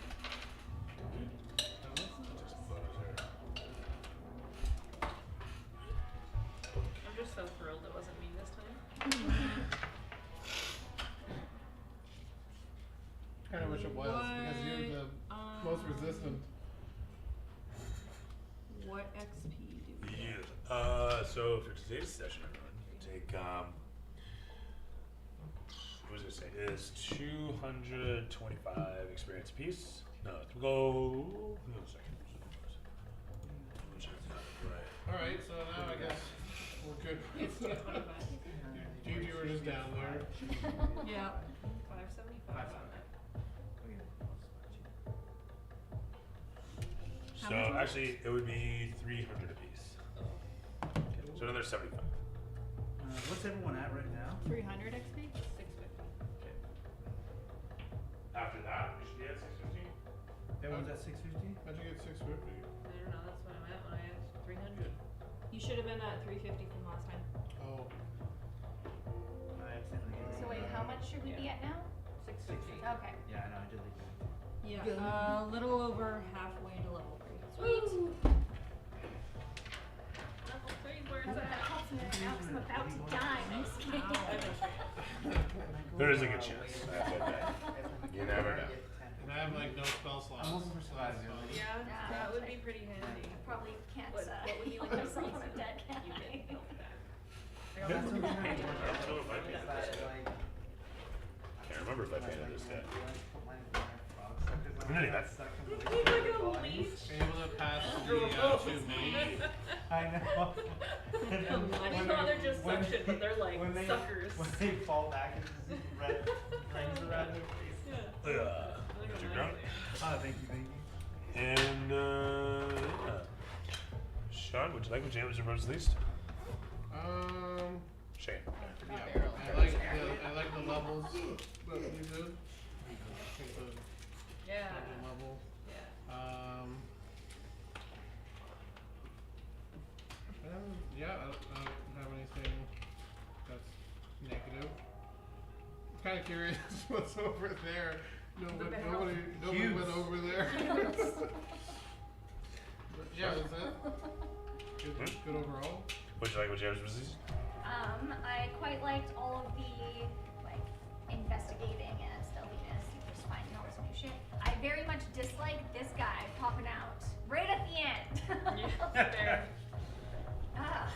C: I'm just so thrilled it wasn't me this time.
A: Kind of wish it was because you're the most resistant.
F: What XP do we get?
E: Yeah. So for today's session, everyone, take what was it say? It is 225 experience apiece. No, go. No, second. Which is not right.
A: All right, so now I guess we're good.
C: It's 225.
A: Gigi, we're just down there.
F: Yeah.
C: 575 on that.
E: So actually, it would be 300 apiece. So another 75.
B: What's everyone at right now?
F: 300 XP?
C: 650.
E: After that, we should be at 615.
B: Everyone's at 650?
A: How'd you get 650?
C: I don't know, that's what I'm at when I had 300.
F: You should have been at 350 from last time.
A: Oh,
B: I accidentally
D: So wait, how much should we be at now?
C: 650.
D: Okay.
B: Yeah, I know, I did leave that.
F: Yeah. A little over halfway to level 3.
D: Sweet.
C: Level 3, where's
D: That
C: that?
D: helps me right now because I'm about to die. I'm just kidding.
E: There is a good chance. I have to admit. You never know.
A: and I have like no spell slots.
B: I'm looking for survivability.
C: Yeah,
D: Yeah,
C: that would
D: I-
C: be pretty handy.
D: I probably can't
C: What would be like
D: heal
C: the
D: myself when I'm
C: reason
D: dead, can
C: you
D: I?
C: get healed back?
E: Yeah. I don't know if I painted this guy. Can't remember if I painted this guy. In any event.
C: Like a leech.
A: Are you able to pass the 2 me?
H: I know. And then
C: I
H: when
C: know they're just
H: when
C: suction, but they're like
H: when they,
C: suckers.
H: When they fall back, it's just red rings around their face.
C: Yeah.
E: Mr. Grunt.
H: Oh, thank you.
E: And, yeah. Sean, would you like what James proposed least? Shane.
A: Yeah, I like the levels that you did. I think the
C: Yeah.
A: level.
C: Yeah.
A: And yeah, I don't have anything that's negative. I'm kind of curious what's over there. Nobody
H: Cubes.
A: went over there. But yeah, is that good overall?
E: Would you like what James proposed least?
D: I quite liked all of the like investigating and stealthiness. You just finding all this new shit. I very much dislike this guy popping out right at the end.
C: Yeah, fair.
D: Ah.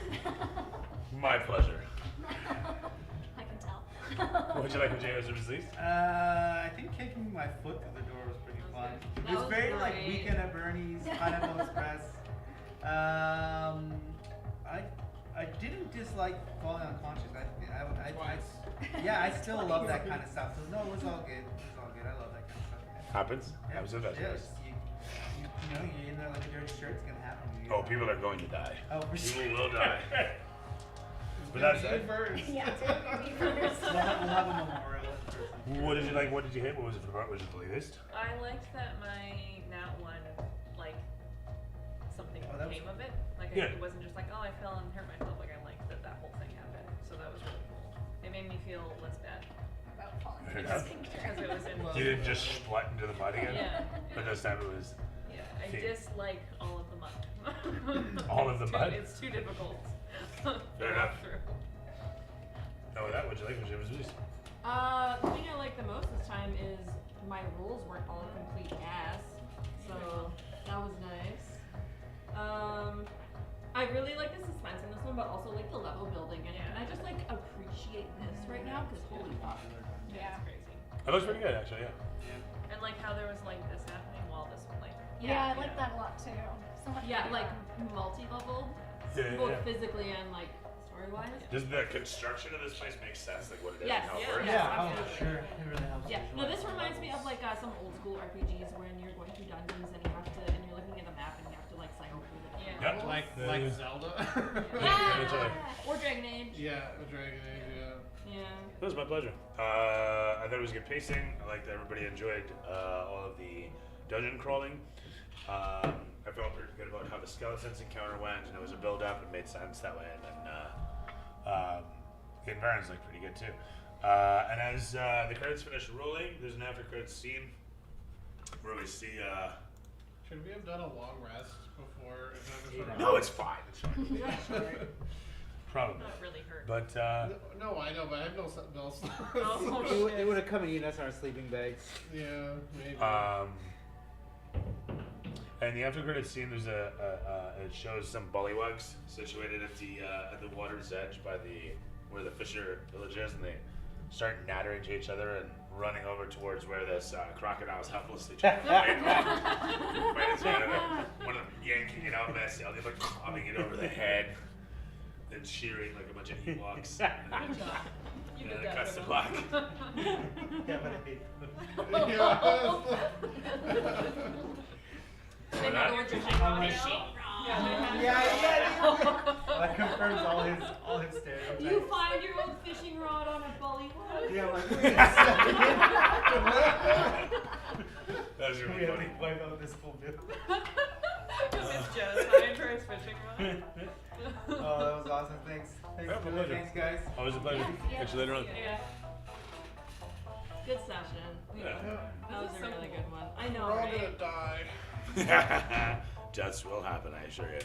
E: My pleasure.
D: I can tell.
E: Would you like what James proposed least?
H: I think kicking my foot through the door was pretty
C: That was
H: fun.
C: good.
H: It was
C: That was
H: very like
C: great.
H: Weekend at Bernie's, Pineapple Express. I didn't dislike falling unconscious. Yeah, I still love that kind of stuff. So no, it was all good. It was all good. I love that kind of stuff. Yeah.
E: Happens.
H: Yeah,
E: Happens to the best of
H: yes.
E: us.
H: You know, you're in there like a dirty shirt. It's gonna happen to you.
E: Oh, people are going to die.
H: Oh, for sure.
E: People will die. But that's it.
D: Yeah, it's gonna be first.
H: We'll have a memorial in person.
E: What did you like? What did you hate? What was it for the part? Was it the latest?
C: I liked that my Nat one, like, something
H: Oh, that was
C: came of it. Like,
E: Yeah.
C: it wasn't just like, oh, I fell and hurt myself. Like, I liked that whole thing happened. So that was really cool. It made me feel less bad.
D: About falling
E: Fair
D: through
E: enough.
D: the
C: Because it was in.
E: You didn't just splat into the mud again?
C: Yeah.
E: But this time it was
C: Yeah, I
E: Okay.
C: dislike all of the mud.
E: All of the
C: It's too-
E: mud?
C: It's too difficult.
E: Fair
C: to
E: enough.
C: walk through.
E: Oh, that would you like? What James released?
F: The thing I like the most this time is my rolls weren't all complete gas, so that was nice. I really like the suspense in this one, but also like the level building, and I just like appreciate this right now because holy fuck.
C: Yeah, it's crazy.
E: It looks pretty good, actually. Yeah.
C: And like how there was like this happening while this one like.
D: Yeah, I like that a lot too. So much.
F: Yeah,
D: better.
F: like multi-level,
E: Yeah,
F: both
E: yeah.
F: physically and like story-wise.
E: Does the construction of this place make sense? Like what it is
F: Yes,
E: and how it
C: yeah,
E: works?
H: Yeah, oh,
F: absolutely.
H: for sure. It really helps.
F: Yeah, no,
H: visualize
F: this
H: the
F: reminds me of
H: levels.
F: like some old school RPGs when you're going through dungeons and you have to, and you're looking at the map and you have to like cycle through the
C: Yeah.
E: Yep.
F: levels.
A: Like Zelda.
E: Yeah, it's like-
F: Or Dragon Age.
A: Yeah, Dragon Age. Yeah.
F: Yeah.
E: It was my pleasure. I thought it was good pacing. I liked that everybody enjoyed all of the dungeon crawling. I felt pretty good about how the skeletons encounter went, and it was a build up. It made sense that way, and then the environments looked pretty good too. And as the credits finish rolling, there's an after credits scene where we see.
A: Should we have done a long rest before? Is that sort of
E: No, it's fine. It's fine. Probably,
C: Not really hurt.
E: but
A: No, I know, but I have no bells.
C: Oh,
H: It would have come and eaten us in our sleeping bags.
A: Yeah, maybe.
E: and the after credits scene, there's it shows some bullywugs situated at the water's edge by where the Fisher village is, and they start nattering to each other and running over towards where this crocodile is helplessly trying to fight its way out of it. One of them yanking it out, messy, the other clubbing it over the head, then shearing like a bunch of Ewoks.
C: Good job. You
E: And
C: did
E: it
C: that
E: cuts
C: for
E: to
C: them.
E: black.
H: Yeah, but I hate them.
C: They
E: that-
C: have the fishing rod
F: Fishing
C: now.
F: rod.
C: Yeah,
H: That confirms all his stereotypes.
F: You find your old fishing rod on a bullywug.
H: Yeah, I'm like, wait a second.
E: That was
H: We
E: really
H: have
E: funny.
H: to wipe out this whole bit.
C: It's genocide for his fishing rod.
H: Oh, that was awesome. Thanks. Thanks,
E: Yeah, my
H: Julie.
E: pleasure.
H: Thanks, guys.
E: Always a pleasure. Catch you later on.
C: Yeah.
F: Good session.
E: Yeah.
F: That was a really good one. I know,
A: We're all
F: right?
A: gonna die.
E: Deaths will happen, I assure you.